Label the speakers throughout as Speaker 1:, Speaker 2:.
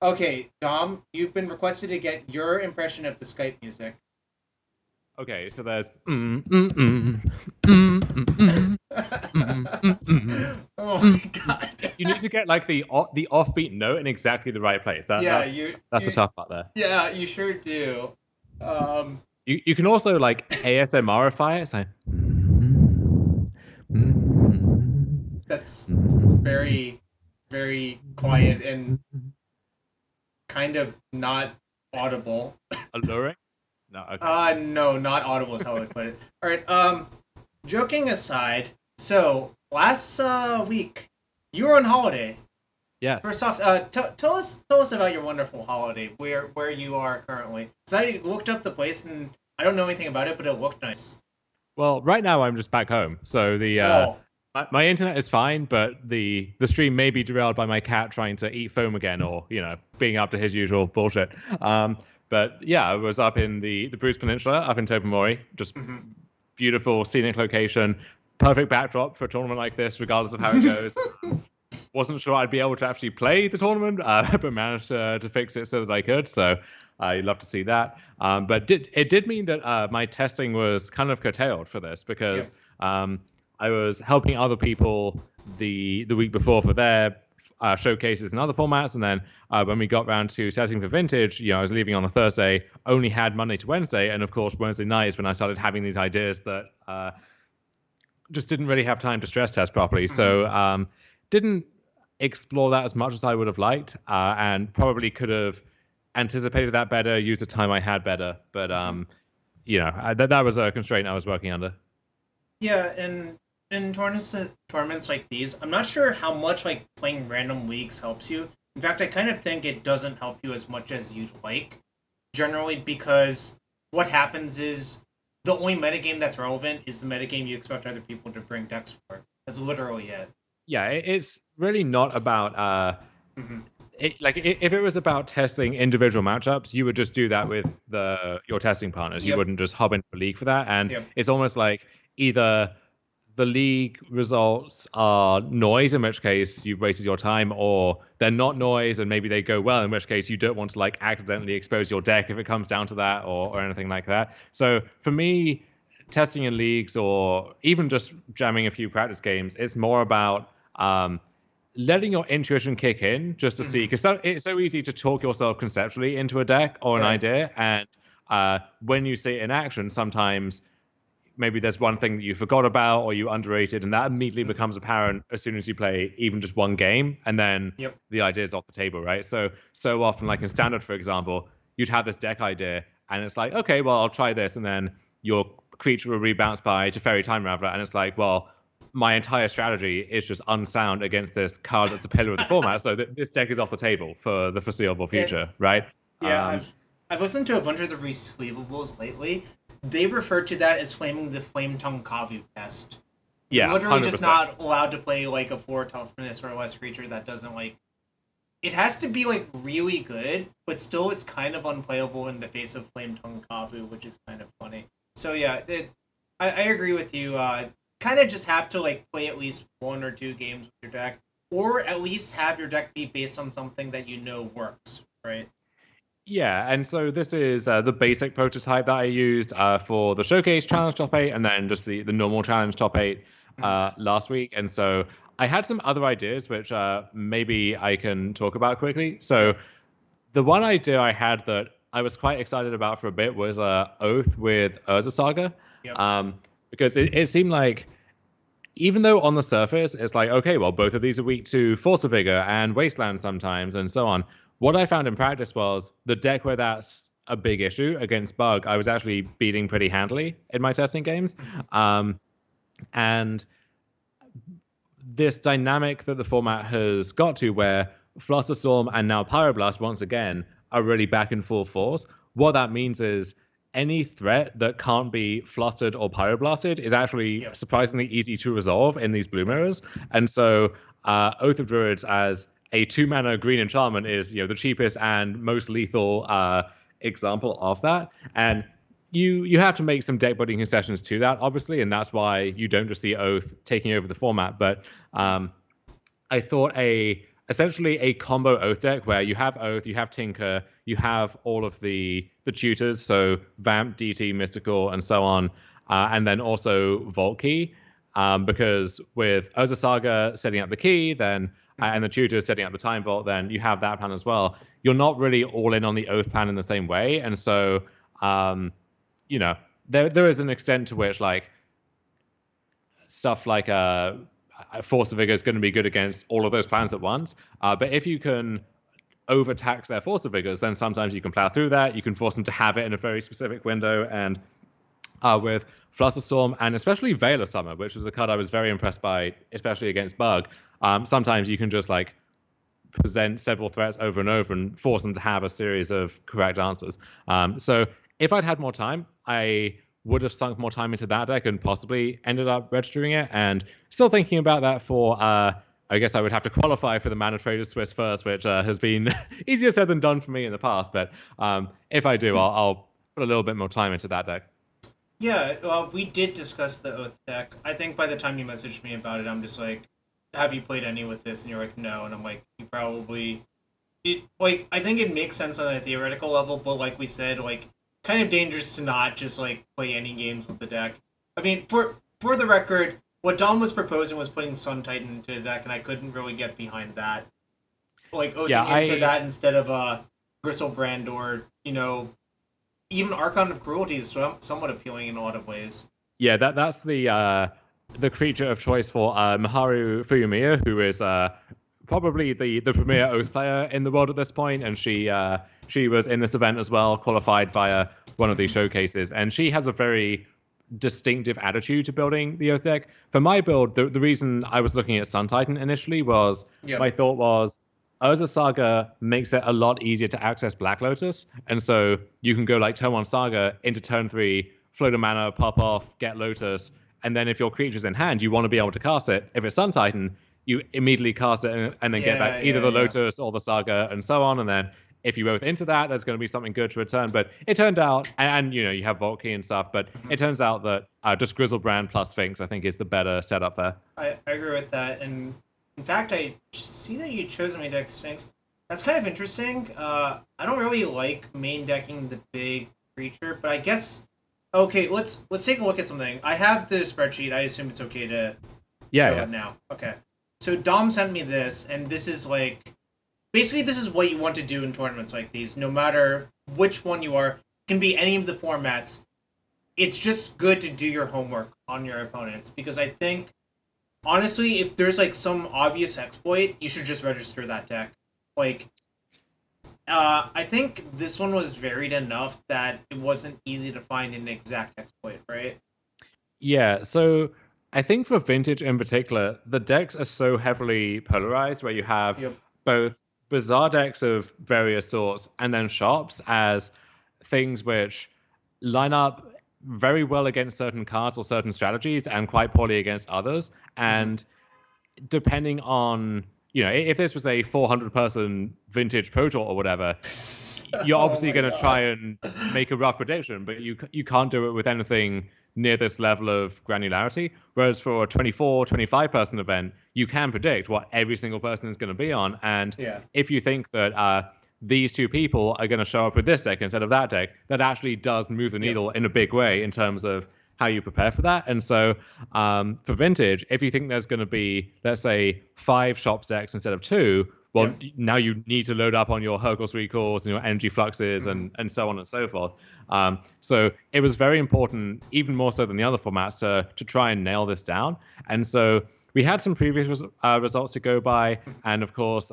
Speaker 1: Okay, Dom, you've been requested to get your impression of the Skype music.
Speaker 2: Okay, so there's mm.
Speaker 1: Oh my god.
Speaker 2: You need to get like the offbeat note in exactly the right place. That
Speaker 1: Yeah,
Speaker 2: that's
Speaker 1: you
Speaker 2: that's the
Speaker 1: you
Speaker 2: tough part there.
Speaker 1: yeah, you sure do. Um
Speaker 2: You can also like ASMRify it. It's like
Speaker 1: that's very very quiet and kind of not audible.
Speaker 2: alluring. No, okay.
Speaker 1: No, not audible is how I would put it. All right, joking aside, so last week you were on holiday. First
Speaker 2: Yes.
Speaker 1: off, tell us about your wonderful holiday. Where you are currently? Cause I looked up the place and I don't know anything about it, but it looked nice.
Speaker 2: Well, right now I'm just back home, so the
Speaker 1: Oh,
Speaker 2: my internet is fine, but the stream may be derailed by my cat trying to eat foam again, or being up to his usual bullshit. But yeah, I was up in the Bruce Peninsula, up in Tobermory, just
Speaker 1: mhm.
Speaker 2: beautiful scenic location, perfect backdrop for a tournament like this, regardless of how it goes. Wasn't sure I'd be able to actually play the tournament, but managed to fix it so that I could. So I'd love to see that. But it did mean that my testing was kind of curtailed for this because
Speaker 1: Yep.
Speaker 2: I was helping other people the week before for their showcases and other formats, and then when we got round to testing for Vintage, I was leaving on a Thursday, only had Monday to Wednesday, and of course Wednesday night is when I started having these ideas that just didn't really have time to stress test properly.
Speaker 1: Mhm.
Speaker 2: So didn't explore that as much as I would have liked, and probably could have anticipated that better, used the time I had better. But
Speaker 1: Mhm.
Speaker 2: that was a constraint I was working under.
Speaker 1: Yeah, and in tournaments like these, I'm not sure how much like playing random leagues helps you. In fact, I kind of think it doesn't help you as much as you'd like. Generally, because what happens is the only metagame that's relevant is the metagame you expect other people to bring decks for. That's literally it.
Speaker 2: Yeah, it's really not about
Speaker 1: Mm-hmm.
Speaker 2: if it was about testing individual matchups, you would just do that with your testing partners. You
Speaker 1: Yep.
Speaker 2: wouldn't just hop into the league for that. And
Speaker 1: Yep.
Speaker 2: it's almost like either the league results are noise, in which case you've wasted your time, or they're not noise and maybe they go well, in which case you don't want to like accidentally expose your deck if it comes down to that, or anything like that. So for me, testing in leagues or even just jamming a few practice games, it's more about letting your intuition kick in just to see,
Speaker 1: Mm-hmm.
Speaker 2: because it's so easy to talk yourself conceptually into a deck or an
Speaker 1: Right.
Speaker 2: idea, and when you see it in action, sometimes maybe there's one thing that you forgot about or you underrated, and that immediately
Speaker 1: Mm-hmm.
Speaker 2: becomes apparent as soon as you play even just one game, and then
Speaker 1: Yep.
Speaker 2: the idea is off the table, right? So often, like in standard, for example, you'd have this deck idea, and it's like, okay, well, I'll try this, and then your creature will rebounce by Teferi Time Raveler, and it's like, well, my entire strategy is just unsound against this card that's a pillar of the format, so this deck is off the table for the foreseeable
Speaker 1: And
Speaker 2: future, right?
Speaker 1: yeah,
Speaker 2: Um,
Speaker 1: I've listened to a bunch of the receivables lately. They refer to that as flaming the flame tongue Kavu test. You're
Speaker 2: yeah,
Speaker 1: literally just
Speaker 2: 100%.
Speaker 1: not allowed to play like a four toughness or less creature that doesn't like. It has to be like really good, but still it's kind of unplayable in the face of flame tongue Kavu, which is kind of funny. So yeah, I agree with you. Kind of just have to like play at least one or two games with your deck, or at least have your deck be based on something that you know works, right?
Speaker 2: Yeah, and so this is the basic prototype that I used for the showcase challenge top eight, and then just the normal challenge top eight
Speaker 1: Mhm.
Speaker 2: last week. And so I had some other ideas, which maybe I can talk about quickly. So
Speaker 1: Yep.
Speaker 2: the one idea I had that I was quite excited about for a bit was Oath with Urza Saga,
Speaker 1: Yep.
Speaker 2: um, because it seemed like, even though on the surface it's like, okay, well, both of these are weak to Force of Vigor and Wasteland sometimes and so on. What I found in practice was the deck where that's a big issue against Bug, I was actually beating pretty handily in my testing games.
Speaker 1: Mhm.
Speaker 2: Um, and this dynamic that the format has got to, where Flusterstorm and now Pyroblast once again are really back in full force. What that means is any threat that can't be flustered or pyroblasted is actually
Speaker 1: Yep.
Speaker 2: surprisingly easy to resolve in these blue mirrors. And so Oath of Druids as a 2-mana green enchantment is the cheapest and most lethal example of that. And you have to make some deck building concessions to that, obviously, and that's why you don't just see Oath taking over the format. But
Speaker 1: Mhm.
Speaker 2: I thought a essentially a combo Oath deck where you have Oath, you have Tinker, you have all of the tutors, so Vamp, DT, Mystical, and so on, and then also Vault Key, because with Urza Saga setting up the key, then and the tutors setting up the Time Vault, then you have that plan as well. You're not really all in on the Oath plan in the same way, and so there is an extent to which like stuff like Force of Vigor is going to be good against all of those plans at once. But if you can overtax their Force of Vigors, then sometimes you can plow through that. You can force them to have it in a very specific window. And with Flusterstorm and especially Veil of Summer, which was a card I was very impressed by, especially against Bug, sometimes you can just like present several threats over and over and force them to have a series of correct answers. So if I'd had more time, I would have sunk more time into that deck and possibly ended up registering it. And still thinking about that for, I guess I would have to qualify for the Mana Trader Swiss first, which has been easier said than done for me in the past. But if I do, I'll put a little bit more time into that deck.
Speaker 1: Yeah, well, we did discuss the Oath deck. I think by the time you messaged me about it, I'm just like, have you played any with this? And you're like, no. And I'm like, you probably... I think it makes sense on a theoretical level, but like we said, like, kind of dangerous to not just like play any games with the deck. I mean, for the record, what Dom was proposing was putting Sun Titan into the deck, and I couldn't really get behind that. Like oathing into that instead of Gristlebrand or even Archon of Cruelty is somewhat appealing in a lot of ways.
Speaker 2: Yeah, that's the creature of choice for Miharu Furumiya, who is probably the premier Oath player in the world at this point, and she was in this event as well, qualified via one of these showcases, and she has a very distinctive attitude to building the Oath deck. For my build, the reason I was looking at Sun Titan initially was my thought was Urza Saga makes it a lot easier to access Black Lotus, and so you can go like turn 1 Saga into turn 3, float a mana, pop off, get Lotus, and then if your creature's in hand, you want to be able to cast it. If it's Sun Titan, you immediately cast it and then get back either the Lotus or the Saga and so on, and then if you both into that, there's going to be something good to return. But it turned out, and you have Vault Key and stuff, but it turns out that just Grizzlebrand plus Sphinx, I think, is the better setup there.
Speaker 1: I agree with that, and in fact, I see that you chose main deck Sphinx. That's kind of interesting. I don't really like main decking the big creature, but I guess okay. Let's take a look at something. I have the spreadsheet. I assume it's okay to show it now. Okay. So Dom sent me this, and this is like basically this is what you want to do in tournaments like these. No matter which one you are, it can be any of the formats. It's just good to do your homework on your opponents because I think honestly, if there's like some obvious exploit, you should just register that deck. Like, I think this one was varied enough that it wasn't easy to find an exact exploit, right?
Speaker 2: Yeah, so I think for Vintage in particular, the decks are so heavily polarized where you have both bizarre decks of various sorts and then shops as things which line up very well against certain cards or certain strategies and quite poorly against others. And depending on, if this was a 400-person Vintage Pro Tour or whatever, you're obviously going to try and make a rough prediction, but you can't do it with anything near this level of granularity. Whereas for a 24, 25-person event, you can predict what every single person is going to be on. And if you think that these two people are going to show up with this deck instead of that deck, that actually does move the needle in a big way in terms of how you prepare for that. And so for Vintage, if you think there's going to be, let's say, 5 shops decks instead of 2, well, now you need to load up on your Hercules Recalls and your Energy Fluxes and so on and so forth. So it was very important, even more so than the other formats, to try and nail this down. And so we had some previous results to go by. And of course,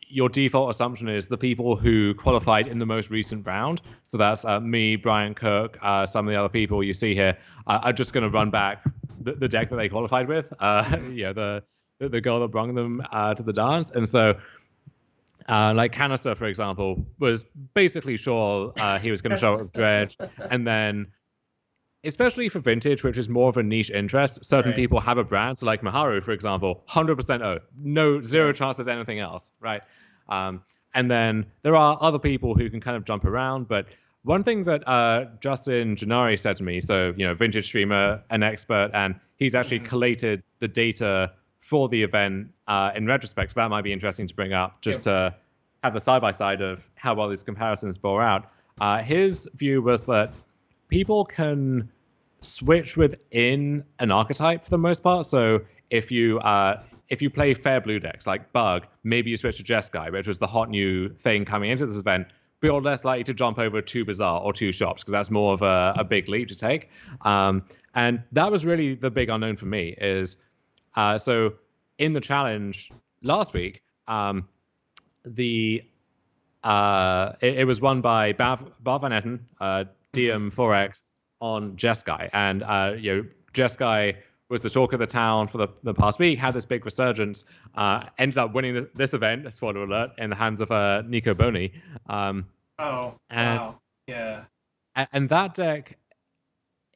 Speaker 2: your default assumption is the people who qualified in the most recent round. So that's me, Brian Kirk, some of the other people you see here, are just going to run back the deck that they qualified with. The girl that brought them to the dance. And so like Canister, for example, was basically sure he was going to show up with Dredge. And then, especially for Vintage, which is more of a niche interest, certain people have a brand. So like Miharu, for example, 100% Oath. Zero chances anything else, right? And then there are other people who can kind of jump around. But one thing that Justin Gennari said to me, so, Vintage streamer, an expert, and he's actually collated the data for the event in retrospect. So that might be interesting to bring up, just to have the side by side of how well these comparisons bore out. His view was that people can switch within an archetype for the most part. So if you play fair blue decks like Bug, maybe you switch to Jeskai, which was the hot new thing coming into this event, but you're less likely to jump over to Bazaar or to Shops because that's more of a big leap to take. And that was really the big unknown for me is so in the challenge last week, it was won by Bart Van Etten, DM4X on Jeskai. And Jeskai was the talk of the town for the past week, had this big resurgence, ended up winning this event, spoiler alert, in the hands of Nico Boni.
Speaker 1: Wow. Yeah.
Speaker 2: And that deck,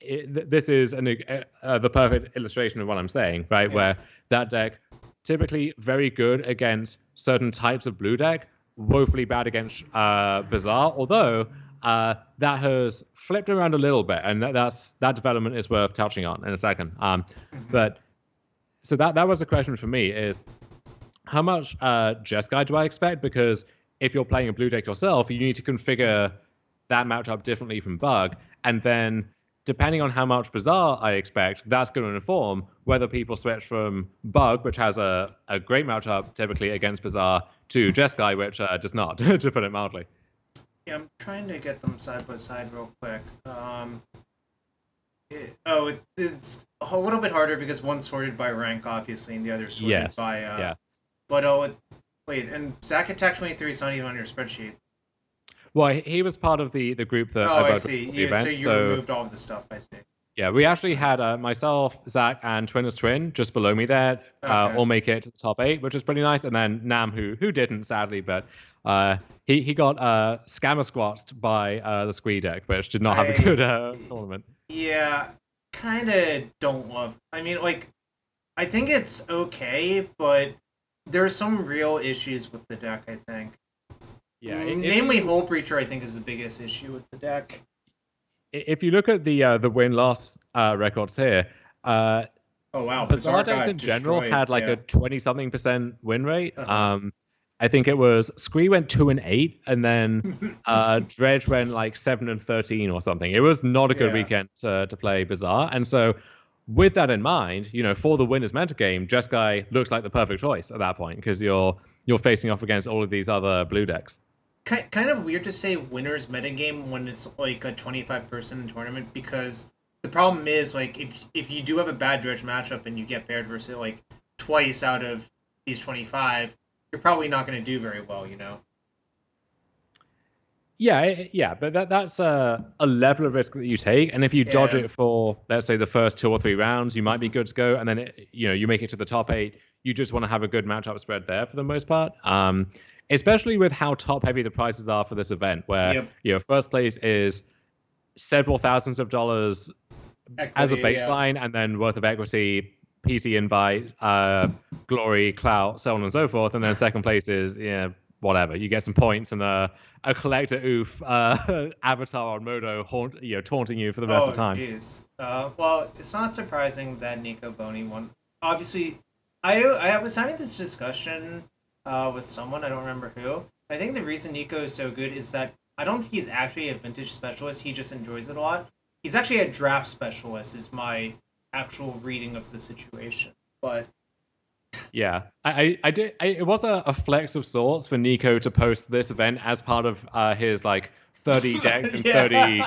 Speaker 2: this is the perfect illustration of what I'm saying, right? Yeah. Where that deck, typically very good against certain types of blue deck, woefully bad against Bazaar, although that has flipped around a little bit, and that development is worth touching on in a second. But so that was the question for me is how much Jeskai do I expect? Because if you're playing a blue deck yourself, you need to configure that matchup differently from Bug, and then depending on how much Bazaar I expect, that's going to inform whether people switch from Bug, which has a great matchup typically against Bazaar, to Jeskai, which does not, to put it mildly.
Speaker 1: Yeah, I'm trying to get them side by side real quick. It's a little bit harder because one's sorted by rank, obviously, and the other's sorted by...
Speaker 2: yeah.
Speaker 1: But, wait, and Zach Attack 23 is not even on your spreadsheet.
Speaker 2: Well, he was part of the group that
Speaker 1: I see. The event, so you removed all of the stuff, I see.
Speaker 2: Yeah, we actually had myself, Zach, and Twin just below me there, all make it to the top 8, which is pretty nice. And then Nam, who didn't, sadly, but he got scammer squatched by the Squee deck, which did not have a good tournament.
Speaker 1: Yeah, kind of don't love. I mean, I think it's okay, but there are some real issues with the deck, I think.
Speaker 2: Yeah,
Speaker 1: namely Hull Breacher, I think, is the biggest issue with the deck.
Speaker 2: If you look at the win-loss records here,
Speaker 1: oh wow,
Speaker 2: Bazaar decks in general had a 20-something% win rate. I think it was Squee went 2-8, and then Dredge went 7-13 or something. It was not a good weekend to play Bazaar, and so with that in mind, for the winners metagame, Jeskai looks like the perfect choice at that point because you're facing off against all of these other blue decks.
Speaker 1: Kind of weird to say winners metagame when it's a 25-person tournament, because the problem is if you do have a bad Dredge matchup and you get paired versus twice out of these 25, you're probably not going to do very well,
Speaker 2: Yeah, but that's a level of risk that you take, and if you dodge it for, let's say, the first 2 or 3 rounds, you might be good to go, and then you make it to the top 8. You just want to have a good matchup spread there for the most part. Especially with how top heavy the prices are for this event, where first place is several thousands of dollars equity, as a baseline, and then worth of equity, PT invite, glory, clout, so on and so forth, and then second place is whatever. You get some points and a collector oof avatar on Modo taunting you for the rest of the time.
Speaker 1: Geez. Well, it's not surprising that Nico Boni won. Obviously, I was having this discussion with someone, I don't remember who. I think the reason Nico is so good is that I don't think he's actually a vintage specialist. He just enjoys it a lot. He's actually a draft specialist, is my actual reading of the situation. But
Speaker 2: yeah, I did. It was a flex of sorts for Nico to post this event as part of his 30 decks in 30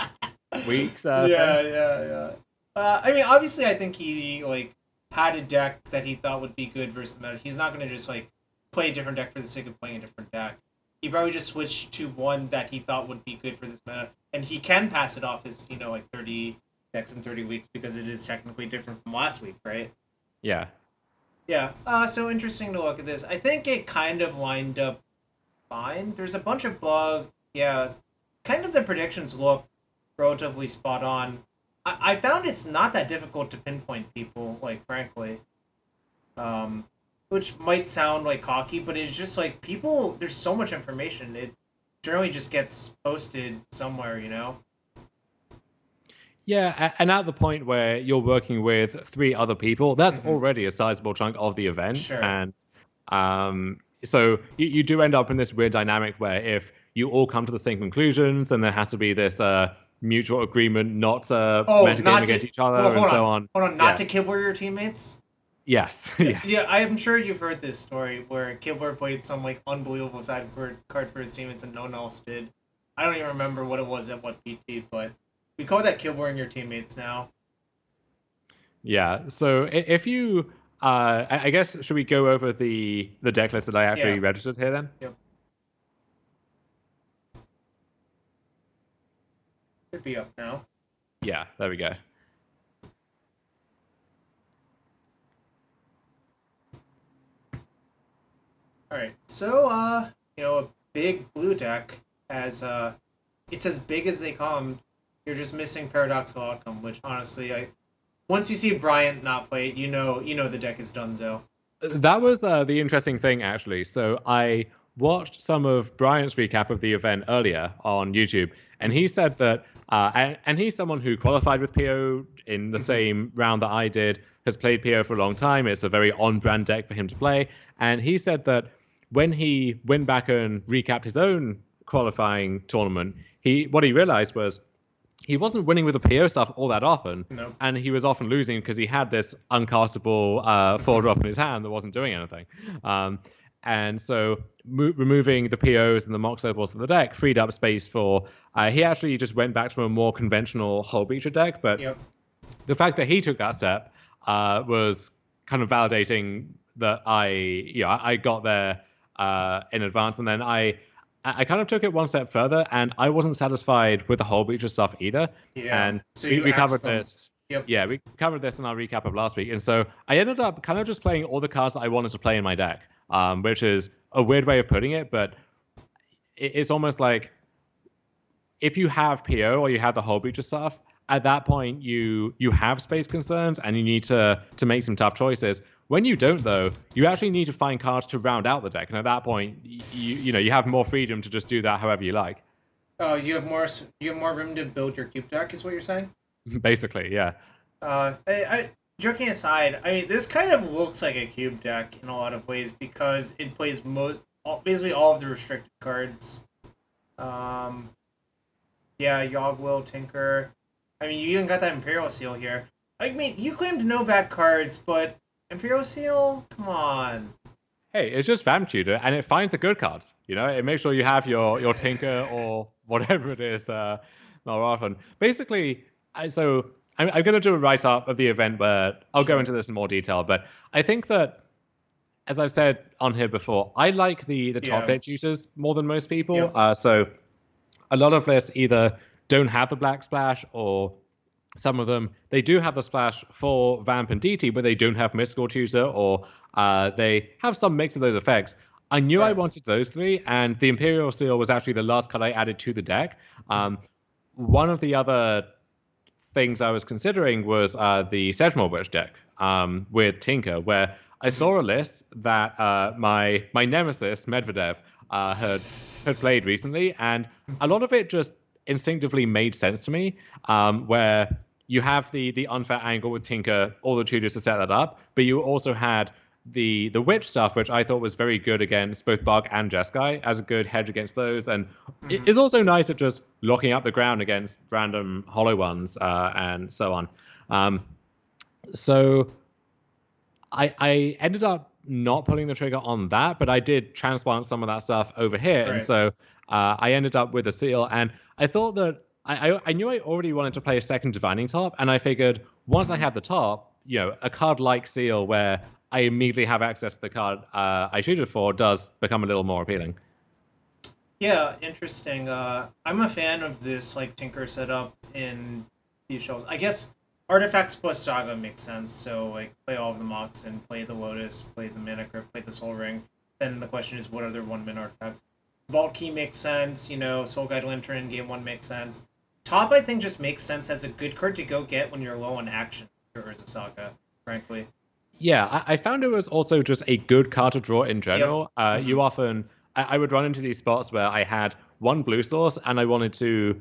Speaker 2: weeks.
Speaker 1: Yeah. I mean, obviously, I think he had a deck that he thought would be good versus the meta. He's not going to just play a different deck for the sake of playing a different deck. He probably just switched to one that he thought would be good for this meta, and he can pass it off as 30 decks in 30 weeks because it is technically different from last week, right?
Speaker 2: Yeah.
Speaker 1: Yeah. So interesting to look at this. I think it kind of lined up fine. There's a bunch of bug. Yeah. Kind of the predictions look relatively spot on. I found it's not that difficult to pinpoint people, frankly. Which might sound cocky, but it's just people, there's so much information. It generally just gets posted somewhere,
Speaker 2: Yeah, and at the point where you're working with 3 other people, that's
Speaker 1: Mhm.
Speaker 2: already a sizable chunk of the event.
Speaker 1: Sure.
Speaker 2: And so you do end up in this weird dynamic where if you all come to the same conclusions, and there has to be this mutual agreement not to
Speaker 1: Oh,
Speaker 2: metagame
Speaker 1: not
Speaker 2: against
Speaker 1: to.
Speaker 2: each
Speaker 1: Well,
Speaker 2: other and
Speaker 1: hold
Speaker 2: so
Speaker 1: on.
Speaker 2: on.
Speaker 1: Hold on. Not
Speaker 2: Yeah.
Speaker 1: to kibble your teammates.
Speaker 2: Yes.
Speaker 1: Yeah, yeah,
Speaker 2: Yes.
Speaker 1: I'm sure you've heard this story where Kibler played some like unbelievable side card for his teammates and no one else did. I don't even remember what it was at what PT, but we call that Kibler and your teammates now.
Speaker 2: Yeah. So if you, I guess, should we go over the deck list that I actually
Speaker 1: Yeah.
Speaker 2: registered here then?
Speaker 1: Yep. Should be up now.
Speaker 2: Yeah. There we go.
Speaker 1: All right. So, a big blue deck has it's as big as they come. You're just missing paradoxical outcome, which honestly, I once you see Bryant not play it, you know the deck is donezo.
Speaker 2: That was the interesting thing, actually. So I watched some of Brian's recap of the event earlier on YouTube, and he said that, and he's someone who qualified with PO in the same round that I did, has played PO for a long time. It's a very on-brand deck for him to play, and he said that when he went back and recapped his own qualifying tournament, what he realized was he wasn't winning with the PO stuff all that often,
Speaker 1: No.
Speaker 2: and he was often losing because he had this uncastable 4-drop in his hand that wasn't doing anything. And so removing the POs and the Mox Opals from the deck freed up space for. He actually just went back to a more conventional Hull Breacher deck, but
Speaker 1: Yep.
Speaker 2: the fact that he took that step was kind of validating that I got there in advance, and then I kind of took it one step further, and I wasn't satisfied with the whole Breacher stuff either.
Speaker 1: Yeah.
Speaker 2: And
Speaker 1: So
Speaker 2: we,
Speaker 1: you
Speaker 2: we
Speaker 1: axed
Speaker 2: covered
Speaker 1: them.
Speaker 2: this.
Speaker 1: Yep.
Speaker 2: Yeah, we covered this in our recap of last week, and so I ended up kind of just playing all the cards that I wanted to play in my deck, which is a weird way of putting it, but it's almost like if you have PO or you have the whole Breacher stuff, at that point you have space concerns and you need to make some tough choices. When you don't, though, you actually need to find cards to round out the deck, and at that point, you have more freedom to just do that however you like.
Speaker 1: Oh, you have more room to build your cube deck, is what you're saying?
Speaker 2: Basically, yeah.
Speaker 1: Joking aside, I mean this kind of looks like a cube deck in a lot of ways because it plays basically all of the restricted cards. Um, yeah, Yogg-Will, Tinker. I mean, you even got that Imperial Seal here. I mean, you claimed no bad cards, but Imperial Seal, come on.
Speaker 2: Hey, it's just Vamp Tutor, and it finds the good cards. It makes sure you have your Tinker or whatever it is more often. Basically, I'm going to do a write-up of the event where I'll go into this in more detail, but I think that, as I've said on here before, I like the top deck tutors more than most people.
Speaker 1: Yep.
Speaker 2: So a lot of lists either don't have the black splash, or some of them, they do have the splash for Vamp and DT, but they don't have Mystical Tutor, or they have some mix of those effects. I knew I wanted those 3, and the Imperial Seal was actually the last card I added to the deck. One of the other things I was considering was the Sedgemoor Witch deck with Tinker, where I saw a list that my nemesis, Medvedev, had played recently, and a lot of it just instinctively made sense to me, where you have the unfair angle with Tinker, all the tutors to set that up, but you also had the witch stuff, which I thought was very good against both Bug and Jeskai as a good hedge against those, and it is also nice at just locking up the ground against random hollow ones and so on. So I ended up not pulling the trigger on that, but I did transplant some of that stuff over here, and so I ended up with a seal, and I thought that I knew I already wanted to play a second Divining Top, and I figured once I have the top, a card like Seal where I immediately have access to the card I shoot it for does become a little more appealing.
Speaker 1: Yeah, interesting. I'm a fan of this like Tinker setup in these shows. I guess Artifacts plus Saga makes sense. So like play all of the Mox and play the Lotus, play the Mana Crypt, play the Soul Ring. Then the question is what other 1-min artifacts? Vault Key makes sense. Soul Guide Lantern game 1 makes sense. Top I think just makes sense as a good card to go get when you're low on action for Urza Saga, frankly.
Speaker 2: Yeah, I found it was also just a good card to draw in general. You often I would run into these spots where I had one blue source and I wanted to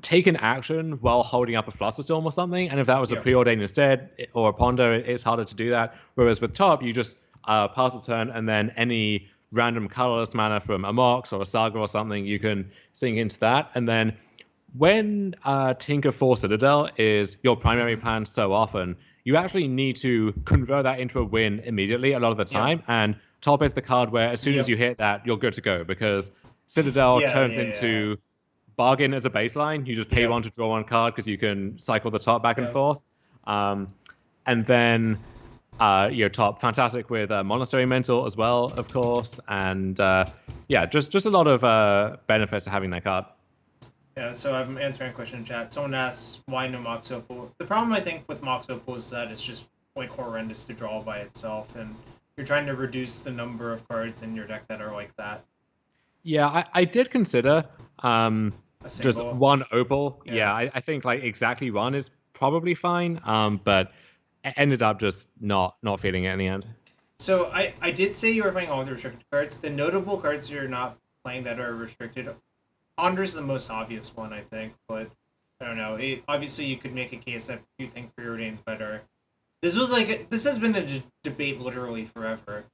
Speaker 2: take an action while holding up a Flusterstorm or something. And if that was a Preordain instead or a Ponder, it's harder to do that. Whereas with top, you just pass the turn and then any random colorless mana from a Mox or a Saga or something, you can sink into that. And then when Tinker for Citadel is your primary plan so often, you actually need to convert that into a win immediately a lot of the time. And top is the card where as soon as you hit that, you're good to go because Citadel turns into bargain as a baseline. You just pay one to draw one card because you can cycle the top back and forth. And then top fantastic with Monastery Mentor as well, of course. And just a lot of benefits to having that card.
Speaker 1: Yeah, so I'm answering a question in chat. Someone asks, why no Mox Opal? The problem, I think, with Mox Opal is that it's just, like, horrendous to draw by itself, and you're trying to reduce the number of cards in your deck that are like that.
Speaker 2: Yeah, I did consider just one Opal. Yeah, I think, like, exactly one is probably fine, but ended up just not feeling it in the end.
Speaker 1: So I did say you were playing all the restricted cards. The notable cards you're not playing that are restricted, Ponder's the most obvious one, I think, but I don't know. Obviously, you could make a case that you think Preordain's better. This has been a debate literally forever.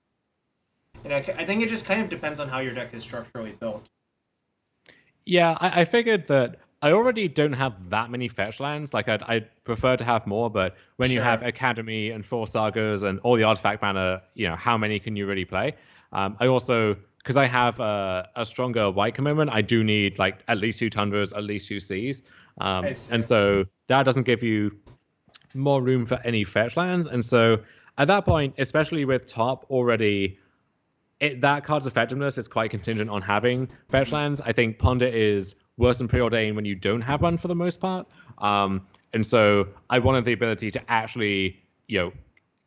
Speaker 1: And I think it just kind of depends on how your deck is structurally built.
Speaker 2: Yeah, I figured that I already don't have that many fetch lands. Like, I'd prefer to have more, but when you have Academy and 4 Sagas and all the artifact mana, how many can you really play? I also, because I have a stronger white commitment, I do need, like, at least 2 Tundras, at least 2 Seas. And so that doesn't give you more room for any fetch lands. And so at that point, especially with top already, that card's effectiveness is quite contingent on having fetch lands. I think Ponder is worse than Preordain when you don't have one for the most part. And so I wanted the ability to actually,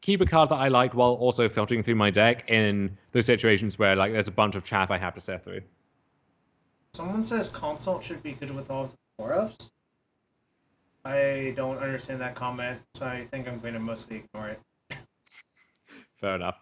Speaker 2: keep a card that I like while also filtering through my deck in those situations where, like, there's a bunch of chaff I have to set through.
Speaker 1: Someone says Consult should be good with all of the 4-ups. I don't understand that comment, so I think I'm going to mostly ignore it.
Speaker 2: Fair enough.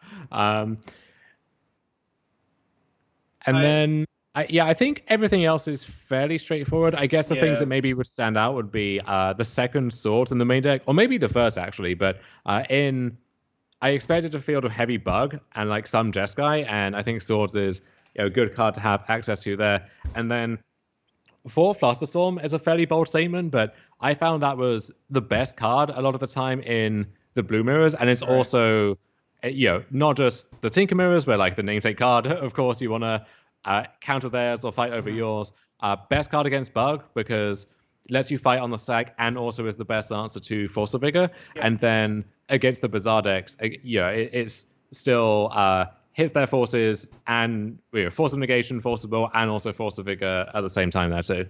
Speaker 2: Then, I think everything else is fairly straightforward. I guess the things that maybe would stand out would be the second Swords in the main deck, or maybe the first, actually. But I expected a field of heavy Bug and, like, some Jeskai, and I think Swords is a good card to have access to there. And then for Flusterstorm is a fairly bold statement, but I found that was the best card a lot of the time in the Blue Mirrors, and it's also... not just the Tinker Mirrors, where, like, the namesake card, of course, you want to counter theirs or fight over yours. Best card against Bug, because lets you fight on the stack and also is the best answer to Force of Vigor. And then against the Bazaar decks, it's still hits their forces and Force of Negation, Force of Will, and also Force of Vigor at the same time there too.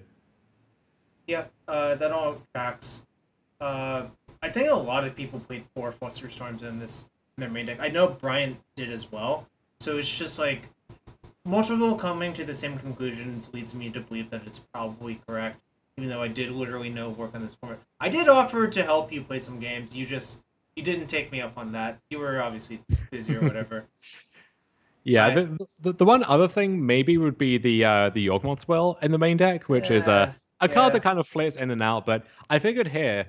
Speaker 1: Yeah, that all tracks. I think a lot of people played 4 Flusterstorms in their main deck. I know Brian did as well. So it's just like most people coming to the same conclusions leads me to believe that it's probably correct, even though I did literally no work on this format. I did offer to help you play some games. You didn't take me up on that. You were obviously busy or whatever.
Speaker 2: Yeah, the one other thing maybe would be the Yawgmoth Spell in the main deck, which is a card that kind of flits in and out. But I figured here,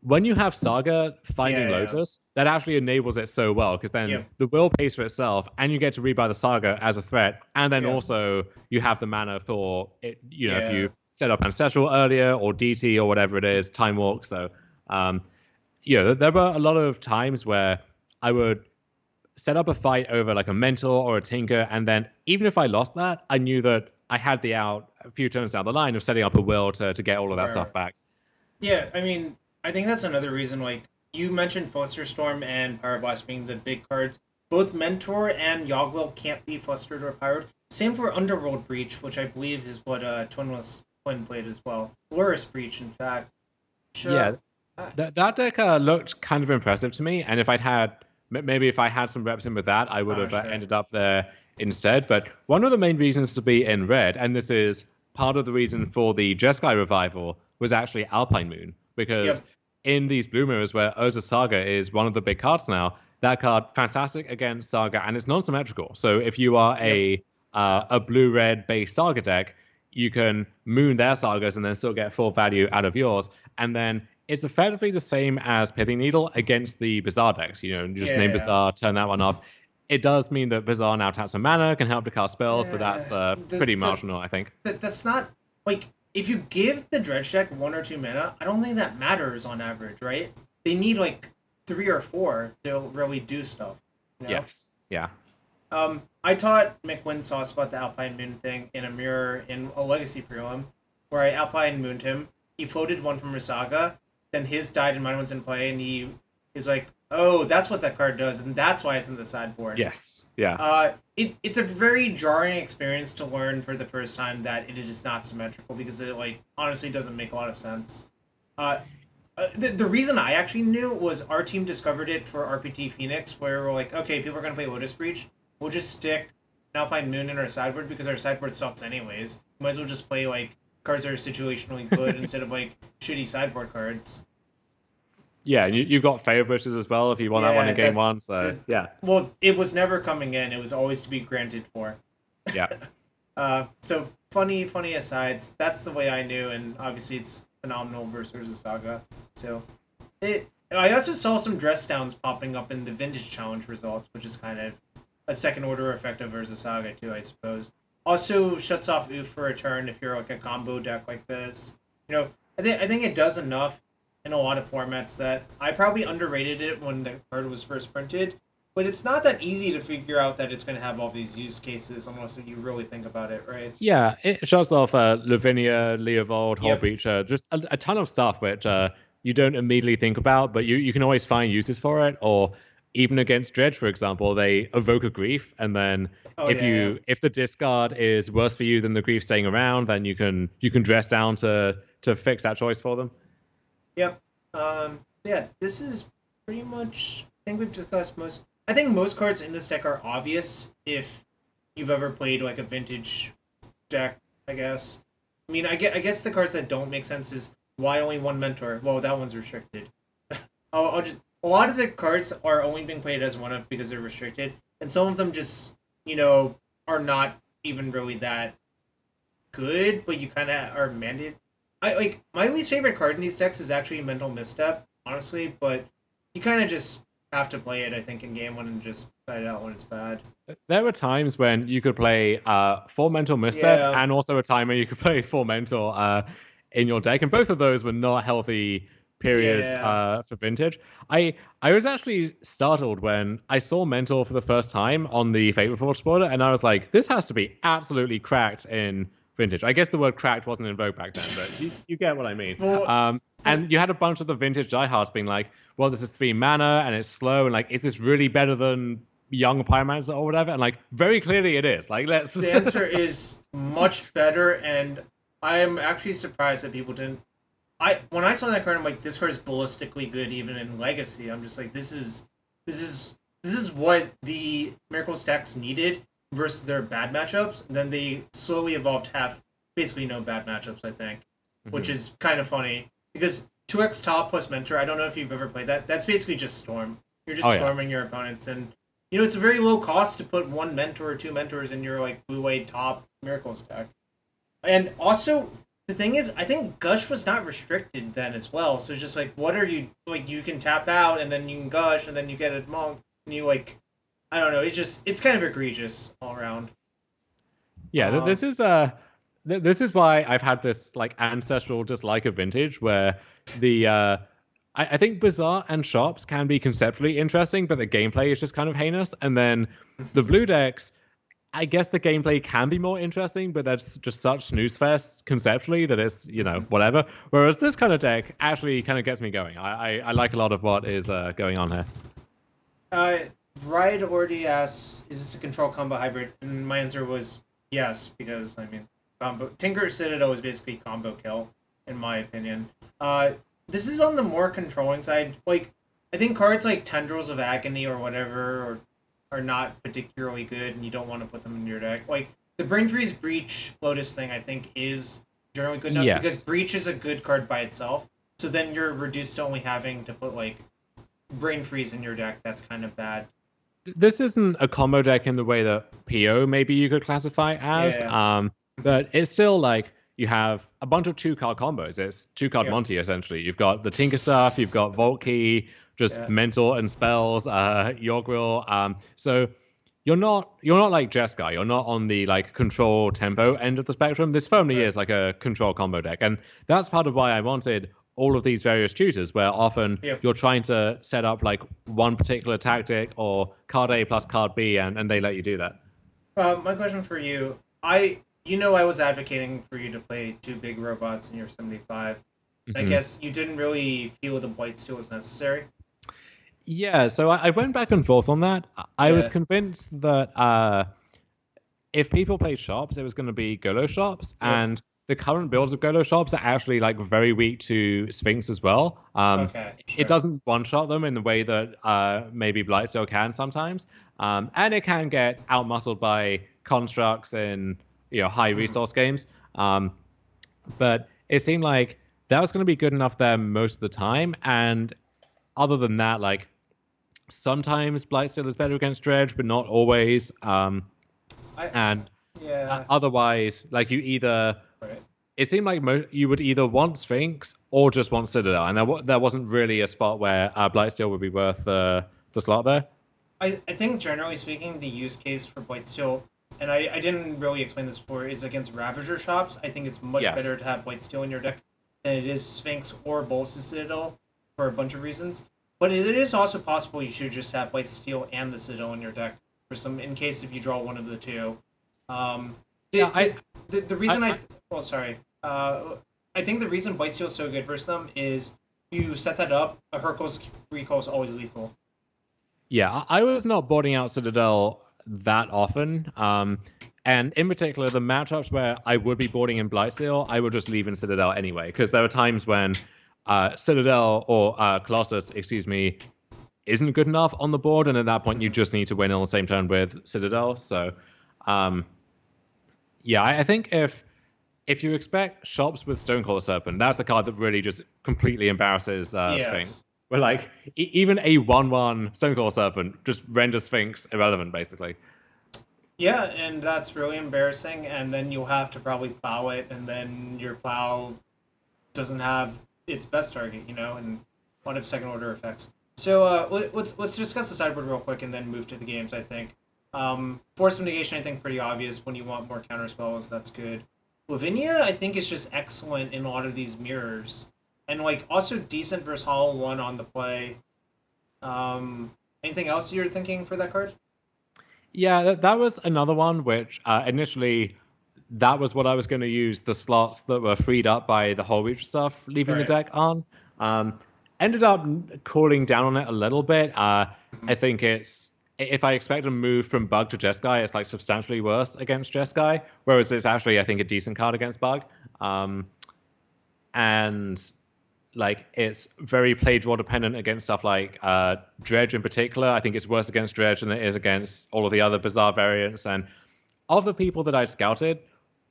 Speaker 2: when you have Saga Finding Lotus, that actually enables it so well, because then the will pays for itself, and you get to rebuy the Saga as a threat, and then also you have the mana for it. If you set up Ancestral earlier or DT or whatever it is, Time Walk. So, there were a lot of times where I would set up a fight over, like, a Mentor or a Tinker, and then even if I lost that, I knew that I had the out a few turns down the line of setting up a will to get all of that stuff back.
Speaker 1: Yeah, I mean, I think that's another reason, like, you mentioned Flusterstorm and Pyroblast being the big cards. Both Mentor and Yawgmoth can't be flustered or powered. Same for Underworld Breach, which I believe is what Twin played as well. Loris Breach, in fact.
Speaker 2: Sure. Yeah, that deck looked kind of impressive to me, and if I had some reps in with that, I would have ended up there instead. But one of the main reasons to be in red, and this is part of the reason for the Jeskai revival, was actually Alpine Moon, because in these Blue Mirrors where Urza Saga is one of the big cards now, that card fantastic against Saga, and it's non-symmetrical. So if you are
Speaker 1: Yep.
Speaker 2: a blue-red base Saga deck, you can moon their Sagas and then still get full value out of yours. And then it's effectively the same as Pithing Needle against the Bazaar decks. You just name
Speaker 1: Yeah.
Speaker 2: Bazaar, turn that one off. It does mean that Bazaar now taps some mana, can help to cast spells, but that's pretty marginal, I think.
Speaker 1: That's not like if you give the dredge deck 1 or 2 mana, I don't think that matters on average, right? They need like 3 or 4 to really do stuff.
Speaker 2: Yes. Yeah.
Speaker 1: I taught McWin Sauce about the Alpine Moon thing in a mirror in a Legacy prelim, where I Alpine Mooned him. He floated one from Rasaga, then his died and mine was in play, and he's like, "Oh, that's what that card does, and that's why it's in the sideboard."
Speaker 2: Yes. Yeah.
Speaker 1: It's a very jarring experience to learn for the first time that it is not symmetrical because it like honestly doesn't make a lot of sense. The reason I actually knew was our team discovered it for RPT Phoenix, where we're like, okay, people are gonna play Lotus Breach. We'll just stick Alpine Moon in our sideboard because our sideboard sucks anyways. Might as well just play like cards that are situationally good instead of like shitty sideboard cards.
Speaker 2: Yeah, and you've got favorites as well if you want that one in game one. So yeah.
Speaker 1: Well, it was never coming in. It was always to be granted for.
Speaker 2: Yeah.
Speaker 1: So funny asides. That's the way I knew, and obviously it's phenomenal versus Saga. So I also saw some dress downs popping up in the Vintage Challenge results, which is kind of a second order effect of Urza Saga too, I suppose. Also shuts off Oof for a turn if you're like a combo deck like this. I think it does enough in a lot of formats that I probably underrated it when the card was first printed. But it's not that easy to figure out that it's going to have all these use cases unless you really think about it, right?
Speaker 2: Yeah, it shuts off Lavinia, Leovold,
Speaker 1: Yep.
Speaker 2: Hullbreacher, just a ton of stuff which you don't immediately think about, but you can always find uses for it. Or even against Dredge, for example, they evoke a Grief, and then if the discard is worse for you than the Grief staying around, then you can dress down to fix that choice for them.
Speaker 1: Yep. Yeah, this is pretty much. I think we've discussed most. I think most cards in this deck are obvious if you've ever played like a vintage deck. I guess. I mean, I guess the cards that don't make sense is why only one mentor. Well, that one's restricted. I'll just. A lot of the cards are only being played as one of because they're restricted, and some of them just are not even really that good, but you kind of are mandated. My least favorite card in these decks is actually Mental Misstep, honestly, but you kind of just have to play it, I think, in game one and just fight it out when it's bad.
Speaker 2: There were times when you could play 4 Mental Misstep and also a time where you could play 4 Mental in your deck, and both of those were not healthy periods for Vintage. I was actually startled when I saw Mental for the first time on the Favorite Forge border, and I was like, this has to be absolutely cracked in Vintage. I guess the word cracked wasn't in vogue back then, but you get what I mean.
Speaker 1: Well,
Speaker 2: and you had a bunch of the Vintage diehards being like, well, this is 3 mana and it's slow, and like, is this really better than Young Pyromancer or whatever? And like, very clearly it is. Like, let's.
Speaker 1: The answer is much better, and I am actually surprised that people didn't. When I saw that card, I'm like, this card is ballistically good even in Legacy. I'm just like, this is what the Miracle Stacks needed versus their bad matchups. And then they slowly evolved to have basically no bad matchups, I think, which is kind of funny because 2x top plus Mentor. I don't know if you've ever played that. That's basically just Storm. You're just storming your opponents, and it's a very low cost to put 1 Mentor or 2 Mentors in your like blue white top Miracle Stack. And also, the thing is, I think Gush was not restricted then as well. So it's just like, what are you like? You can tap out and then you can Gush and then you get a Monk and you like, I don't know. It's kind of egregious all around.
Speaker 2: Yeah, this is why I've had this like ancestral dislike of Vintage, where the I think Bazaar and Shops can be conceptually interesting, but the gameplay is just kind of heinous. And then the blue decks, I guess the gameplay can be more interesting, but that's just such snooze fest conceptually that it's, whatever. Whereas this kind of deck actually kind of gets me going. I like a lot of what is going on here.
Speaker 1: Ride already asks, is this a control combo hybrid? And my answer was yes, because, I mean, Tinker Citadel is basically combo kill, in my opinion. This is on the more controlling side. Like, I think cards like Tendrils of Agony or whatever are not particularly good, and you don't want to put them in your deck. Like, the Brain Freeze Breach Lotus thing, I think, is generally good enough because Breach is a good card by itself. So then you're reduced to only having to put, like, Brain Freeze in your deck, that's kind of bad.
Speaker 2: This isn't a combo deck in the way that PO maybe you could classify as,
Speaker 1: Yeah.
Speaker 2: but it's still like you have a bunch of 2-card combos. It's 2-card
Speaker 1: Yep.
Speaker 2: Monty essentially. You've got the Tinker stuff, you've got Vault Key, just
Speaker 1: Yeah.
Speaker 2: mental and spells, Yorgrill. So you're not like Jeskai. You're not on the like control tempo end of the spectrum. This firmly
Speaker 1: Right.
Speaker 2: is like a control combo deck, and that's part of why I wanted all of these various tutors, where often
Speaker 1: Yep.
Speaker 2: you're trying to set up like one particular tactic or card A plus card B, and they let you do that.
Speaker 1: My question for you, I was advocating for you to play 2 big robots in your 75. I
Speaker 2: Mhm.
Speaker 1: guess you didn't really feel the Blightsteel was necessary.
Speaker 2: Yeah, so I went back and forth on that. I was
Speaker 1: Yeah.
Speaker 2: convinced that if people play shops, it was going to be Golo shops,
Speaker 1: Yep.
Speaker 2: and the current builds of Golo shops are actually like very weak to Sphinx as well.
Speaker 1: Okay. Sure.
Speaker 2: It doesn't one-shot them in the way that maybe Blightsteel can sometimes, and it can get outmuscled by constructs in high resource games. But it seemed like that was going to be good enough there most of the time, and other than that, like sometimes Blightsteel is better against Dredge, but not always.
Speaker 1: I
Speaker 2: And
Speaker 1: yeah.
Speaker 2: otherwise, like you either,
Speaker 1: Right.
Speaker 2: it seemed like you would either want Sphinx or just want Citadel, and there wasn't really a spot where Blightsteel would be worth the slot there.
Speaker 1: I think generally speaking, the use case for Blightsteel, and I didn't really explain this before, is against Ravager shops. I think it's much
Speaker 2: Yes.
Speaker 1: better to have Blightsteel in your deck than it is Sphinx or Bolus Citadel for a bunch of reasons. But it is also possible you should just have Blightsteel and the Citadel in your deck for some, in case if you draw one of the two. Um,
Speaker 2: Yeah,
Speaker 1: the reason well, sorry. I think the reason Blightsteel is so good versus them is you set that up, a Hercules recall is always lethal.
Speaker 2: Yeah, I was not boarding out Citadel that often. And in particular, the matchups where I would be boarding in Blightsteel, I would just leave in Citadel anyway, because there are times when Citadel or Colossus, excuse me, isn't good enough on the board, and at that point, you just need to win on the same turn with Citadel. So, yeah, I think if you expect shops with Stonecaller Serpent, that's the card that really just completely embarrasses Sphinx.
Speaker 1: Yes.
Speaker 2: Where like even a 1/1 Stonecaller Serpent just renders Sphinx irrelevant, basically.
Speaker 1: Yeah, and that's really embarrassing. And then you'll have to probably plow it, and then your plow doesn't have its best target, and a lot of second order effects. So let's discuss the sideboard real quick, and then move to the games. I think force mitigation. I think pretty obvious when you want more counter spells. That's good. Lavinia, I think, is just excellent in a lot of these mirrors, and like also decent versus Hollow One on the play. Anything else you're thinking for that card?
Speaker 2: Yeah, that was another one which initially that was what I was going to use the slots that were freed up by the whole reach stuff leaving the
Speaker 1: Right.
Speaker 2: deck on. Ended up cooling down on it a little bit. I think it's if I expect a move from Bug to Jeskai, it's like substantially worse against Jeskai, whereas it's actually I think a decent card against Bug. And like it's very play draw dependent against stuff like Dredge in particular. I think it's worse against Dredge than it is against all of the other Bazaar variants. And of the people that I scouted,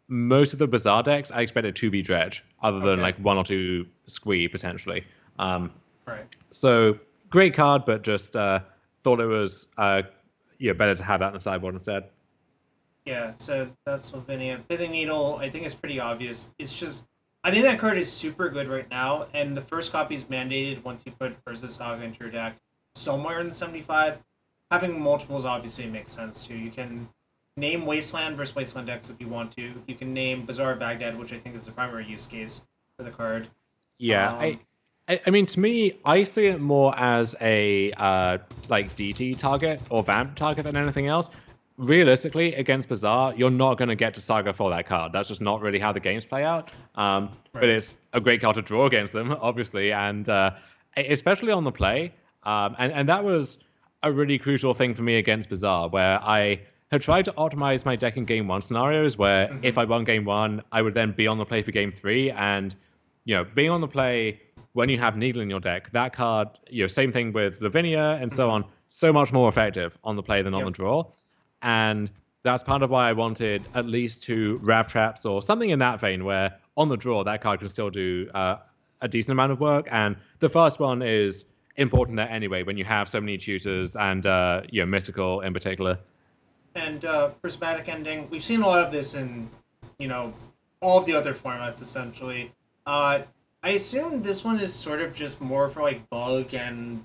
Speaker 2: most of the Bazaar decks I expected to be Dredge, other than
Speaker 1: Okay.
Speaker 2: like one or two Squee potentially.
Speaker 1: Right.
Speaker 2: So great card, but just thought it was better to have that in the sideboard instead.
Speaker 1: Yeah, so that's Lavinia. Pithing Needle, I think, is pretty obvious. It's just, I think that card is super good right now, and the first copy is mandated once you put Urza Saga into your deck somewhere in the 75. Having multiples obviously makes sense too. You can name Wasteland versus Wasteland decks if you want to. You can name Bazaar Baghdad, which I think is the primary use case for the card.
Speaker 2: Yeah,
Speaker 1: Um,
Speaker 2: I mean, to me, I see it more as a like DT target or Vamp target than anything else. Realistically, against Bazaar, you're not going to get to Saga for that card. That's just not really how the games play out. But
Speaker 1: Right.
Speaker 2: it's a great card to draw against them, obviously, and especially on the play. And that was a really crucial thing for me against Bazaar, where I had tried to optimize my deck in game one scenarios where if I won game one, I would then be on the play for game three. And, being on the play when you have Needle in your deck, that card, same thing with Lavinia and so on, so much more effective on the play than on the draw. And that's part of why I wanted at least 2 Rav Traps or something in that vein where on the draw, that card can still do a decent amount of work. And the first one is important there anyway when you have so many tutors and mystical in particular.
Speaker 1: And prismatic ending, we've seen a lot of this in, all of the other formats essentially. I assume this one is sort of just more for like bug and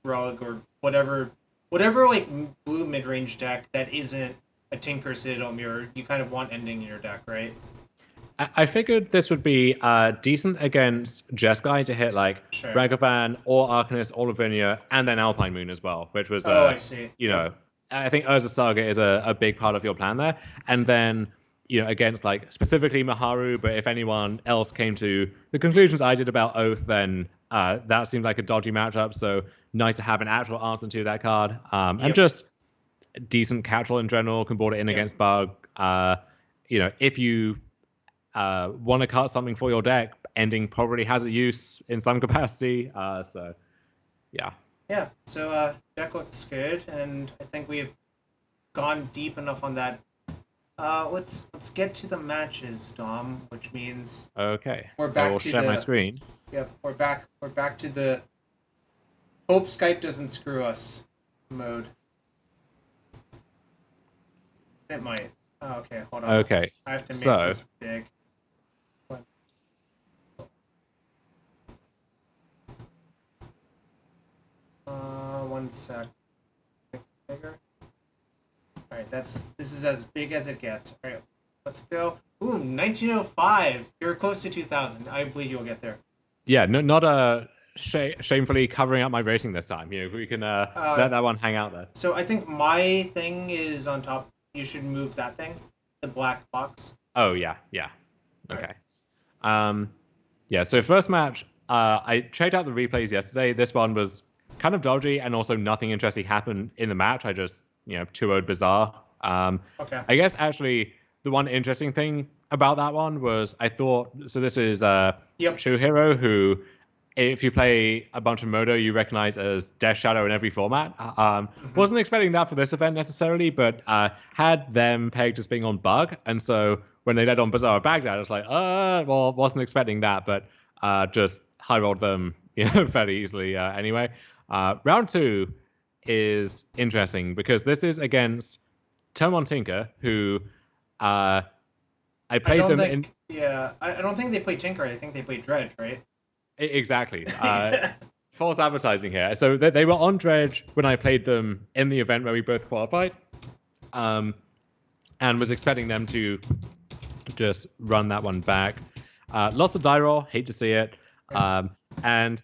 Speaker 1: rug or whatever like blue mid range deck that isn't a Tinker Citadel Mirror. You kind of want ending in your deck, right?
Speaker 2: I figured this would be decent against Jeskai to hit like
Speaker 1: Sure.
Speaker 2: Ragavan or Arcanist or Lavinia and then Alpine Moon as well, which was
Speaker 1: I see.
Speaker 2: I think Urza Saga is a big part of your plan there. And then, against like specifically Maharu, but if anyone else came to the conclusions I did about Oath, then that seemed like a dodgy matchup. So nice to have an actual answer to that card. And just decent catch-all in general, can board it in against Bug. If you want to cut something for your deck, ending probably has a use in some capacity.
Speaker 1: Yeah, so deck looks good, and I think we've gone deep enough on that. Let's get to the matches, Dom, which means
Speaker 2: okay.
Speaker 1: We're back
Speaker 2: I will
Speaker 1: to
Speaker 2: share my screen.
Speaker 1: Yep, we're back to the hope Skype doesn't screw us mode. It might. Oh, okay, hold on.
Speaker 2: Okay.
Speaker 1: I have to make this big. One sec. Bigger. All right, this is as big as it gets. All right, let's go. Ooh, 1905. You're close to 2000. I believe you'll get there.
Speaker 2: Yeah, not shamefully covering up my rating this time. We can let that one hang out there.
Speaker 1: So I think my thing is on top. You should move that thing, the black box.
Speaker 2: Oh yeah. Okay. So first match, I checked out the replays yesterday. This one was kind of dodgy, and also nothing interesting happened in the match. I just 2-0'd Bizarre.
Speaker 1: Okay.
Speaker 2: I guess actually the one interesting thing about that one was I thought, so this is True Hero, who if you play a bunch of Modo, you recognize as Death Shadow in every format. Wasn't expecting that for this event necessarily, but had them pegged as being on Bug, and so when they led on Bizarre Baghdad, I was like, wasn't expecting that, but just high rolled them fairly easily anyway. Round 2 is interesting because this is against Termon Tinker, who I played them in.
Speaker 1: Yeah, I don't think they play Tinker. I think they play Dredge, right?
Speaker 2: Exactly. False advertising here. So they were on Dredge when I played them in the event where we both qualified, and was expecting them to just run that one back. Lots of die roll, hate to see it, and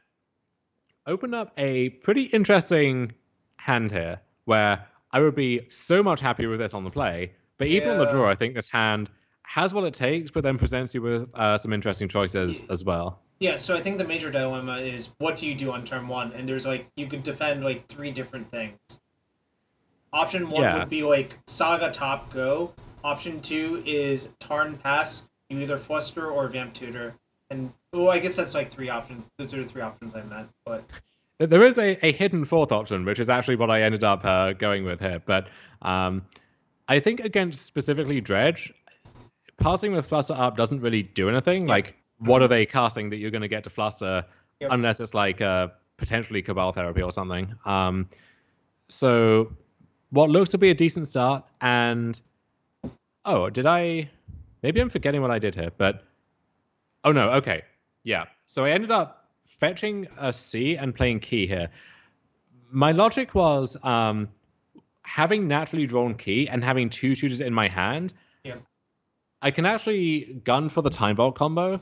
Speaker 2: opened up a pretty interesting hand here where I would be so much happier with this on the play, but even on the draw, I think this hand has what it takes, but then presents you with some interesting choices as well.
Speaker 1: Yeah, so I think the major dilemma is what do you do on turn 1? And there's you could defend 3 different things. Option 1 would be Saga top go. Option 2 is Tarn pass. You either Fluster or Vamp Tutor. And I guess that's 3 options. Those are the 3 options I meant. But
Speaker 2: there is a hidden 4th option, which is actually what I ended up going with here. But I think against specifically Dredge, passing with Fluster up doesn't really do anything. What are they casting that you're going to get to Fluster unless it's potentially Cabal Therapy or something? So what looks to be a decent start, and maybe I'm forgetting what I did here, but okay. Yeah. So I ended up fetching a C and playing Key here. My logic was having naturally drawn Key and having 2 tutors in my hand.
Speaker 1: Yeah. I
Speaker 2: can actually gun for the Time Vault combo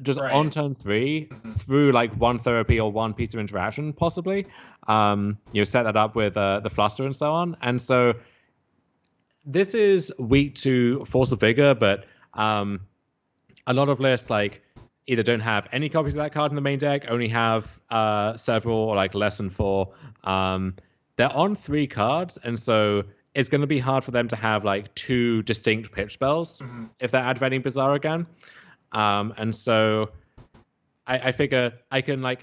Speaker 2: just on turn 3 through 1 therapy or 1 piece of interaction, possibly. Set that up with the Fluster and so on. And so this is weak to Force of Vigor, but a lot of lists either don't have any copies of that card in the main deck, only have several or less than 4. They're on 3 cards, and so it's going to be hard for them to have 2 distinct pitch spells if they're adventing Bizarre again. And so I figure I can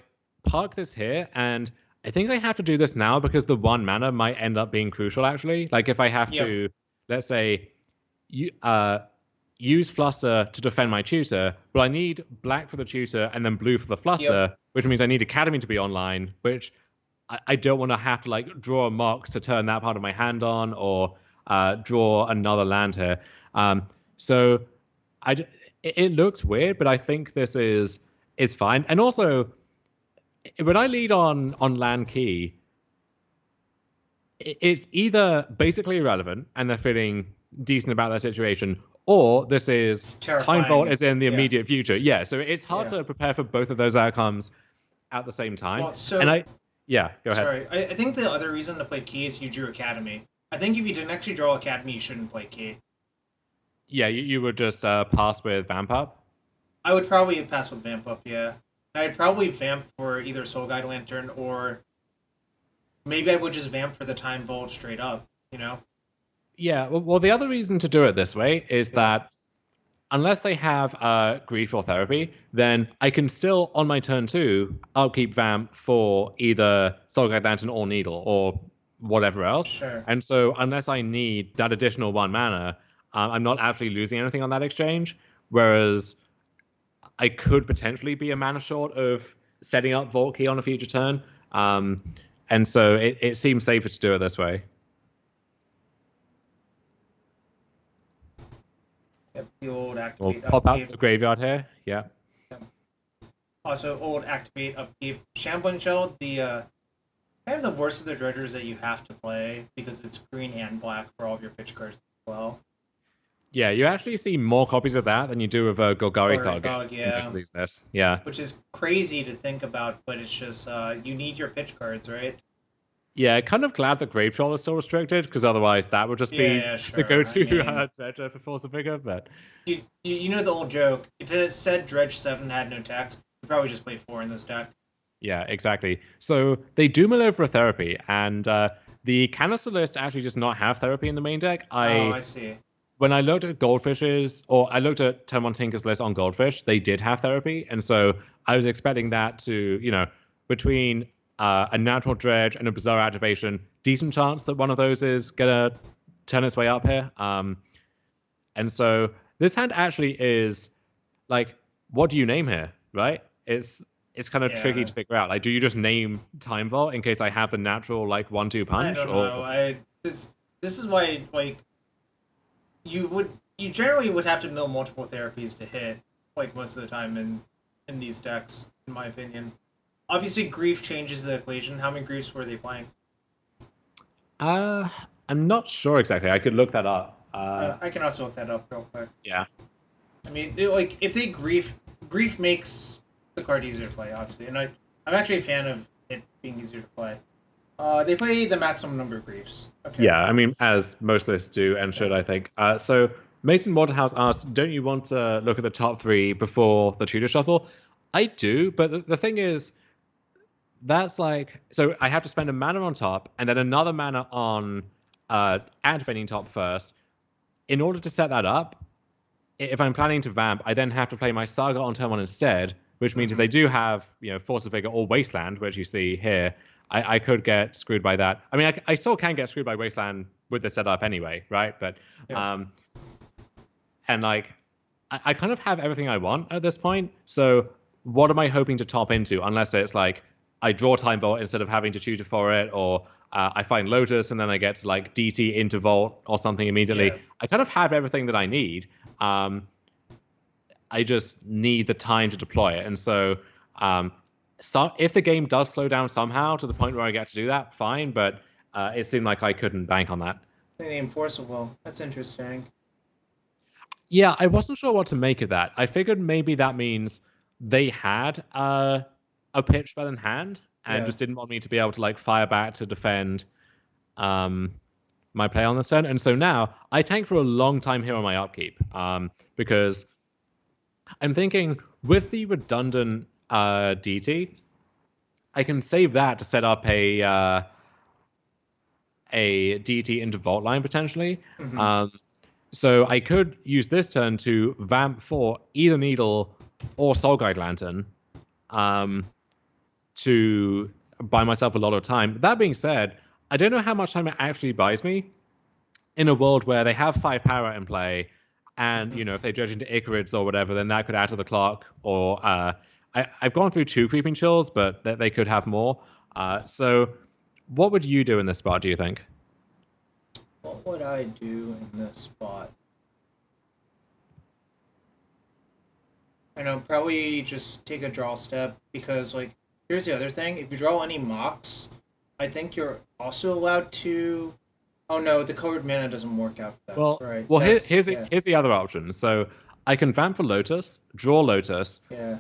Speaker 2: park this here, and I think they have to do this now because the 1 mana might end up being crucial actually. If I have to, let's say you use Fluster to defend my tutor, but I need black for the tutor and then blue for the Fluster, which means I need Academy to be online, which I don't want to have to like draw a Mox to turn that part of my hand on or draw another land here. So it looks weird, but I think this is fine. And also, when I lead on land key, it's either basically irrelevant and they're feeling decent about their situation, or this is Time Vault is in the immediate future. Yeah, so it's hard to prepare for both of those outcomes at the same time.
Speaker 1: Well, so,
Speaker 2: go ahead.
Speaker 1: Sorry, I think the other reason to play key is you drew Academy. I think if you didn't actually draw Academy, you shouldn't play key.
Speaker 2: Yeah, you would just pass with Vamp Up?
Speaker 1: I would probably pass with Vamp Up, yeah. I'd probably Vamp for either Soul Guide Lantern or maybe I would just Vamp for the Time Vault straight up, you know?
Speaker 2: Yeah, well, the other reason to do it this way is that unless they have Grief or Therapy, then I can still, on my turn 2, upkeep Vamp for either Soul Guide Lantern or Needle or whatever else.
Speaker 1: Sure.
Speaker 2: And so unless I need that additional 1 mana, I'm not actually losing anything on that exchange, whereas I could potentially be a mana short of setting up Vault Key on a future turn. And so it seems safer to do it this way.
Speaker 1: Yep, the old activate.
Speaker 2: We'll pop out the graveyard here. Yeah.
Speaker 1: Also, old activate upkeep. Shambling Shell, the kind of the worst of the dredgers that you have to play because it's green and black for all of your pitch cards as well.
Speaker 2: Yeah, you actually see more copies of that than you do of a Golgari Thug.
Speaker 1: Yeah.
Speaker 2: Yeah.
Speaker 1: Which is crazy to think about, but it's just you need your pitch cards, right?
Speaker 2: Yeah, kind of glad that Grave Troll is still restricted, because otherwise that would just be the go-to dredger for Force of Vigor. But
Speaker 1: you know the old joke: if it said Dredge 7 had no tax, you'd probably just play 4 in this deck.
Speaker 2: Yeah, exactly. So they do mill over a Therapy, and the Canister list actually does not have Therapy in the main deck.
Speaker 1: I see.
Speaker 2: When I looked at Goldfish's, or I looked at Turn 1 Tinker's list on Goldfish, they did have Therapy, and so I was expecting that to, between a natural dredge and a bizarre activation, decent chance that one of those is gonna turn its way up here. And so this hand actually is like, what do you name here, right? It's kind of tricky to figure out. Like, do you just name Time Vault in case I have the natural 1-2 punch?
Speaker 1: I don't know. This is why you generally would have to mill multiple therapies to hit most of the time in these decks, in my opinion. Obviously, Grief changes the equation. How many Griefs were they playing?
Speaker 2: I'm not sure exactly. I could look that up.
Speaker 1: I can also look that up real quick.
Speaker 2: Yeah.
Speaker 1: I mean, if they Grief makes the card easier to play, obviously, and I'm actually a fan of it being easier to play. They play the maximum number of Griefs. Okay.
Speaker 2: Yeah, I mean, as most lists do and should, I think. So Mason Waterhouse asks, don't you want to look at the top 3 before the tutor shuffle? I do, but the thing is, that's so I have to spend a mana on top and then another mana on activating top first. In order to set that up, if I'm planning to vamp, I then have to play my Saga on turn 1 instead, which means if they do have Force of Vigor or Wasteland, which you see here, I could get screwed by that. I mean, I still can get screwed by Wasteland with the setup anyway, right? But and I kind of have everything I want at this point. So what am I hoping to top into? Unless it's I draw Time Vault instead of having to tutor for it, or I find Lotus and then I get to DT into Vault or something immediately. Yeah. I kind of have everything that I need. I just need the time to deploy it. And so if the game does slow down somehow to the point where I get to do that, fine. But it seemed like I couldn't bank on that.
Speaker 1: They named Force of Will. That's interesting.
Speaker 2: Yeah, I wasn't sure what to make of that. I figured maybe that means they had a pitch spell in hand and just didn't want me to be able to fire back to defend my play on this turn. And so now I tank for a long time here on my upkeep because I'm thinking with the redundant DT, I can save that to set up a DT into Vault line potentially. Mm-hmm. So I could use this turn to vamp for either Needle or Soul Guide Lantern to buy myself a lot of time. That being said, I don't know how much time it actually buys me in a world where they have 5 power in play and if they dredge into Icarids or whatever, then that could add to the clock. Or I've gone through 2 Creeping Chills, but they could have more. So what would you do in this spot, do you think?
Speaker 1: What would I do in this spot? I know, probably just take a draw step because, like, here's the other thing. If you draw any mocks, I think you're also allowed to. Oh no, the colored mana doesn't work out for that.
Speaker 2: Well,
Speaker 1: right.
Speaker 2: well, here's the other option. So I can vamp for Lotus, draw Lotus,
Speaker 1: Yeah.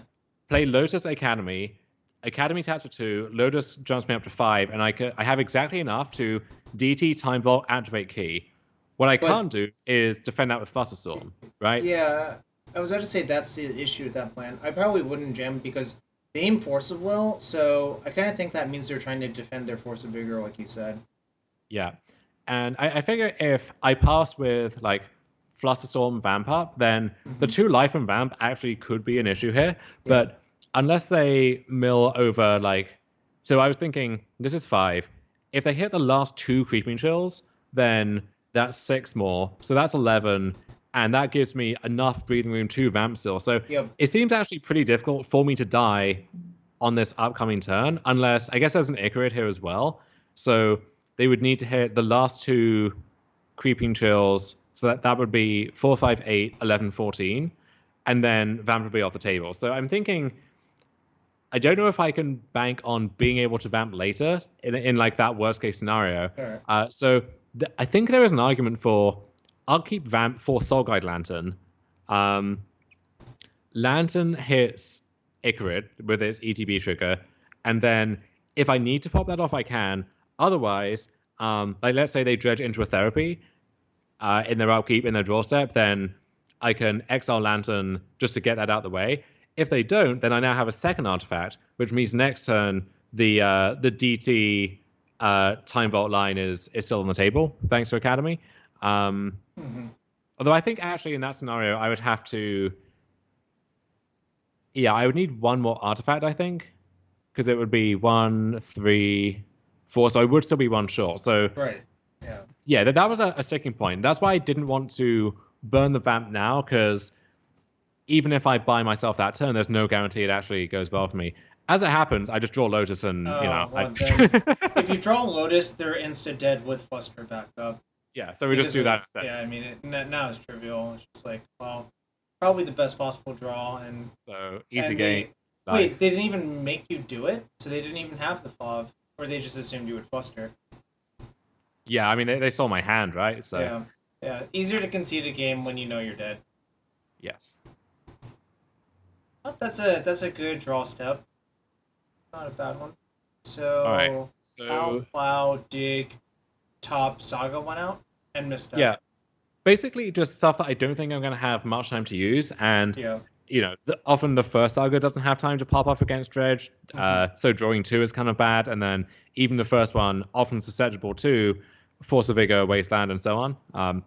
Speaker 2: play Lotus Academy, Academy taps for 2, Lotus jumps me up to 5, and I have exactly enough to DT Time Vault activate key. What I can't do is defend that with Flusterstorm, right?
Speaker 1: Yeah, I was about to say that's the issue with that plan. I probably wouldn't jam because they aim Force of Will, so I kind of think that means they're trying to defend their Force of Vigor, like you said.
Speaker 2: Yeah. And I figure if I pass with like Flusterstorm Vamp up, then the 2 life and Vamp actually could be an issue here. Yeah. But unless they mill over like, so I was thinking this is 5. If they hit the last 2 Creeping Chills, then that's 6 more. So that's 11. And that gives me enough breathing room to Vamp still. So it seems actually pretty difficult for me to die on this upcoming turn, unless I guess there's an Icarid here as well. So they would need to hit the last 2 Creeping Chills. So that would be 4, 5, 8, 11, 14. And then Vamp would be off the table. So I'm thinking, I don't know if I can bank on being able to Vamp later in like that worst case scenario.
Speaker 1: Sure.
Speaker 2: So I think there is an argument for I'll keep Vamp for Soul Guide Lantern. Lantern hits Icarid with its ETB trigger. And then if I need to pop that off, I can. Otherwise, like let's say they dredge into a therapy in their upkeep, in their draw step, then I can exile Lantern just to get that out of the way. If they don't, then I now have a second artifact, which means next turn the DT Time Vault line is still on the table, thanks to Academy. Although I think actually in that scenario, I would have to... Yeah, I would need 1 more artifact, I think, because it would be 1, 3, 4, so I would still be 1 short. So
Speaker 1: right, yeah.
Speaker 2: Yeah, that was a sticking point. That's why I didn't want to burn the Vamp now, because even if I buy myself that turn, there's no guarantee it actually goes well for me. As it happens, I just draw Lotus and,
Speaker 1: if you draw Lotus, they're insta-dead with Fluster backed up.
Speaker 2: Yeah, so we just do that instead.
Speaker 1: Yeah, I mean, now it's trivial. It's just like, well, probably the best possible draw. And
Speaker 2: so, easy game.
Speaker 1: Wait, they didn't even make you do it? So they didn't even have the FOB? Or they just assumed you would Fluster?
Speaker 2: Yeah, I mean, they saw my hand, right? So
Speaker 1: Yeah, easier to concede a game when you know you're dead.
Speaker 2: Yes.
Speaker 1: Oh, that's a good draw step. Not a bad one. So,
Speaker 2: all right. So
Speaker 1: Plow, Dig, Top, Saga went out and missed out.
Speaker 2: Yeah. Basically just stuff that I don't think I'm going to have much time to use. And, often the first Saga doesn't have time to pop up against Dredge. So drawing 2 is kind of bad. And then even the first one, often susceptible to Force of Vigor, Wasteland, and so on.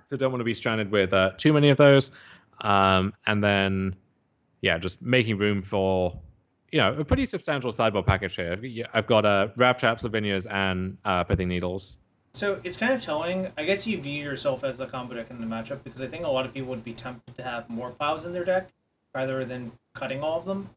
Speaker 2: So don't want to be stranded with too many of those. And then, just making room for, a pretty substantial sideboard package here. I've got Rav Traps, Lavinias, and Pithing Needles.
Speaker 1: So it's kind of telling. I guess you view yourself as the combo deck in the matchup, because I think a lot of people would be tempted to have more Plows in their deck rather than cutting all of them.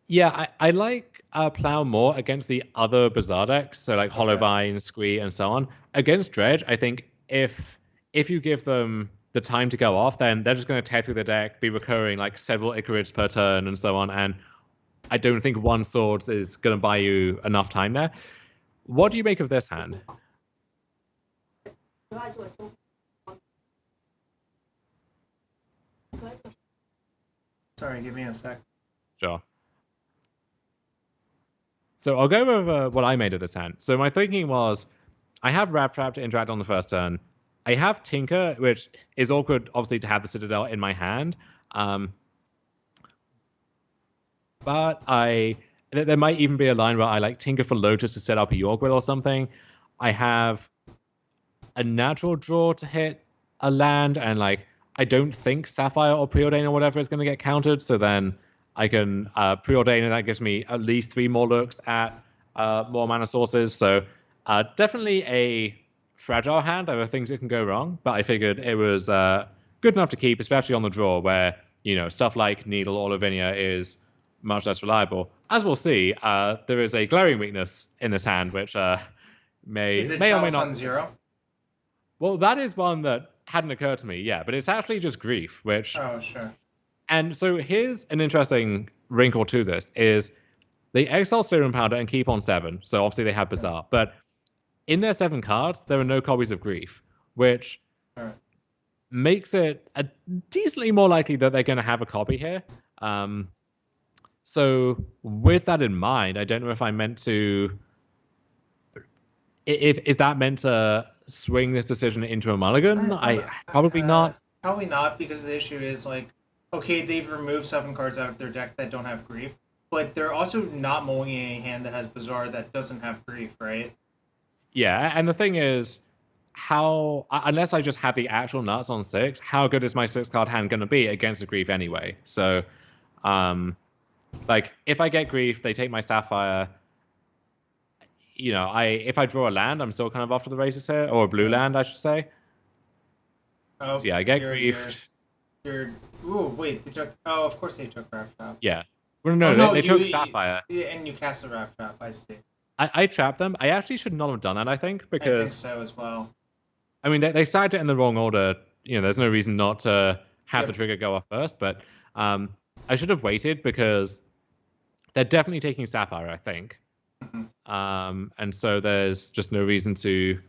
Speaker 2: Yeah, I like Plow more against the other Bazaar decks, so like Hollowvine, Squee, and so on. Against Dredge, I think if you give them the time to go off, then they're just going to tear through the deck, be recurring like several Icarids per turn and so on, and I don't think 1 Swords is going to buy you enough time there. What do you make of this hand?
Speaker 1: Sorry, give me a sec.
Speaker 2: Sure. So I'll go over what I made of this hand. So my thinking was, I have Rav Trap to interact on the first turn. I have Tinker, which is awkward, obviously, to have the Citadel in my hand. But there might even be a line where I like Tinker for Lotus to set up a Yorgwill or something. I have a natural draw to hit a land, and like I don't think Sapphire or Preordain or whatever is going to get countered, so then I can Preordain, and that gives me at least 3 more looks at more mana sources. So definitely a fragile hand. There are things that can go wrong, but I figured it was good enough to keep, especially on the draw where, stuff like Needle or Lavinia is much less reliable. As we'll see, there is a glaring weakness in this hand, which may
Speaker 1: Is it
Speaker 2: may or may not.
Speaker 1: Talison Zero?
Speaker 2: Well, that is one that hadn't occurred to me, yeah, but it's actually just Grief, which.
Speaker 1: Oh, sure.
Speaker 2: And so here's an interesting wrinkle to this: is they exile Serum Powder and keep on 7, so obviously they have Bazaar, but in their 7 cards, there are no copies of Grief, which makes it decently more likely that they're going to have a copy here. So with that in mind, I don't know if I meant to. Is that meant to swing this decision into a mulligan? I probably not.
Speaker 1: Probably not, because the issue is okay, they've removed 7 cards out of their deck that don't have Grief, but they're also not mulling a hand that has Bazaar that doesn't have Grief, right?
Speaker 2: Yeah, and the thing is, unless I just have the actual nuts on 6, how good is my 6-card hand going to be against a Grief anyway? So, if I get Grief, they take my Sapphire. If I draw a land, I'm still kind of off to the races here, or a blue land, I should say.
Speaker 1: Oh,
Speaker 2: so yeah, I get Grief.
Speaker 1: Ooh, wait, they took. Oh, of course they took Wrath Trap.
Speaker 2: Yeah. Well, no, they took Sapphire.
Speaker 1: And you cast the Wrath Trap, I see.
Speaker 2: I trapped them. I actually should not have done that, I think, because.
Speaker 1: I think so as well.
Speaker 2: I mean, they started it in the wrong order. There's no reason not to have the trigger go off first, but I should have waited because they're definitely taking Sapphire, I think.
Speaker 1: Mm-hmm.
Speaker 2: And so there's just no reason to.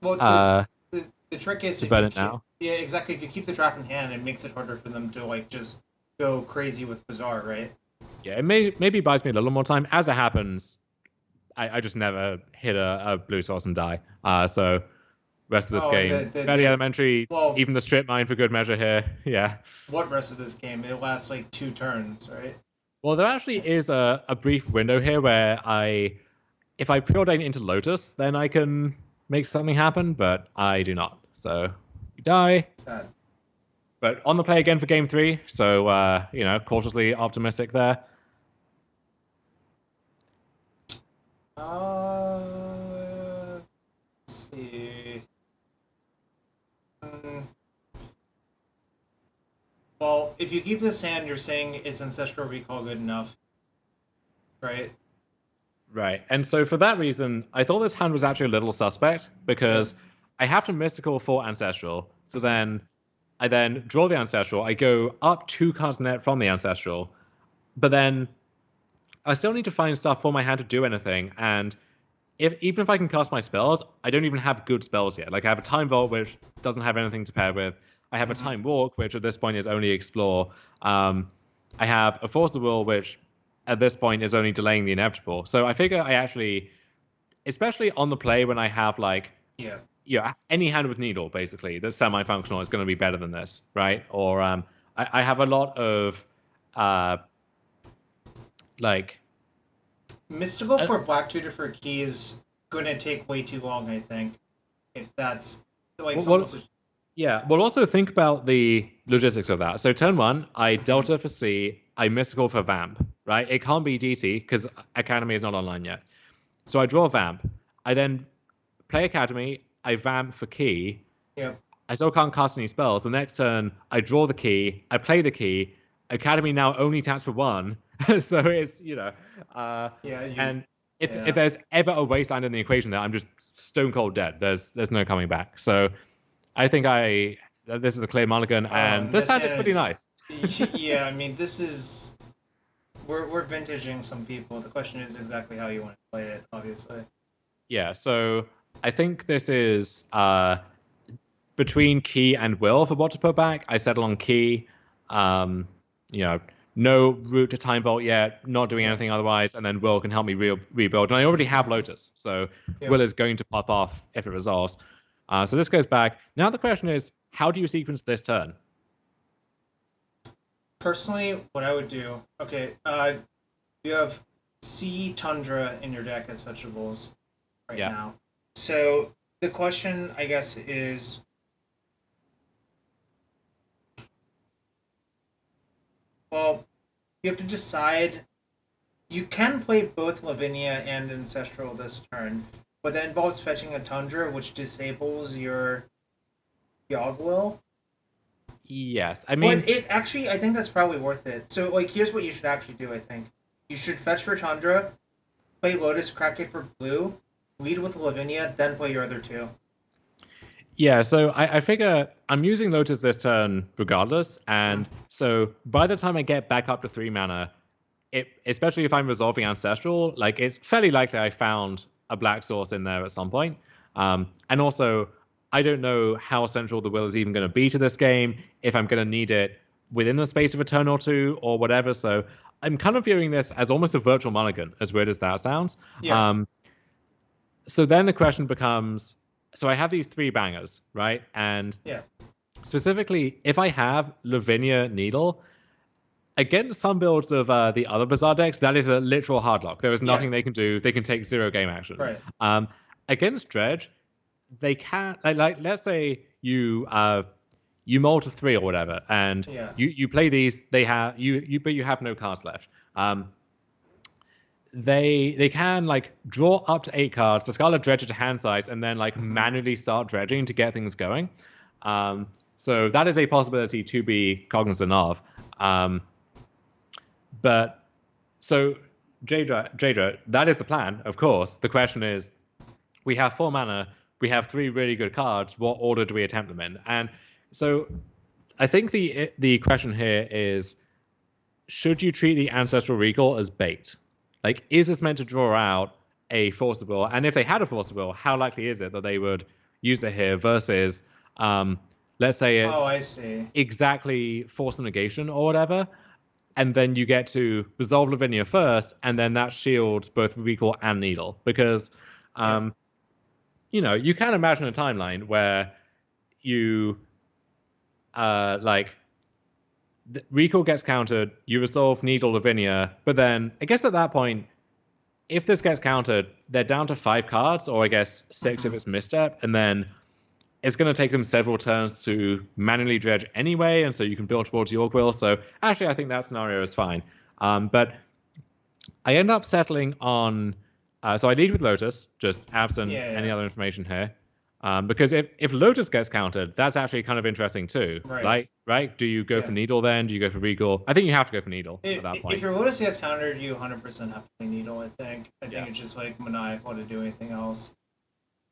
Speaker 1: Well, the trick is
Speaker 2: to burn it now.
Speaker 1: Yeah, exactly. If you keep the trap in hand, it makes it harder for them to just go crazy with Bazaar, right?
Speaker 2: Yeah, it maybe buys me a little more time. As it happens, I just never hit a blue source and die. So rest of this game fairly elementary.
Speaker 1: Well,
Speaker 2: even the strip mine for good measure here. Yeah.
Speaker 1: What rest of this game? It lasts 2 turns, right?
Speaker 2: Well, there actually is a brief window here where if I preordain into Lotus, then I can make something happen, but I do not. So you die.
Speaker 1: Sad.
Speaker 2: But on the play again for game 3, so cautiously optimistic there.
Speaker 1: Let's see. Well, if you keep this hand, you're saying is Ancestral Recall good enough, right?
Speaker 2: Right. And so for that reason, I thought this hand was actually a little suspect because I have to Mystical for Ancestral. So then I draw the Ancestral. I go up 2 cards net from the Ancestral. But then I still need to find stuff for my hand to do anything. And even if I can cast my spells, I don't even have good spells yet. I have a Time Vault, which doesn't have anything to pair with. I have a Time Walk, which at this point is only Explore. I have a Force of Will, which at this point is only delaying the inevitable. So I figure I actually, especially on the play when I have any hand with Needle, basically, that's semi-functional is going to be better than this, right? Or I have a lot of
Speaker 1: Mystical for Black Tutor for Key is going to take way too long, I think. If that's
Speaker 2: yeah, we'll also think about the logistics of that. So turn 1, I Delta for C, I Mystical for Vamp, right? It can't be DT because Academy is not online yet. So I draw Vamp. I then play Academy, I Vamp for Key.
Speaker 1: Yep.
Speaker 2: I still can't cast any spells. The next turn, I draw the Key, I play the Key. Academy now only taps for 1. So it's, and if there's ever a wasteland in the equation there, I'm just stone cold dead. There's no coming back. So I think this is a clear mulligan, and this hand is pretty nice.
Speaker 1: Yeah, I mean, this is we're vintaging some people. The question is exactly how you want to play it, obviously.
Speaker 2: Yeah, so I think this is between Key and Will for what to put back. I settle on Key. No route to Time Vault yet, not doing anything otherwise, and then Will can help me rebuild. And I already have Lotus, so Will is going to pop off if it resolves. So this goes back. Now the question is, how do you sequence this turn?
Speaker 1: Personally, what I would do, you have Sea Tundra in your deck as vegetables now. So the question, I guess, is, well, you have to decide. You can play both Lavinia and Ancestral this turn, but that involves fetching a Tundra, which disables your Yogg-Will.
Speaker 2: Yes, I mean,
Speaker 1: But it actually, I think that's probably worth it. So, like, here's what you should actually do. I think you should fetch for Chandra, play Lotus, crack it for blue, lead with Lavinia, then play your other two.
Speaker 2: yeah. So I figure I'm using Lotus this turn regardless, and so by the time I get back up to 3 mana, especially if I'm resolving Ancestral, like it's fairly likely I found a black source in there at some point. And also, I don't know how central the will is even going to be to this game, if I'm going to need it within the space of a turn or two or whatever. So I'm kind of viewing this as almost a virtual mulligan, as weird as that sounds.
Speaker 1: Yeah.
Speaker 2: So then the question becomes, so I have these 3 bangers, right? And
Speaker 1: Yeah.
Speaker 2: specifically, if I have Lavinia Needle, against some builds of the other Bazaar decks, that is a literal hardlock. There is nothing they can do. They can take 0 game actions.
Speaker 1: Right.
Speaker 2: Against Dredge, they can like let's say you mull to 3 or whatever, and you play these. They have but you have no cards left. They can like draw up to 8 cards, discard a Dredger to hand size, and then like manually start dredging to get things going. So that is a possibility to be cognizant of. But so Jadra, that is the plan, of course. The question is, we have 4 mana, we have 3 really good cards. What order do we attempt them in? And so I think the question here is, should you treat the Ancestral Recall as bait? Like, is this meant to draw out a Forcible? And if they had a Forcible, how likely is it that they would use it here versus, let's say it's exactly Force of Negation or whatever, and then you get to resolve Lavinia first, and then that shields both Recall and Needle. Because, you can imagine a timeline where you, Recall gets countered, you resolve Needle Lavinia, but then I guess at that point, if this gets countered, they're down to 5 cards, or I guess 6 if it's Misstep, and then it's going to take them several turns to manually dredge anyway, and so you can build towards your will. So actually, I think that scenario is fine. But I end up settling on... so I lead with Lotus, just absent any other information here. Because if Lotus gets countered, that's actually kind of interesting too. Right? Do you go for Needle then? Do you go for Recall? I think you have to go for Needle at that point.
Speaker 1: If your Lotus gets countered, you 100% have to play Needle, I think. I think it's just like maniacal to do anything else.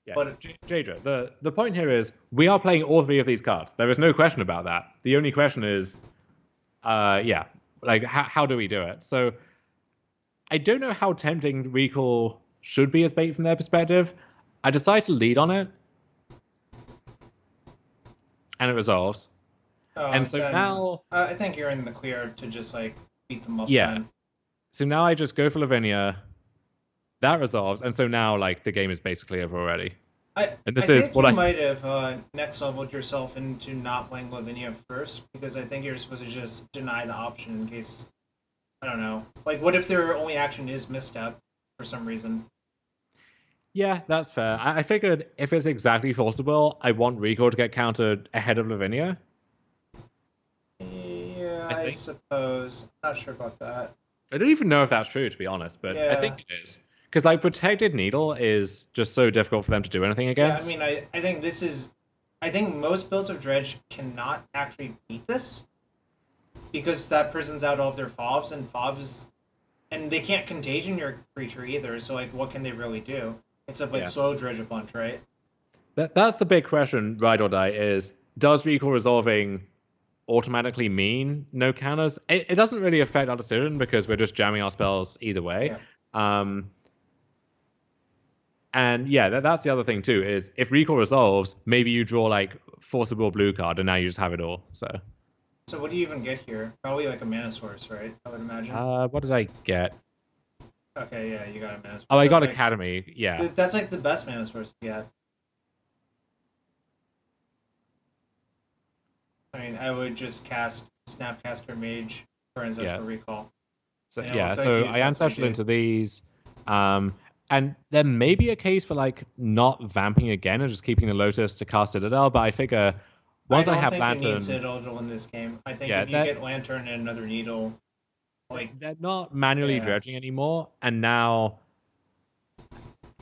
Speaker 2: Yeah, but Jadra, the point here is we are playing all 3 of these cards. There is no question about that. The only question is, how do we do it? So I don't know how tempting Recall should be as bait from their perspective. I decide to lead on it, and it resolves. And so now
Speaker 1: I think you're in the clear to just like beat them up.
Speaker 2: Yeah. Then. So now I just go for Lavinia. That resolves, and so now like the game is basically over already.
Speaker 1: I think you might have next leveled yourself into not playing Lavinia first, because I think you're supposed to just deny the option in case, I don't know. Like, what if their only action is Misstep for some reason?
Speaker 2: Yeah, that's fair. I figured if it's exactly forcible, I want Recall to get countered ahead of Lavinia.
Speaker 1: Yeah, I suppose. Not sure about that.
Speaker 2: I don't even know if that's true, to be honest, but I think it is. Because like Protected Needle is just so difficult for them to do anything against.
Speaker 1: Yeah, I mean, I think this is... I think most builds of Dredge cannot actually beat this, because that prisons out all of their FOVs, and FOVs... And they can't Contagion your creature either, so like, what can they really do? Except like slow Dredge a bunch, right?
Speaker 2: That's the big question, Ride or Die, is does Recall resolving automatically mean no counters? It doesn't really affect our decision because we're just jamming our spells either way. Yeah. And yeah, that's the other thing too, is if Recall resolves, maybe you draw like Forcible blue card and now you just have it all. So
Speaker 1: what do you even get here? Probably like a Mana Source, right? I would imagine.
Speaker 2: What did I get?
Speaker 1: Okay, yeah, you got a Mana Source.
Speaker 2: Oh, I got Academy, yeah.
Speaker 1: That's like the best Mana Source to get. I mean, I would just cast Snapcaster Mage for Ancestral Recall.
Speaker 2: So so I Ancestral into these. And there may be a case for like not vamping again and just keeping the Lotus to cast Citadel, but I figure once I have Lantern... I don't think you need
Speaker 1: Citadel in this game. I think if you get Lantern and another Needle... like
Speaker 2: they're not manually dredging anymore, and now...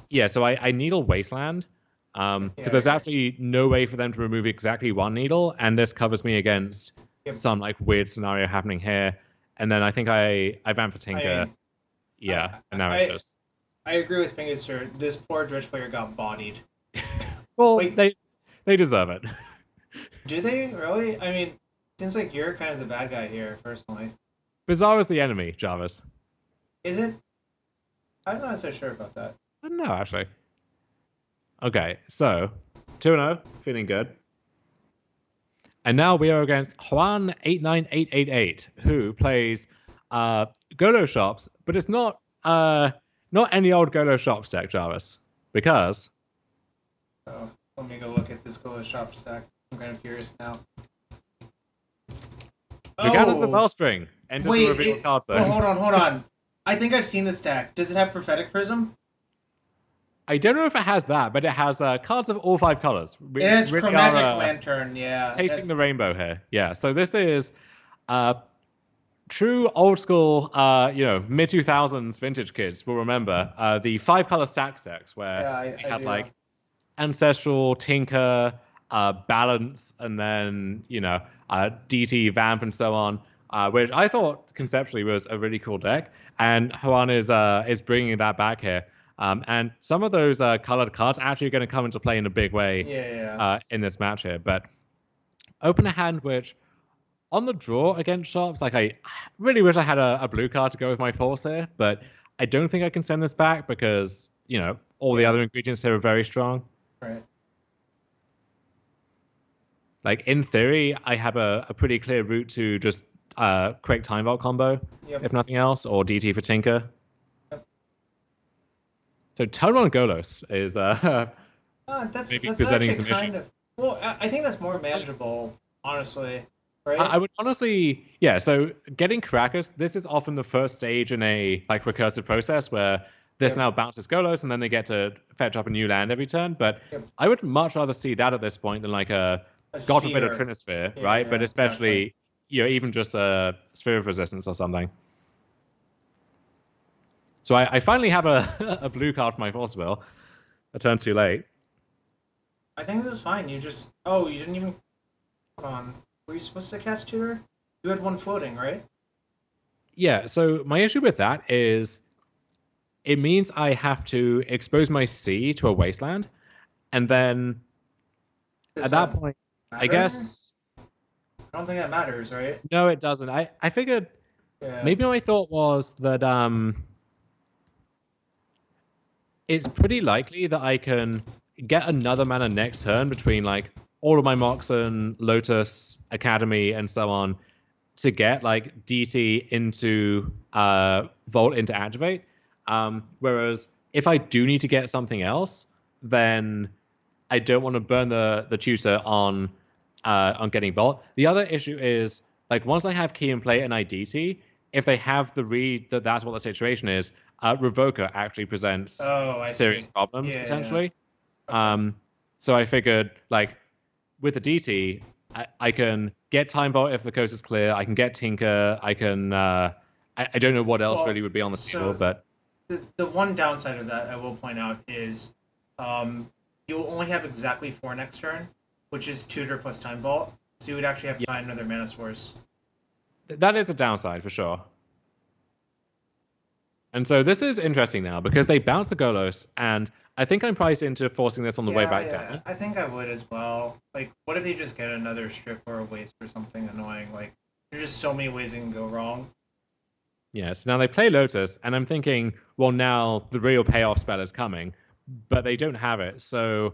Speaker 2: Yeah, so I Needle Wasteland, Because
Speaker 1: Yeah,
Speaker 2: there's
Speaker 1: yeah.
Speaker 2: actually no way for them to remove exactly one needle, and this covers me against
Speaker 1: Yep.
Speaker 2: some like weird scenario happening here. And then I think I ran for
Speaker 1: I
Speaker 2: Tinker.
Speaker 1: mean,
Speaker 2: Yeah, and now it's
Speaker 1: I
Speaker 2: just
Speaker 1: I agree with Pinguster. This poor Dredge player got bodied.
Speaker 2: well,
Speaker 1: Like,
Speaker 2: they deserve it.
Speaker 1: do they really? I mean, seems like you're kind of the bad guy here, personally.
Speaker 2: Bizarre is the enemy, Jarvis.
Speaker 1: Is it? I'm not so sure about that.
Speaker 2: I don't know actually. Okay, so 2-0, feeling good. And now we are against Juan89888, who plays Golo Shops, but it's not any old Golo Shops deck, Jarvis, because
Speaker 1: Oh, let me go look at this Golo Shop stack. I'm kind of curious now.
Speaker 2: Dragana the
Speaker 1: Oh,
Speaker 2: Wellspring entered the reveal card zone.
Speaker 1: hold on. I think I've seen this deck. Does it have Prophetic Prism?
Speaker 2: I don't know if it has that, but it has cards of all 5 colors.
Speaker 1: It has
Speaker 2: Really
Speaker 1: Chromatic
Speaker 2: are,
Speaker 1: Lantern, yeah.
Speaker 2: tasting the rainbow here. Yeah, so this is true old school, mid 2000s vintage kids will remember the 5-color stack decks where
Speaker 1: Yeah,
Speaker 2: we
Speaker 1: I
Speaker 2: had
Speaker 1: do.
Speaker 2: like Ancestral, Tinker, Balance, and then DT, Vamp, and so on, which I thought conceptually was a really cool deck. And Juan is bringing that back here. And some of those colored cards are actually going to come into play in a big way
Speaker 1: Yeah.
Speaker 2: in this match here. But open a hand which, on the draw against Shops, like I really wish I had a blue card to go with my force here, but I don't think I can send this back because, all the other ingredients here are very strong.
Speaker 1: Right.
Speaker 2: Like, in theory, I have a pretty clear route to just quick Time Vault combo, if nothing else, or DT for Tinker.
Speaker 1: Yep.
Speaker 2: So turn 1 Golos is
Speaker 1: That's
Speaker 2: maybe
Speaker 1: that's
Speaker 2: presenting
Speaker 1: actually
Speaker 2: some
Speaker 1: kind
Speaker 2: issues.
Speaker 1: of well. I think that's more manageable, honestly. Right?
Speaker 2: I would honestly, yeah. So getting Caracas, this is often the first stage in a like recursive process where this now bounces Golos and then they get to fetch up a new land every turn. But I would much rather see that at this point than like a God forbid a Trinisphere, right? But especially even just a Sphere of Resistance or something. So I finally have a blue card for my Force Will. A turn too late.
Speaker 1: I think this is fine. You just you didn't even hold on. Were you supposed to cast Tutor? You had 1 floating, right?
Speaker 2: Yeah, so my issue with that is it means I have to expose my sea to a wasteland, and then at that point,
Speaker 1: matter?
Speaker 2: I guess...
Speaker 1: I don't think that matters, right?
Speaker 2: No, it doesn't. I figured maybe my thought was that it's pretty likely that I can get another mana next turn between like all of my Moxen, Lotus, Academy, and so on to get like DT into Vault into Activate. Whereas if I do need to get something else, then I don't want to burn the tutor on getting Vault. The other issue is like once I have Key in Play and I DT, if they have the read that that's what the situation is, Revoker actually presents serious problems potentially.
Speaker 1: Okay.
Speaker 2: So I figured like with the DT, I can get Time Vault if the coast is clear. I can get Tinker. I can. I don't know what else really would be on the table, but
Speaker 1: the one downside of that I will point out is, you'll only have exactly 4 next turn, which is Tutor plus Time Vault. So you would actually have to find another mana source.
Speaker 2: That is a downside for sure. And so this is interesting now because they bounce the Golos, and I think I'm priced into forcing this on the way back down.
Speaker 1: I think I would as well. Like, what if they just get another strip or a waste or something annoying? Like, there's just so many ways it can go wrong.
Speaker 2: Yes. Now they play Lotus, and I'm thinking, well, now the real payoff spell is coming, but they don't have it. So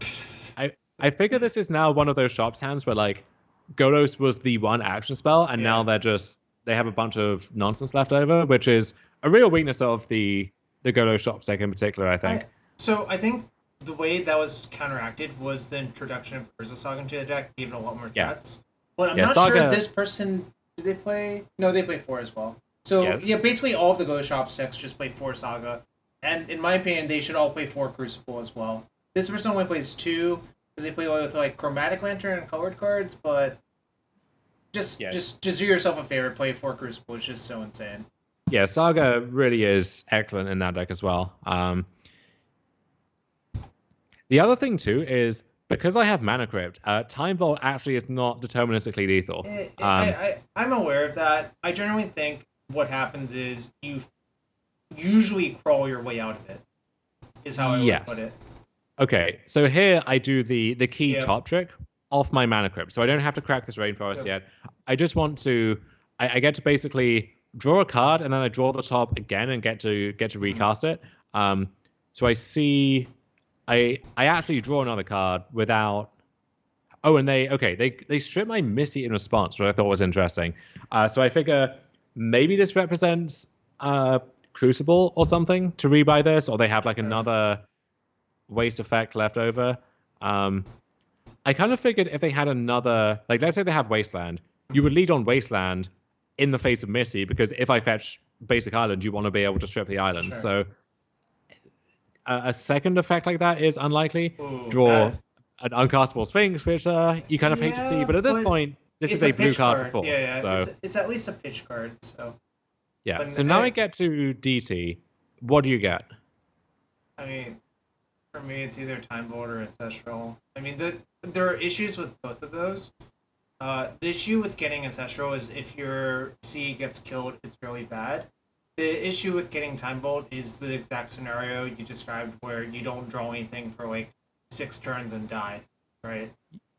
Speaker 2: I figure this is now one of those Shops hands where like Golos was the one action spell, and now they have a bunch of nonsense left over, which is a real weakness of the Golos Shops deck in particular, I think.
Speaker 1: I think the way that was counteracted was the introduction of Urza Saga into the deck, gave it a lot more threats. But I'm not sure this person... Did they play... No, they play 4 as well. So, basically all of the Golos Shops decks just play 4 Saga. And in my opinion, they should all play 4 Crucible as well. This person only plays 2, because they play with like Chromatic Lantern and colored cards, but... Just do yourself a favor, play 4 Crucible. It's just so insane.
Speaker 2: Yeah, Saga really is excellent in that deck as well. The other thing too is because I have Mana Crypt, Time Vault actually is not deterministically lethal.
Speaker 1: I'm aware of that. I generally think what happens is you usually crawl your way out of it. Is how I would put
Speaker 2: Yes.
Speaker 1: it.
Speaker 2: Okay, so here I do the key top trick off my Mana Crypt, so I don't have to crack this Rainforest yet. I just want to, I get to basically draw a card and then I draw the top again and get to recast it. So I see, I actually draw another card without. Oh, and they strip my Missy in response, which I thought was interesting. So I figure maybe this represents Crucible or something to rebuy this, or they have like another waste effect left over. I kind of figured if they had another, like let's say they have Wasteland, you would lead on Wasteland in the face of Missy, because if I fetch basic island, you want to be able to strip the island. Sure. So a second effect like that is unlikely. Draw an uncastable Sphinx, which you kind of hate to see, but at this point, this is a blue card for force.
Speaker 1: Yeah.
Speaker 2: So
Speaker 1: it's at least a pitch card. So
Speaker 2: yeah. But so now I get to DT. What do you get?
Speaker 1: I mean, for me, it's either Time Vault or Ancestral. I mean, there are issues with both of those. The issue with getting Ancestral is if your C gets killed, it's really bad. The issue with getting Time Vault is the exact scenario you described, where you don't draw anything for like 6 turns and die, right?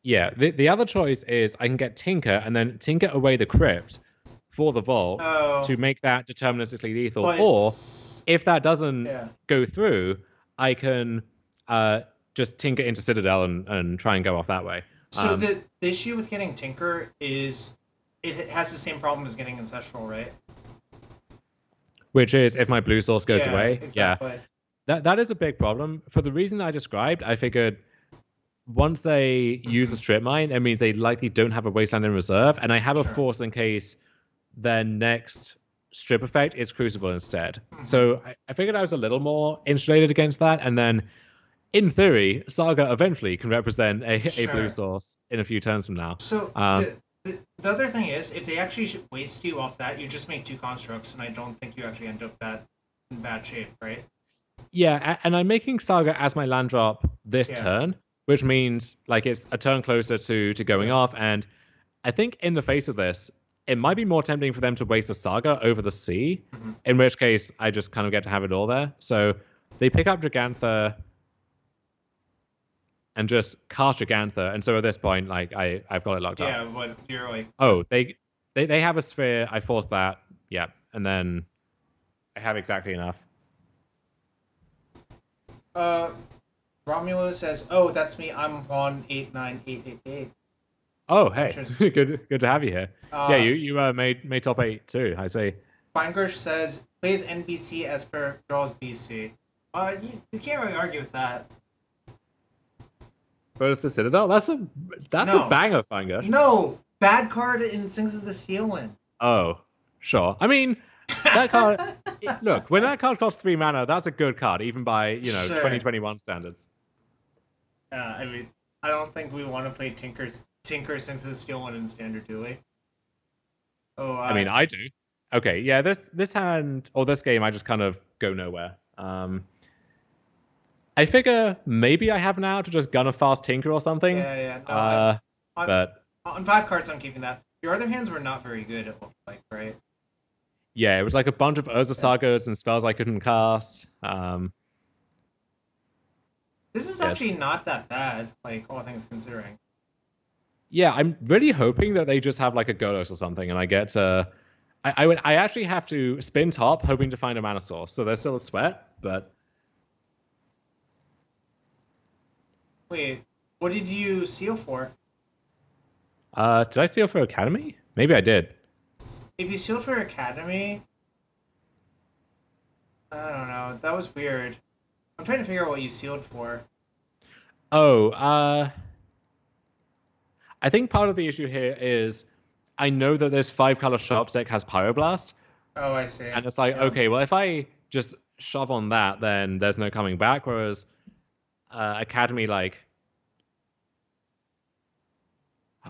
Speaker 2: Yeah. The other choice is I can get Tinker and then tinker away the Crypt for the Vault to make that deterministically lethal. But or if that doesn't go through, I can just tinker into Citadel and try and go off that way.
Speaker 1: So the issue with getting Tinker is it has the same problem as getting Ancestral, right?
Speaker 2: Which is if my blue source goes away.
Speaker 1: Exactly.
Speaker 2: Yeah. That is a big problem. For the reason I described, I figured once they use a strip mine, it means they likely don't have a Wasteland in reserve, and I have a force in case their next strip effect is Crucible instead. So I figured I was a little more insulated against that, and then in theory, Saga eventually can represent a blue source in a few turns from now.
Speaker 1: So the other thing is, if they actually waste you off that, you just make 2 constructs, and I don't think you actually end up that in bad shape, right?
Speaker 2: Yeah, and I'm making Saga as my land drop this turn, which means like it's a turn closer to going off, and I think in the face of this, it might be more tempting for them to waste a Saga over the sea, in which case I just kind of get to have it all there. So they pick up Jegantha and just cast Jegantha, and so at this point, like I've got it locked up.
Speaker 1: Yeah, but you're like,
Speaker 2: oh, they have a sphere. I force that, and then I have exactly enough.
Speaker 1: Romulo says, "Oh, that's me. I'm 189888."
Speaker 2: Oh, hey, good to have you here. You made top 8 too. I say.
Speaker 1: Feingersh says plays NBC as per draws BC. You can't really argue with that.
Speaker 2: Versus Citadel? That's a banger, Feingersh.
Speaker 1: No, bad card in Sings of the Steelwind.
Speaker 2: Oh, sure. I mean, that card. Look, when that card costs 3 mana, that's a good card, even by 2021 standards.
Speaker 1: I mean, I don't think we want to play Tinker Sings of the Steelwind in Standard, do we? Oh,
Speaker 2: I mean, I do. Okay, yeah. This hand or this game, I just kind of go nowhere. I figure maybe I have now to just gun a fast Tinker or something.
Speaker 1: Yeah. No,
Speaker 2: but
Speaker 1: on 5 cards, I'm keeping that. Your other hands were not very good, it looked like, right?
Speaker 2: Yeah, it was like a bunch of Urza Sagas and spells I couldn't cast.
Speaker 1: This is actually not that bad, like all things considering.
Speaker 2: Yeah, I'm really hoping that they just have like a Golos or something, and I get to. I actually have to spin top, hoping to find a mana source. So there's still a sweat, but.
Speaker 1: Wait, what did you seal for?
Speaker 2: Did I seal for Academy? Maybe I did.
Speaker 1: If you sealed for Academy, I don't know. That was weird. I'm trying to figure out what you sealed for.
Speaker 2: Oh, I think part of the issue here is I know that this 5-color Sharp deck has Pyroblast.
Speaker 1: Oh, I see.
Speaker 2: And it's like, okay, well, if I just shove on that, then there's no coming back. Whereas Academy, like...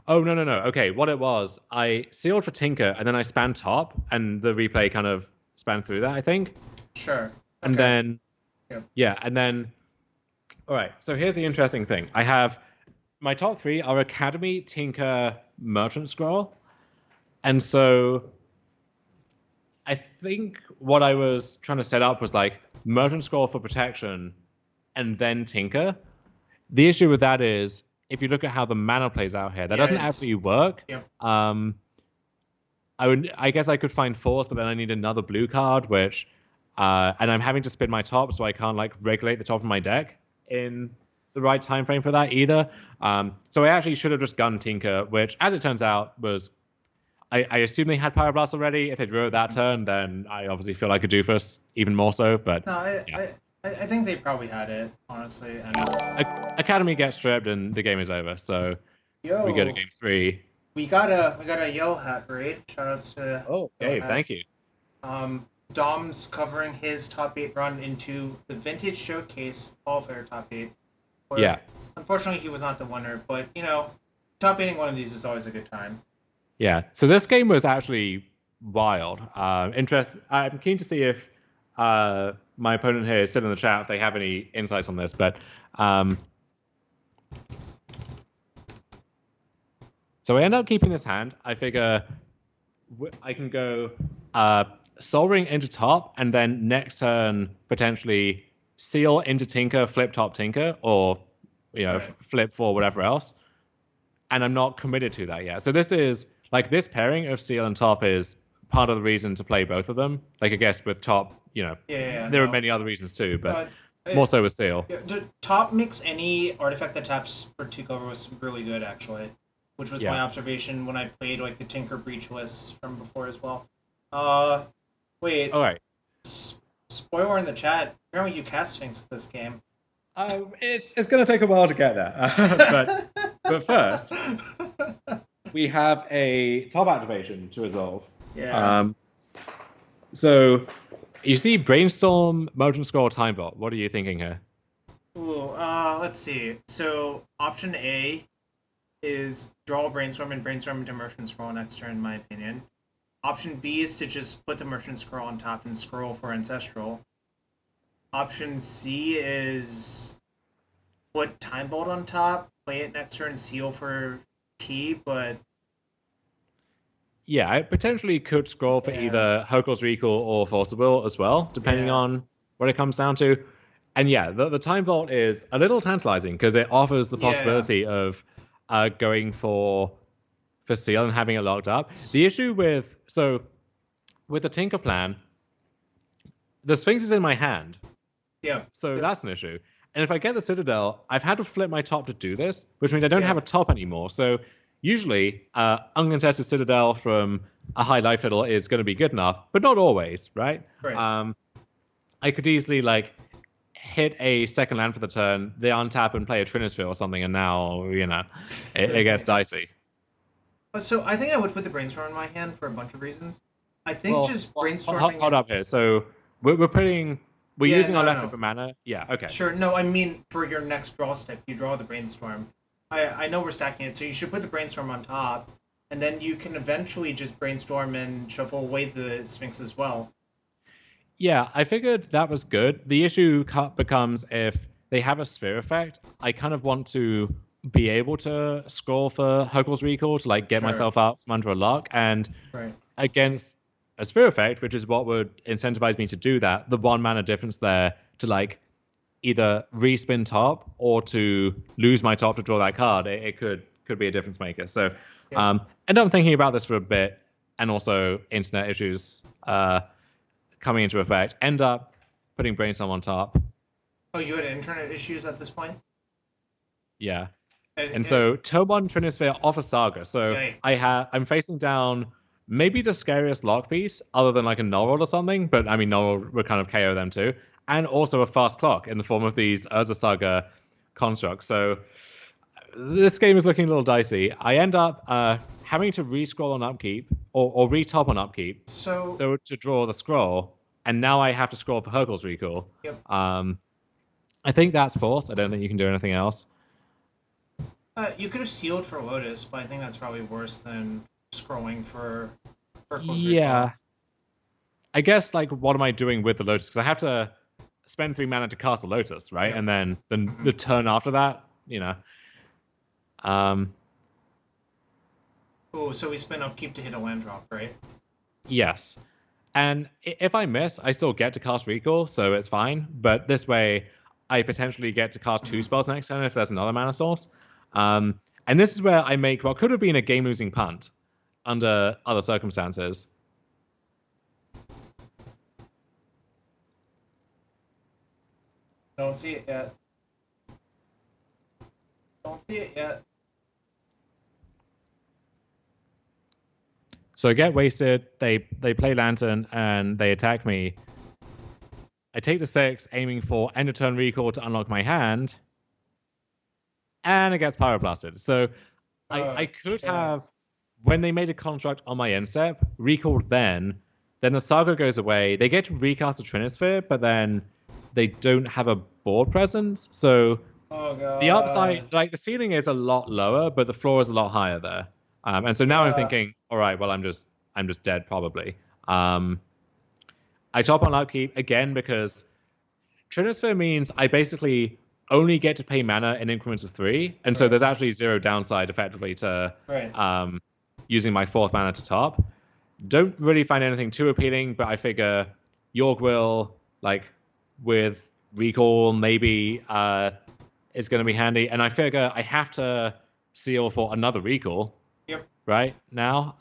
Speaker 2: Oh, no. Okay, what it was, I sealed for Tinker, and then I span top, and the replay kind of span through that, I think.
Speaker 1: Sure. Okay.
Speaker 2: And then... Yep. Yeah, and then All right. So here's the interesting thing. I have my top three are Academy, Tinker, Merchant Scroll, and so I think what I was trying to set up was like Merchant Scroll for protection, and then Tinker. The issue with that is if you look at how the mana plays out here, that doesn't actually work.
Speaker 1: Yep.
Speaker 2: I guess I could find Force, but then I need another blue card, which and I'm having to spin my top, so I can't like regulate the top of my deck in the right time frame for that either. So I actually should have just gunned Tinker, which, as it turns out, was I assume they had Pyroblast already. If they drew it that turn, then I obviously feel like a doofus, even more so. But
Speaker 1: No,
Speaker 2: yeah.
Speaker 1: I think they probably had it, honestly. And
Speaker 2: Academy gets stripped and the game is over. So
Speaker 1: yo,
Speaker 2: we go to game 3.
Speaker 1: we got a Yo hat raid. Shout outs to
Speaker 2: Oh, Gabe, thank you.
Speaker 1: Dom's covering his top 8 run into the Vintage Showcase Qualifier top 8. Where,
Speaker 2: Yeah.
Speaker 1: Unfortunately, he was not the winner, but you know, top 8ing one of these is always a good time.
Speaker 2: Yeah. So this game was actually wild. I'm keen to see if my opponent here sit in the chat if they have any insights on this. But so I end up keeping this hand. I figure I can go Soul Ring into top, and then next turn potentially Seal into Tinker, flip top Tinker, or flip for whatever else. And I'm not committed to that yet. So this is like this pairing of Seal and top is part of the reason to play both of them. Like I guess with top, there are many other reasons too, but more so with Seal.
Speaker 1: Yeah, top makes any artifact that taps for 2 cover was really good actually, which was my observation when I played like the Tinker Breach lists from before as well. Wait.
Speaker 2: All right.
Speaker 1: Spoiler in the chat. Apparently you cast Sphinx with this game.
Speaker 2: It's going to take a while to get there, but first we have a top activation to resolve.
Speaker 1: Yeah.
Speaker 2: So you see Brainstorm, Merchant Scroll, Time Vault. What are you thinking here?
Speaker 1: Ooh, let's see. So option A is draw a Brainstorm and Brainstorm into Merchant Scroll next turn, in my opinion. Option B is to just put the Merchant Scroll on top and scroll for Ancestral. Option C is put Time Vault on top, play it next turn, seal for key, but...
Speaker 2: Yeah, I potentially could scroll for either Hokul's Recall or Forcible as well, depending on what it comes down to. And yeah, the Time Vault is a little tantalizing because it offers the possibility of going for Seal and having it locked up. The issue with the Tinker plan, the Sphinx is in my hand.
Speaker 1: Yeah.
Speaker 2: So that's an issue. And if I get the Citadel, I've had to flip my top to do this, which means I don't have a top anymore. So usually, uncontested Citadel from a high life total is going to be good enough, but not always, right?
Speaker 1: Right.
Speaker 2: I could easily hit a second land for the turn, they untap and play a Trinisphere or something, and now it gets dicey.
Speaker 1: So I think I would put the Brainstorm in my hand for a bunch of reasons. I think just brainstorming.
Speaker 2: Hold up here. So we're using our leftover mana. Yeah. Okay.
Speaker 1: Sure. No, I mean for your next draw step, you draw the Brainstorm. I know we're stacking it, so you should put the Brainstorm on top, and then you can eventually just Brainstorm and shuffle away the Sphinx as well.
Speaker 2: Yeah, I figured that was good. The issue becomes if they have a Sphere effect, I kind of want to be able to scroll for Hokul's Recall to get myself out from under a lock, and against a Sphere effect, which is what would incentivize me to do that, the 1 mana difference there to either respin top or to lose my top to draw that card, it could be a difference maker. So end up thinking about this for a bit, and also internet issues coming into effect. End up putting Brainstorm on top.
Speaker 1: Oh, you had internet issues at this point?
Speaker 2: Yeah. And so turn 1 Trinisphere off a Saga. So I'm facing down maybe the scariest lock piece, other than a Null or something, but I mean Null would kind of KO them too. And also a fast clock in the form of these Urza Saga constructs. So this game is looking a little dicey. I end up having to re-scroll on upkeep, or re-top on upkeep, so to draw the scroll, and now I have to scroll for Hokul's Recall.
Speaker 1: Yep.
Speaker 2: I think that's forced. I don't think you can do anything else.
Speaker 1: You could have sealed for Lotus, but I think that's probably worse than scrolling for Hokul's
Speaker 2: Yeah.
Speaker 1: Recall.
Speaker 2: I guess, what am I doing with the Lotus? Because I have to spend 3 mana to cast a Lotus, right?
Speaker 1: Yeah.
Speaker 2: And then the turn after that,
Speaker 1: Oh, so we spend upkeep to hit a land drop, right?
Speaker 2: yes. And if I miss, I still get to cast Recall, so it's fine. But this way, I potentially get to cast 2 spells next turn if there's another mana source. And this is where I make what could have been a game-losing punt under other circumstances.
Speaker 1: Don't see it yet. Don't see it yet.
Speaker 2: So I get wasted, they play Lantern, and they attack me. I take the 6, aiming for end of turn recall to unlock my hand, and it gets Pyroblasted. So I could have, when they made a construct on my end step, recalled then the Saga goes away. They get to recast the Trinisphere, but then they don't have a board presence. So the upside, like the ceiling is a lot lower, but the floor is a lot higher there. And so now I'm thinking, all right, well, I'm just dead probably. I top on upkeep again because Trinisphere means I basically only get to pay mana in increments of 3, and so there's actually 0 downside effectively to using my 4th mana to top. Don't really find anything too appealing, but I figure Yorgwill, like with recall, maybe is going to be handy, and I figure I have to seal for another recall.
Speaker 1: Yep.
Speaker 2: Right now,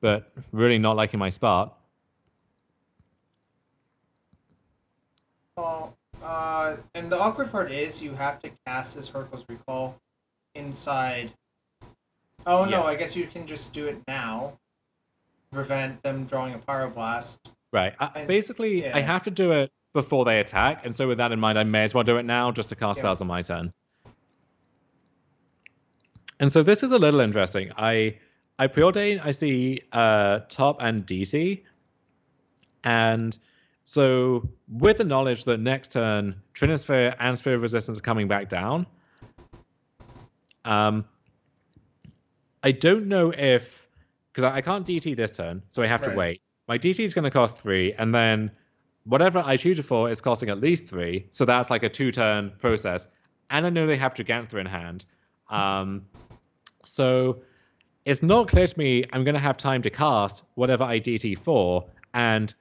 Speaker 2: but really not liking my spot.
Speaker 1: Well, and the awkward part is you have to cast this Hurkyl's Recall inside. Oh no, I guess you can just do it now. Prevent them drawing a Pyroblast.
Speaker 2: Right. I have to do it before they attack, and so with that in mind, I may as well do it now just to cast spells on my turn. And so this is a little interesting. I preordain, I see top and DT, and so with the knowledge that next turn Trinisphere and Sphere of Resistance are coming back down, I don't know if, because I can't DT this turn, so I have to wait. My DT is going to cost 3, and then whatever I choose it for is costing at least 3, so that's like a 2-turn process. And I know they have Gigantha in hand. So it's not clear to me I'm going to have time to cast whatever I DT for, and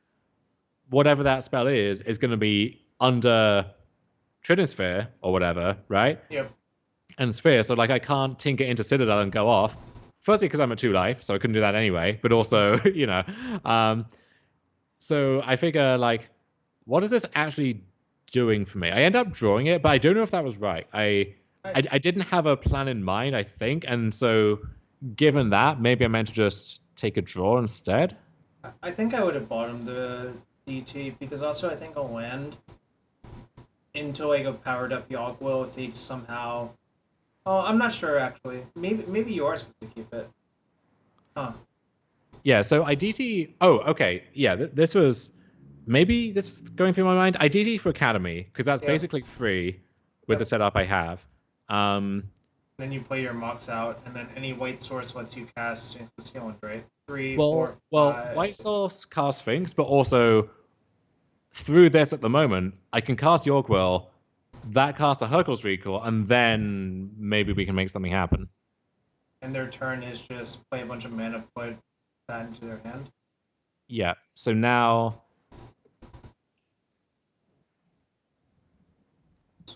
Speaker 2: whatever that spell is going to be under Trinisphere or whatever, right?
Speaker 1: Yep.
Speaker 2: And Sphere, so like I can't tinker into Citadel and go off. Firstly, because I'm at 2 life, so I couldn't do that anyway. But also, so I figure like, what is this actually doing for me? I end up drawing it, but I don't know if that was right. I didn't have a plan in mind, I think, and so given that, maybe I meant to just take a draw instead.
Speaker 1: I think I would have bottomed the DT because also I think I'll land into like a powered up Yorgwill if they somehow. Oh, I'm not sure actually. Maybe you are supposed to keep it. Huh.
Speaker 2: Yeah. So I DT. Oh, okay. Yeah. This was going through my mind. I DT for Academy because that's basically free with the setup I have.
Speaker 1: Then you play your Mox out, and then any white source lets you cast Sphinx of Sealand, right? 3,
Speaker 2: well,
Speaker 1: 4, 5.
Speaker 2: White source cast Sphinx, but also through this at the moment, I can cast Yorgwill, that casts a Hurkyl's Recall, and then maybe we can make something happen.
Speaker 1: And their turn is just play a bunch of mana, put that into their hand?
Speaker 2: Yeah, so now...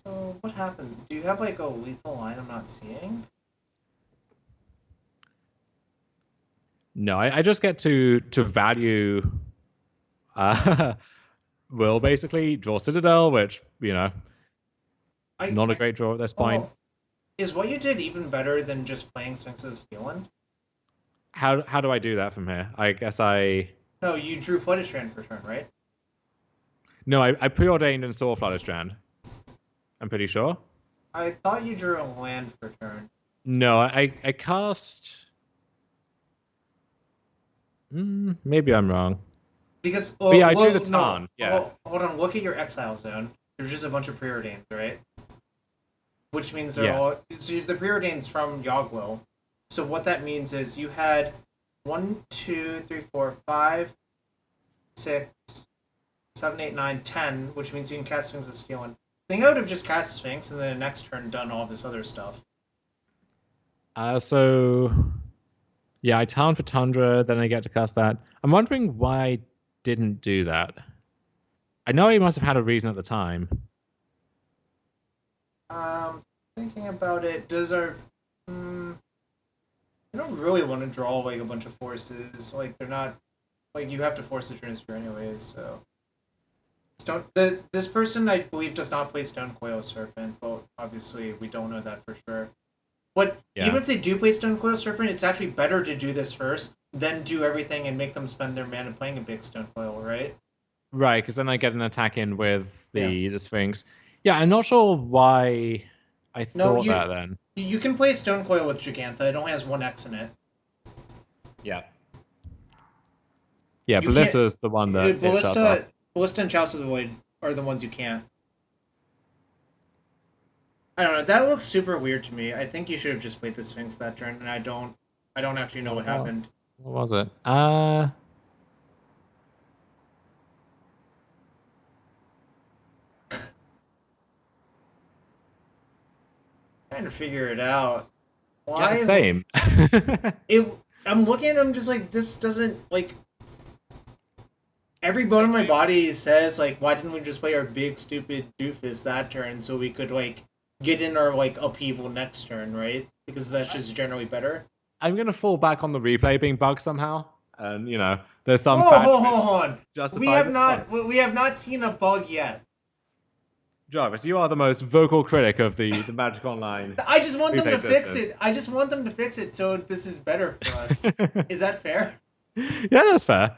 Speaker 1: So, what happened? Do you have, like, a lethal line I'm not seeing?
Speaker 2: No, I just get to value Will, basically. Draw Citadel, which, not a great draw at this point.
Speaker 1: Is what you did even better than just playing Sphinx of Sealand?
Speaker 2: How do I do that from here? I guess
Speaker 1: No, you drew Flooded Strand for turn, right?
Speaker 2: No, I preordained and saw Flooded Strand. I'm pretty sure.
Speaker 1: I thought you drew a land for turn.
Speaker 2: No, I cast... maybe I'm wrong.
Speaker 1: Because...
Speaker 2: I drew the Tarn, yeah.
Speaker 1: Hold on, look at your Exile Zone. There's just a bunch of preordains, right? Which means they're all... So the preordains from Yorgwill. So what that means is you had 1, 2, 3, 4, 5, 6, 7, 8, 9, 10, which means you can cast Sphinx and steal one. I think I would have just cast Sphinx and then the next turn done all this other stuff.
Speaker 2: So yeah, I town for Tundra, then I get to cast that. I'm wondering why I didn't do that. I know he must have had a reason at the time.
Speaker 1: Thinking about it, does our I don't really want to draw like a bunch of forces. Like they're not like you have to force the transfer anyways. So this person I believe does not play Stone Coil Serpent, but obviously we don't know that for sure. But even if they do play Stone Coil Serpent, it's actually better to do this first, then do everything and make them spend their mana playing a big Stone Coil, right?
Speaker 2: Right, because then I get an attack in with the Sphinx. Yeah, I'm not sure why I thought that then.
Speaker 1: You can play Stone Coil with Gigantha. It only has 1x in it.
Speaker 2: Yeah. Yeah, Ballista's the one that
Speaker 1: Ballista and Chalice of the Void are the ones you can't. I don't know. That looks super weird to me. I think you should have just played the Sphinx that turn, and I don't actually know what happened.
Speaker 2: What was it?
Speaker 1: Trying to figure it out.
Speaker 2: Why? Yeah, same.
Speaker 1: I'm looking at him just like this doesn't like. Every bone in my body says like, why didn't we just play our big stupid doofus that turn so we could like get in our like upheaval next turn, right? Because that's just generally better.
Speaker 2: I'm gonna fall back on the replay being bugged somehow, and you know there's some.
Speaker 1: Hold on. We have not seen a bug yet.
Speaker 2: Jarvis, you are the most vocal critic of the Magic Online.
Speaker 1: I just want them to fix it. I just want them to fix it so this is better for us. Is that fair?
Speaker 2: Yeah, that's fair.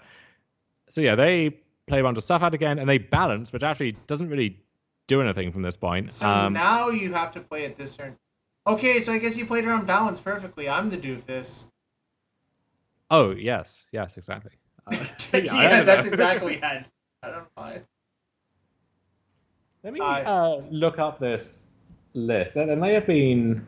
Speaker 2: So yeah, they play a bunch of stuff out again, and they balance, which actually doesn't really do anything from this point.
Speaker 1: So now you have to play it this turn. Okay, so I guess you played around balance perfectly. I'm the doofus.
Speaker 2: Oh, yes, exactly.
Speaker 1: Yeah, that's exactly it. I don't know why.
Speaker 2: Let me look up this list. There may have been...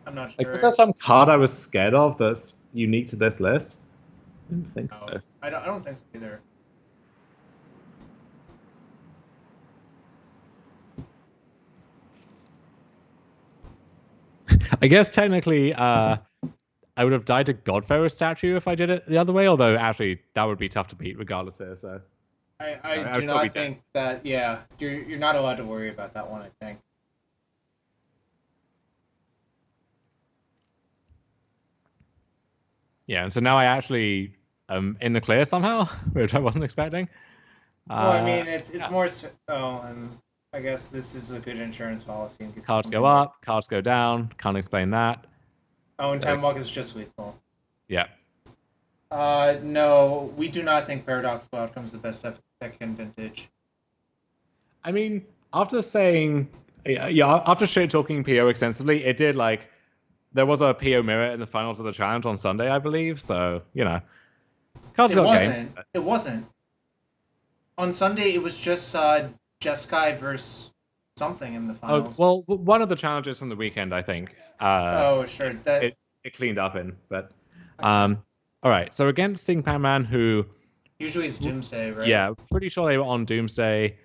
Speaker 1: I'm not sure.
Speaker 2: Like, was there some card I was scared of that's unique to this list? I didn't think so.
Speaker 1: I don't think so either.
Speaker 2: I guess technically, I would have died to Godfarer's statue if I did it the other way, although actually that would be tough to beat regardless here, so...
Speaker 1: I do not think that, yeah, you're not allowed to worry about that one, I think.
Speaker 2: Yeah, and so now I actually am in the clear somehow, which I wasn't expecting.
Speaker 1: Well, I mean, it's more... Oh, and I guess this is a good insurance policy.
Speaker 2: Cards go up, cards go down, can't explain that.
Speaker 1: Oh, and Time Walk is just lethal.
Speaker 2: Yeah.
Speaker 1: No, we do not think Paradoxical Outcome is the best deck in Vintage.
Speaker 2: I mean, after saying... Yeah, after shit-talking PO extensively, it did, like... There was a PO mirror in the finals of the challenge on Sunday, I believe, so, you know. Cards got game.
Speaker 1: It wasn't. On Sunday, it was just Jeskai versus something in the finals.
Speaker 2: Oh, well, one of the challenges from the weekend, I think.
Speaker 1: Sure.
Speaker 2: It cleaned up in, but... all right, so against Sting-Pan Man, who...
Speaker 1: Usually it's Doomsday, right?
Speaker 2: Yeah, pretty sure they were on Doomsday.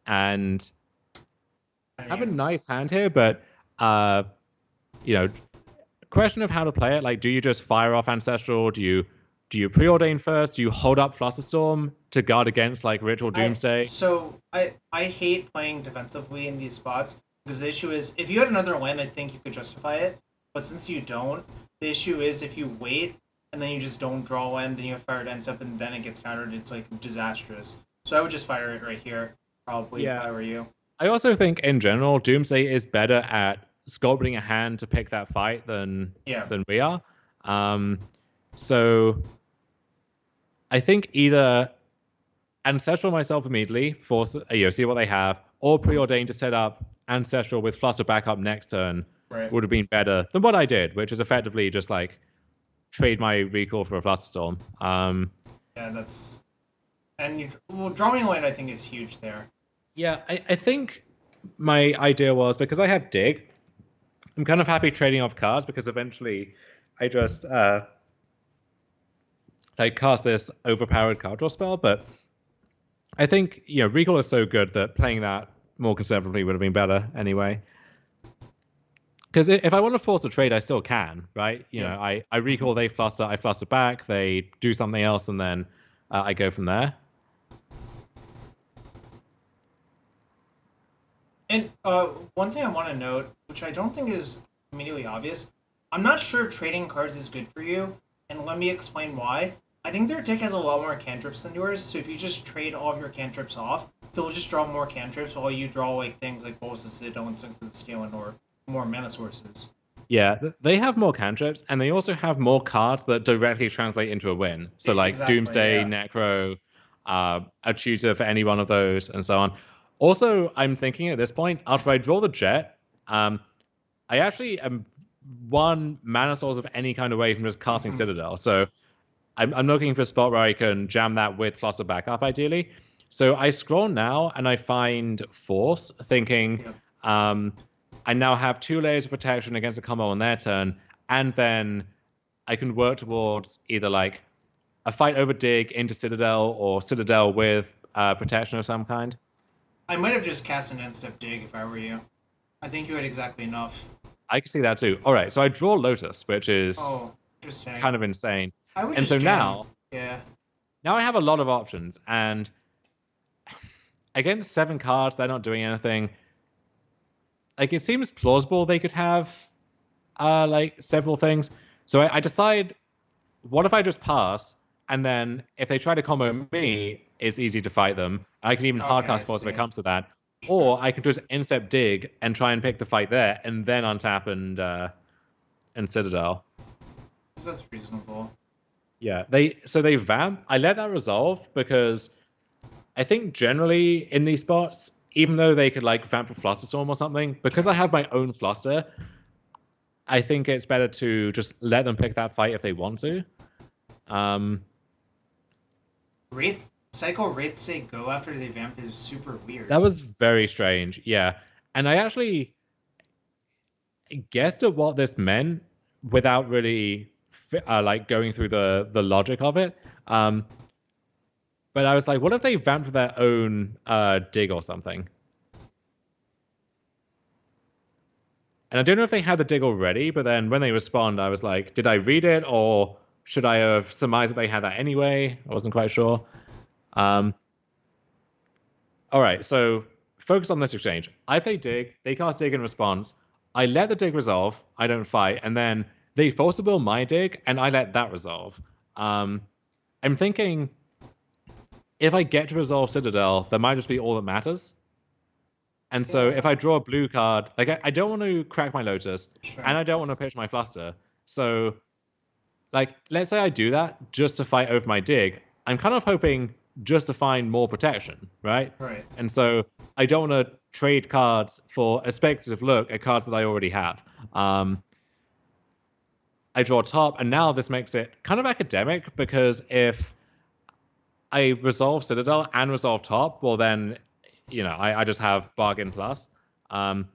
Speaker 2: And have a nice hand here, but... you know, question of how to play it. Like, do you just fire off Ancestral? Do you preordain first? Do you hold up Flusterstorm to guard against like Ritual Doomsday?
Speaker 1: I hate playing defensively in these spots because the issue is if you had another land, I think you could justify it. But since you don't, the issue is if you wait and then you just don't draw land, then you fire it ends up and then it gets countered. It's like disastrous. So I would just fire it right here, probably if I were you.
Speaker 2: I also think, in general, Doomsday is better at sculpting a hand to pick that fight than we are. So I think either Ancestral myself immediately, force see what they have, or preordain to set up Ancestral with Fluster back up next turn would have been better than what I did, which is effectively just like trade my recall for a Flusterstorm.
Speaker 1: Yeah, that's... And drawing land, I think, is huge there.
Speaker 2: Yeah, I think my idea was, because I have Dig, I'm kind of happy trading off cards because eventually I just like cast this overpowered card draw spell, but I think recall is so good that playing that more conservatively would have been better anyway. Because if I want to force a trade, I still can, right? I recall, they fluster, I fluster back, they do something else, and then I go from there.
Speaker 1: And one thing I want to note, which I don't think is immediately obvious, I'm not sure trading cards is good for you, and let me explain why. I think their deck has a lot more cantrips than yours, so if you just trade all of your cantrips off, they'll just draw more cantrips while you draw like things like Bolus of Citadel and Sinks of the Steel or more mana sources.
Speaker 2: Yeah, they have more cantrips, and they also have more cards that directly translate into a win. So like
Speaker 1: Exactly,
Speaker 2: Doomsday,
Speaker 1: yeah.
Speaker 2: Necro, a tutor for any one of those, and so on. Also, I'm thinking at this point, after I draw the jet, I actually am one mana source of any kind away from just casting Citadel. So I'm looking for a spot where I can jam that with Fluster backup, ideally. So I scroll now, and I find Force, thinking...
Speaker 1: Yep.
Speaker 2: I now have 2 layers of protection against a combo on their turn, and then I can work towards either like a fight over dig into Citadel or Citadel with protection of some kind.
Speaker 1: I might have just cast an end step dig if I were you. I think you had exactly enough.
Speaker 2: I can see that too. All right, so I draw Lotus, which is
Speaker 1: Interesting.
Speaker 2: kind of insane.
Speaker 1: I would
Speaker 2: And
Speaker 1: just
Speaker 2: so
Speaker 1: jam. Yeah.
Speaker 2: now I have a lot of options, and against 7 cards, they're not doing anything. Like, it seems plausible they could have like several things. So I decide, what if I just pass, and then if they try to combo me, it's easy to fight them. I can even hardcast Force if it comes to that. Or I can just incept dig and try and pick the fight there, and then untap and Citadel.
Speaker 1: That's reasonable.
Speaker 2: Yeah, they vamp. I let that resolve because I think generally in these spots, even though they could like vamp a Flusterstorm or something, because I have my own Fluster, I think it's better to just let them pick that fight if they want to.
Speaker 1: Wraith Psycho Wraith say go after they vamp is super weird.
Speaker 2: That was very strange, yeah. And I actually guessed at what this meant without really like going through the logic of it. But I was like, what if they vamped their own dig or something? And I don't know if they had the dig already, but then when they respond, I was like, did I read it, or should I have surmised that they had that anyway? I wasn't quite sure. All right, so focus on this exchange. I play dig, they cast dig in response. I let the dig resolve, I don't fight, and then they force to build my dig, and I let that resolve. I'm thinking, if I get to resolve Citadel, that might just be all that matters. And so if I draw a blue card, like I don't want to crack my Lotus, and I don't want to pitch my Fluster. So, like, let's say I do that just to fight over my dig. I'm kind of hoping just to find more protection, right?
Speaker 1: Right.
Speaker 2: And so I don't want to trade cards for a speculative look at cards that I already have. I draw top, and now this makes it kind of academic, because if I resolve Citadel and resolve top, well then, I just have bargain plus. I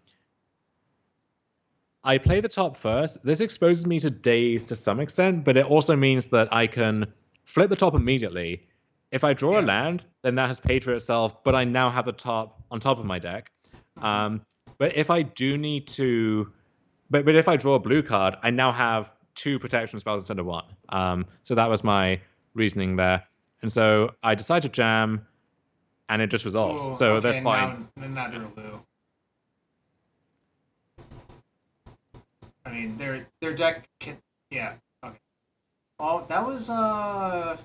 Speaker 2: play the top first. This exposes me to daze to some extent, but it also means that I can flip the top immediately. If I draw a land, then that has paid for itself, but I now have the top on top of my deck. But if I do need to... But if I draw a blue card, I now have 2 protection spells instead of 1. So that was my reasoning there. And so I decide to jam, and it just resolves.
Speaker 1: Ooh,
Speaker 2: so
Speaker 1: okay,
Speaker 2: that's fine.
Speaker 1: Now Lou. I mean, their deck can... Yeah, okay. Well, that was a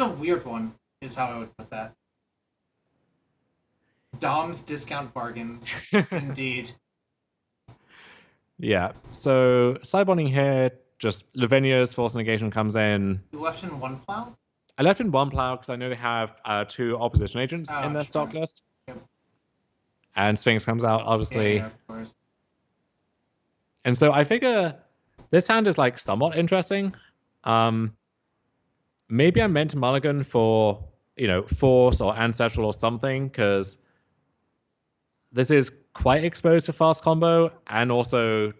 Speaker 1: weird one, is how I would put that. Dom's discount bargains, indeed.
Speaker 2: Yeah, so sideboarding here, just Lavinia's Force Negation comes in.
Speaker 1: You left in 1 plow?
Speaker 2: I left in 1 plow because I know they have 2 opposition agents in their stock list.
Speaker 1: Yep.
Speaker 2: And Sphinx comes out, obviously.
Speaker 1: Yeah, of course.
Speaker 2: And so I figure this hand is like somewhat interesting. Maybe I'm meant to mulligan for, Force or Ancestral or something, because this is quite exposed to fast combo and also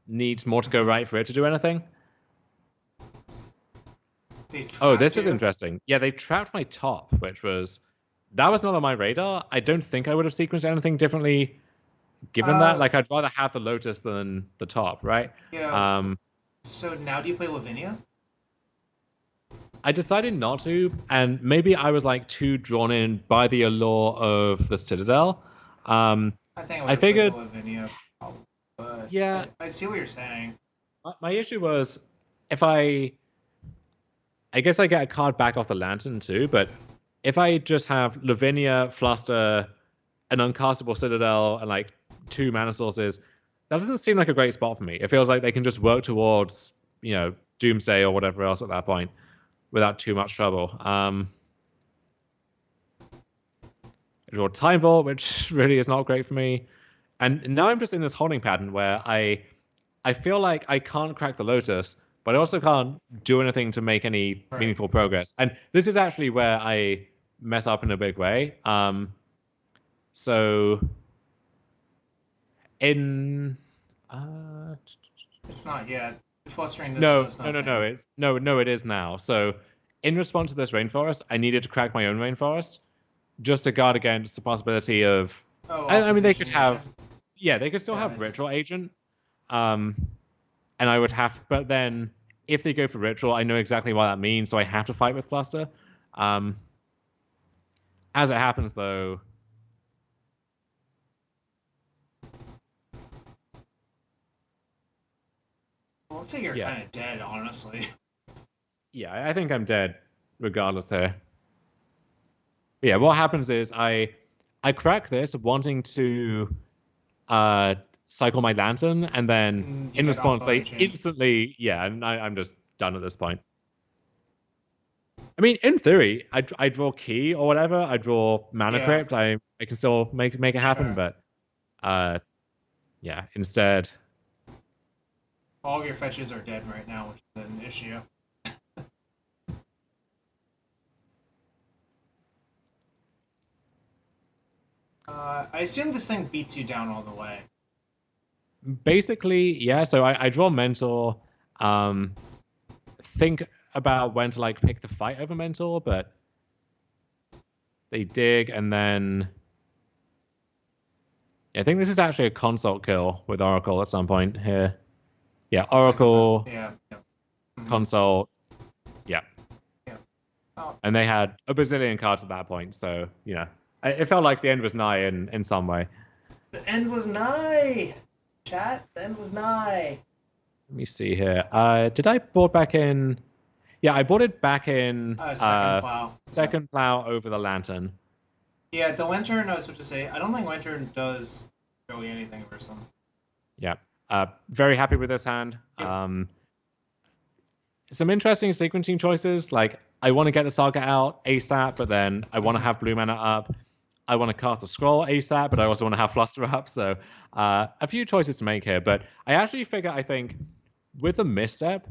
Speaker 2: needs more to go right for it to do anything.
Speaker 1: They
Speaker 2: Oh,
Speaker 1: trapped
Speaker 2: this is
Speaker 1: you?
Speaker 2: interesting. Yeah, they trapped my top, that was not on my radar. I don't think I would have sequenced anything differently given that.
Speaker 1: Uh,
Speaker 2: Like, I'd rather have the Lotus than the top, right?
Speaker 1: yeah.
Speaker 2: Um,
Speaker 1: So now do you play Lavinia?
Speaker 2: I decided not to, and maybe I was like too drawn in by the allure of the Citadel. Um,
Speaker 1: I think I would
Speaker 2: I
Speaker 1: have played the
Speaker 2: figured,
Speaker 1: Lavinia, probably, but
Speaker 2: yeah,
Speaker 1: I see what you're saying.
Speaker 2: my issue was if I guess I get a card back off the Lantern too, but if I just have Lavinia, Fluster, an uncastable Citadel, and like 2 mana sources, that doesn't seem like a great spot for me. It feels like they can just work towards, Doomsday or whatever else at that point without too much trouble. I draw Time Vault, which really is not great for me. And now I'm just in this holding pattern where I feel like I can't crack the Lotus, but I also can't do anything to make any
Speaker 1: Right.
Speaker 2: meaningful progress. And this is actually where I mess up in a big way. So in
Speaker 1: It's not yet. Flustering this
Speaker 2: no,
Speaker 1: does
Speaker 2: no, no,
Speaker 1: nothing.
Speaker 2: no, it is now. So in response to this rainforest, I needed to crack my own rainforest just to guard against the possibility of.
Speaker 1: Oh,
Speaker 2: I mean, they could
Speaker 1: opposition
Speaker 2: have,
Speaker 1: agent.
Speaker 2: yeah, they could still
Speaker 1: Yeah,
Speaker 2: have
Speaker 1: I see.
Speaker 2: ritual agent, and I would have, but then if they go for ritual, I know exactly what that means, so I have to fight with Fluster. Um, as it happens, though,
Speaker 1: Well, let's say you're
Speaker 2: yeah,
Speaker 1: kind of dead, honestly.
Speaker 2: yeah, I think I'm dead regardless here. Yeah, what happens is I crack this wanting to cycle my lantern, and then
Speaker 1: You
Speaker 2: in
Speaker 1: get
Speaker 2: response
Speaker 1: Oppo
Speaker 2: they
Speaker 1: agent.
Speaker 2: instantly, yeah, and I'm just done at this point. I mean, in theory, I draw key or whatever, I draw mana
Speaker 1: Yeah.
Speaker 2: crypt, I can still make it happen,
Speaker 1: Sure.
Speaker 2: but uh yeah, instead.
Speaker 1: All of your fetches are dead right now, which is an issue. I assume this thing beats you down all the way.
Speaker 2: Basically, yeah, so I draw mentor, think about when to like pick the fight over mentor, but they dig, and then yeah, I think this is actually a consult kill with Oracle at some point here. Yeah, Oracle,
Speaker 1: Yeah. Yeah. Mhm.
Speaker 2: consult, yeah.
Speaker 1: Yeah. Oh,
Speaker 2: And they had a bazillion cards at that point, so it felt like the end was nigh in some way.
Speaker 1: the end was nigh. Chat, the end was nigh.
Speaker 2: Let me see here. Did I board back in? Yeah, I bought it back in
Speaker 1: Second plow.
Speaker 2: second plow over the lantern.
Speaker 1: Yeah, the lantern. I was about to say. I don't think lantern does really anything versus them.
Speaker 2: Yeah. Very happy with this hand.
Speaker 1: Yep.
Speaker 2: Some interesting sequencing choices. Like, I want to get the saga out ASAP, but then I want to have blue mana up. I want to cast a scroll ASAP, but I also want to have Fluster up. So a few choices to make here. But I actually figure, I think, with the misstep,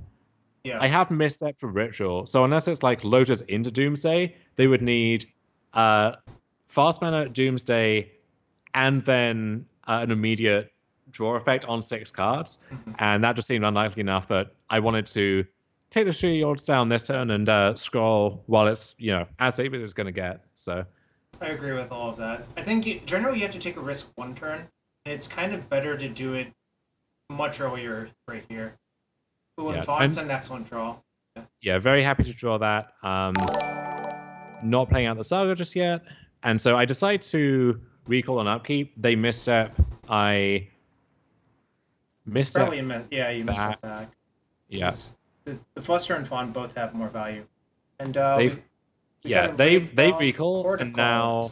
Speaker 1: Yeah.
Speaker 2: I have misstep for ritual. So unless it's like Lotus into Doomsday, they would need fast mana Doomsday and then an immediate draw effect on 6 cards. And that just seemed unlikely enough that I wanted to take the shields down this turn and scroll while it's, as safe as it's going to get. So
Speaker 1: I agree with all of that. I think generally you have to take a risk one turn, and it's kind of better to do it much earlier right here. Ooh, and Fawn's an excellent draw.
Speaker 2: Yeah, very happy to draw that. Not playing out the saga just yet. And so I decide to recall and upkeep. They misstep. I misstep.
Speaker 1: Yeah, you missed it back.
Speaker 2: Yeah.
Speaker 1: The Fluster and Fawn both have more value. And
Speaker 2: they've recall and now.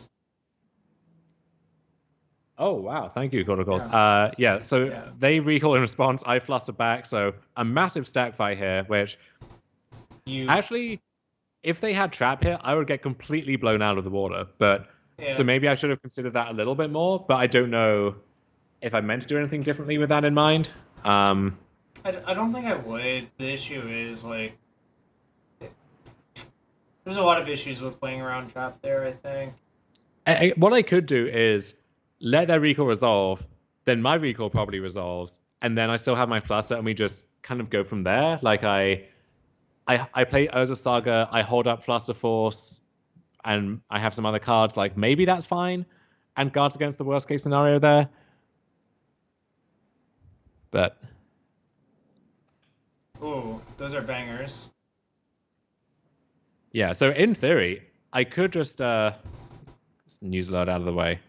Speaker 2: Oh wow! Thank you, Corticals. So they recall in response. I fluster back, so a massive stack fight here. Which actually, if they had trap here, I would get completely blown out of the water. But so maybe I should have considered that a little bit more. But I don't know if I meant to do anything differently with that in mind.
Speaker 1: I don't think I would. The issue is like there's a lot of issues with playing around trap there. I think.
Speaker 2: What I could do is let their recall resolve, then my recall probably resolves, and then I still have my fluster, and we just kind of go from there. Like I play Urza Saga, I hold up Fluster Force, and I have some other cards, like maybe that's fine, and guards against the worst case scenario there. But
Speaker 1: Ooh, those are bangers.
Speaker 2: yeah, so in theory, I could just news load out of the way.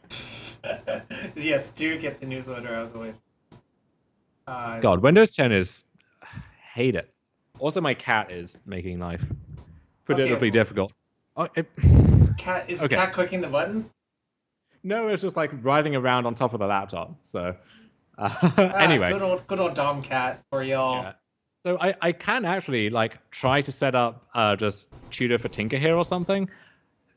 Speaker 1: Yes, do get the newsletter out of the way.
Speaker 2: God, Windows 10 is hate it. Also, my cat is making life predictably difficult. Oh,
Speaker 1: Cat is
Speaker 2: Okay.
Speaker 1: cat clicking the button?
Speaker 2: No, it's just like writhing around on top of the laptop. So anyway,
Speaker 1: Good old Dom cat for y'all.
Speaker 2: yeah. So I can actually like try to set up just tutor for Tinker here or something.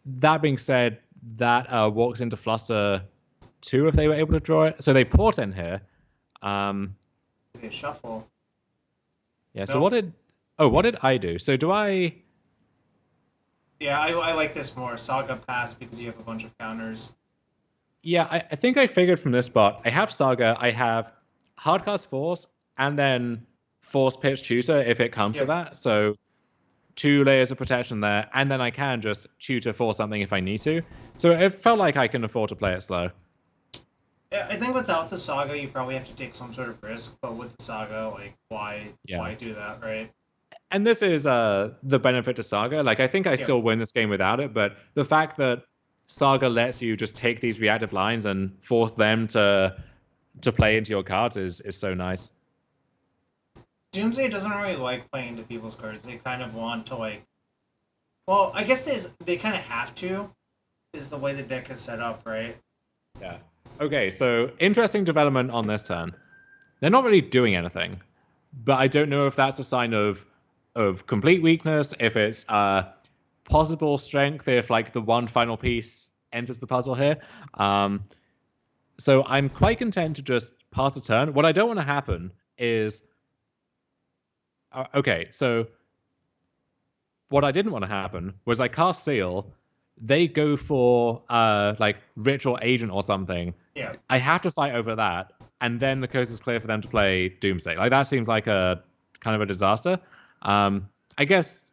Speaker 2: That being said, that walks into Fluster 2 if they were able to draw it. So they port in here.
Speaker 1: Okay, shuffle.
Speaker 2: Yeah. So
Speaker 1: Nope.
Speaker 2: what did I do? So do I?
Speaker 1: Yeah, I like this more. Saga pass because you have a bunch of counters.
Speaker 2: Yeah, I think I figured from this spot. I have Saga, I have Hardcast Force, and then Force Pitch Tutor if it comes to that. So 2 layers of protection there, and then I can just tutor for something if I need to. So it felt like I can afford to play it slow.
Speaker 1: Yeah, I think without the Saga, you probably have to take some sort of risk. But with the Saga, like, why do that, right?
Speaker 2: And this is the benefit to Saga. Like, I think I still win this game without it, but the fact that Saga lets you just take these reactive lines and force them to play into your cards is so nice.
Speaker 1: Doomsday doesn't really like playing into people's cards. They kind of want to like. Well, I guess they kind of have to, is the way the deck is set up, right?
Speaker 2: Yeah. Okay, so interesting development on this turn. They're not really doing anything, but I don't know if that's a sign of complete weakness, if it's possible strength, if like the one final piece enters the puzzle here. So I'm quite content to just pass the turn. What I don't want to happen is okay, so what I didn't want to happen was I cast Seal, they go for like Ritual Agent or something.
Speaker 1: Yeah.
Speaker 2: I have to fight over that, and then the coast is clear for them to play Doomsday. Like that seems like a kind of a disaster. I guess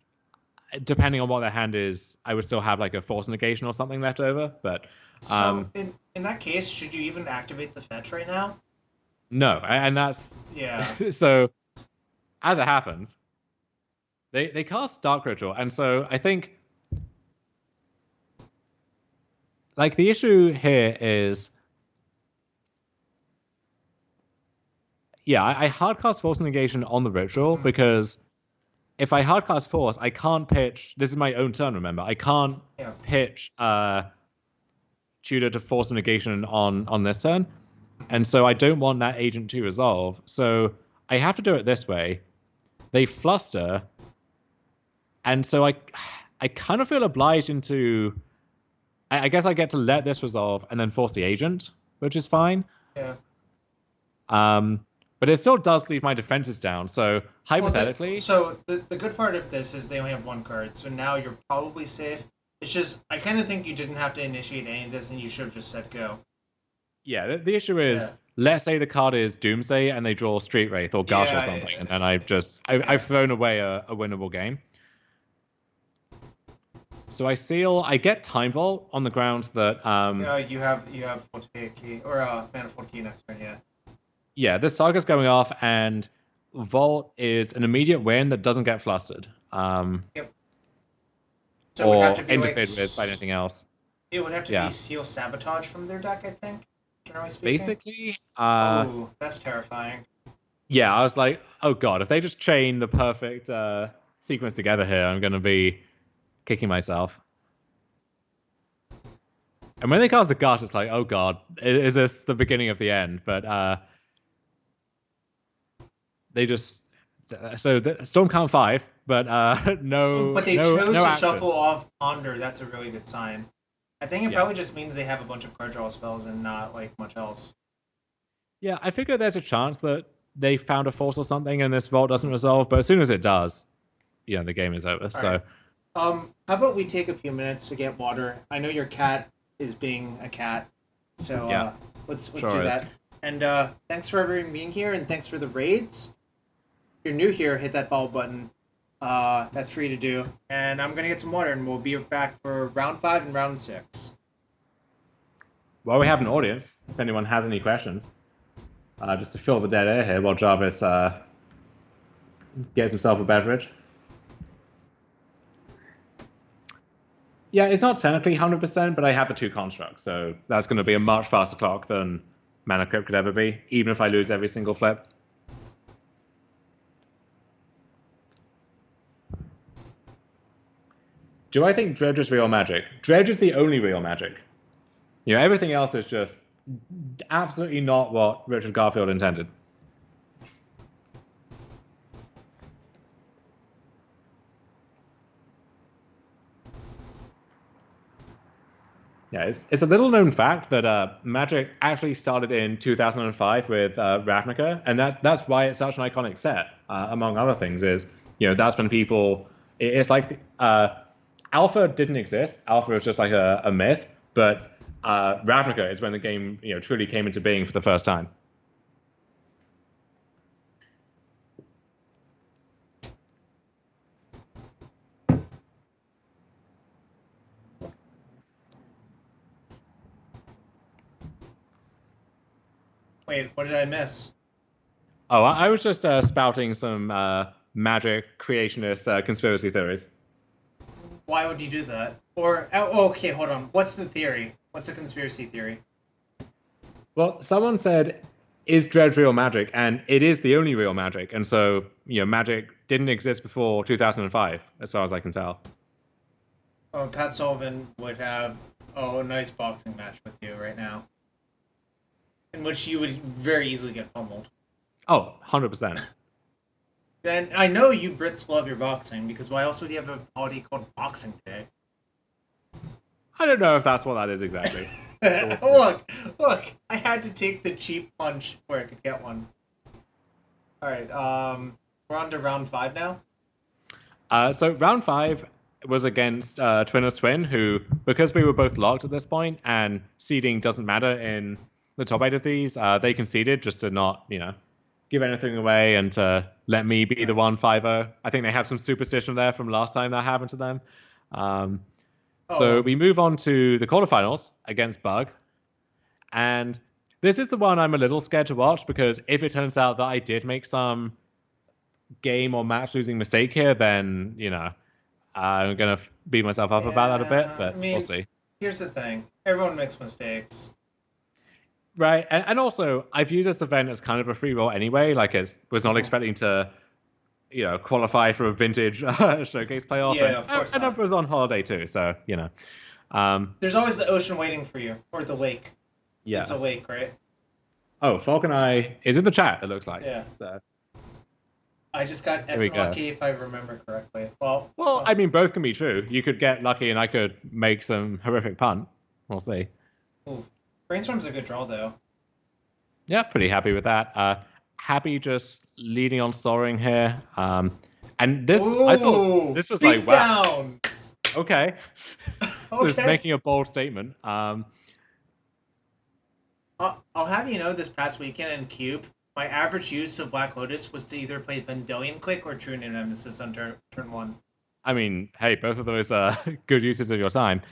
Speaker 2: depending on what their hand is, I would still have like a Force Negation or something left over. But
Speaker 1: so in that case, should you even activate the fetch right now?
Speaker 2: No, and that's so as it happens, they cast Dark Ritual, and so I think like the issue here is I hardcast Force Negation on the Ritual because if I hardcast Force, I can't pitch. This is my own turn, remember? I can't pitch Tutor to Force Negation on this turn. And so I don't want that agent to resolve. So I have to do it this way. They fluster. And so I kind of feel obliged into... I guess I get to let this resolve and then force the agent, which is fine.
Speaker 1: Yeah.
Speaker 2: But it still does leave my defenses down. So hypothetically...
Speaker 1: the good part of this is they only have one card. So now you're probably safe. It's just, I kind of think you didn't have to initiate any of this and you should have just said go.
Speaker 2: Yeah, the issue is, let's say the card is Doomsday and they draw Street Wraith or Garsha or something, and then I've thrown away a winnable game. So I seal. I get Time Vault on the grounds that
Speaker 1: you have Fortificate Key or Manifold Key next turn. Yeah.
Speaker 2: Yeah, this Saga's going off, and Vault is an immediate win that doesn't get flustered.
Speaker 1: Yep. So
Speaker 2: or
Speaker 1: it would have to be
Speaker 2: interfered with by anything else.
Speaker 1: It would have to be Seal Sabotage from their deck, I think. Generally speaking.
Speaker 2: Basically.
Speaker 1: Oh, that's terrifying.
Speaker 2: Yeah, I was like, oh god, if they just chain the perfect sequence together here, I'm going to be kicking myself. And when they cast the Gush, it's like, oh god, is this the beginning of the end? But they just... So Storm count 5, but no.
Speaker 1: But they
Speaker 2: chose
Speaker 1: to
Speaker 2: action.
Speaker 1: shuffle off Ponder. That's a really good sign. I think it probably just means they have a bunch of card draw spells and not like much else.
Speaker 2: Yeah, I figure there's a chance that they found a force or something and this vault doesn't resolve, but as soon as it does, the game is over. So,
Speaker 1: how about we take a few minutes to get water? I know your cat is being a cat, so let's do that. And thanks for everyone being here, and thanks for the raids. If you're new here, hit that follow button. That's free to do. And I'm gonna get some water, and we'll be back for round 5 and round 6.
Speaker 2: Well, we have an audience. If anyone has any questions, just to fill the dead air here while Jarvis gets himself a beverage. Yeah, it's not technically 100%, but I have the 2 constructs, so that's going to be a much faster clock than Mana Crypt could ever be, even if I lose every single flip. Do I think Dredge is real Magic? Dredge is the only real Magic. You know, everything else is just absolutely not what Richard Garfield intended. Yeah, it's a little known fact that Magic actually started in 2005 with Ravnica, and that's why it's such an iconic set. Among other things, is that's when people. It's like Alpha didn't exist. Alpha was just like a myth, but Ravnica is when the game truly came into being for the first time.
Speaker 1: Wait, what did I miss?
Speaker 2: Oh, I was just spouting some Magic creationist conspiracy theories.
Speaker 1: Why would you do that? Or okay, hold on. What's the theory? What's a conspiracy theory?
Speaker 2: Well, someone said, "Is Dredge real Magic?" And it is the only real Magic. And so, Magic didn't exist before 2005, as far as I can tell.
Speaker 1: Oh, Pat Sullivan would have a nice boxing match with you right now, in which you would very easily get pummeled.
Speaker 2: Oh, 100%.
Speaker 1: And I know you Brits love your boxing, because why else would you have a holiday called Boxing Day?
Speaker 2: I don't know if that's what that is exactly.
Speaker 1: Look, I had to take the cheap punch where I could get one. Alright, we're on to round 5 now?
Speaker 2: So round 5 was against Twinner's Twin, who, because we were both locked at this point, and seeding doesn't matter in the top 8 of these, they conceded just to not, give anything away and to let me be the 1-5-0. I think they have some superstition there from last time that happened to them. So we move on to the quarterfinals against Bug. And this is the one I'm a little scared to watch, because if it turns out that I did make some game or match losing mistake here, then, I'm going to beat myself up about that a bit, but we'll see.
Speaker 1: Here's the thing. Everyone makes mistakes.
Speaker 2: Right, and also, I view this event as kind of a free roll anyway. Like, was not expecting to, qualify for a vintage showcase playoff.
Speaker 1: Yeah, of course.
Speaker 2: And I was on holiday too, so
Speaker 1: there's always the ocean waiting for you, or the lake.
Speaker 2: Yeah,
Speaker 1: it's a lake, right?
Speaker 2: Oh, Falcon Eye is in the chat. It looks like.
Speaker 1: Yeah.
Speaker 2: So
Speaker 1: I just got lucky, if I remember correctly. Well,
Speaker 2: I mean, both can be true. You could get lucky, and I could make some horrific punt. We'll see.
Speaker 1: Ooh. Brainstorm's a good draw, though.
Speaker 2: Yeah, pretty happy with that. Happy just leading on soaring here. And this, I thought this was like, wow.
Speaker 1: Downs.
Speaker 2: Okay. Just making a bold statement.
Speaker 1: I'll have you know, this past weekend in Cube, my average use of Black Lotus was to either play Vendilion Quick or True Nemesis on turn 1.
Speaker 2: I mean, hey, both of those are good uses of your time.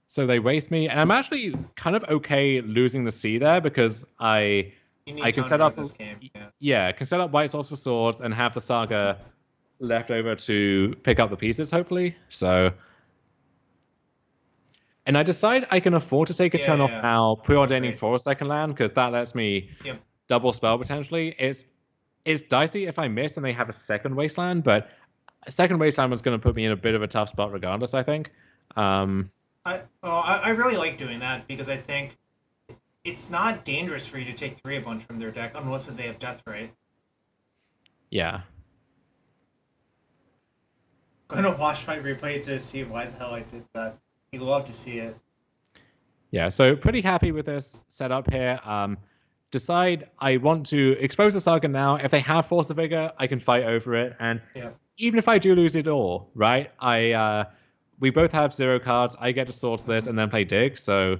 Speaker 2: So they waste me, and I'm actually kind of okay losing the C there, because I can set up
Speaker 1: this game.
Speaker 2: Can set up White Swords for swords and have the Saga left over to pick up the pieces, hopefully. So, and I decide I can afford to take a turn off now, preordaining for a second land, because that lets me double spell potentially. It's dicey if I miss and they have a second Wasteland, but a second Wasteland was going to put me in a bit of a tough spot regardless, I think.
Speaker 1: I really like doing that, because I think it's not dangerous for you to take 3 a bunch from their deck, unless they have Deathray.
Speaker 2: Yeah.
Speaker 1: Gonna watch my replay to see why the hell I did that. You'd love to see it.
Speaker 2: Yeah, so pretty happy with this setup here. Decide I want to expose the Saga now. If they have Force of Vigor, I can fight over it. And even if I do lose it all, right, we both have 0 cards. I get to sort this and then play Dig, so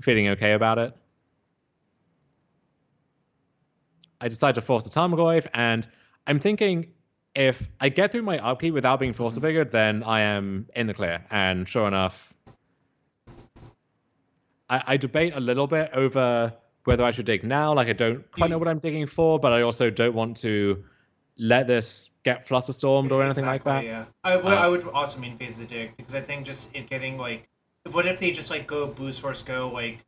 Speaker 2: feeling okay about it. I decide to force the Tarmogoyf, and I'm thinking if I get through my upkeep without being force figured, then I am in the clear. And sure enough, I debate a little bit over whether I should dig now. Like I don't quite know what I'm digging for, but I also don't want to let this get flusterstormed or anything like that.
Speaker 1: Yeah, I would also mean phase the dig because I think just it getting like, what if they just like go blue source go like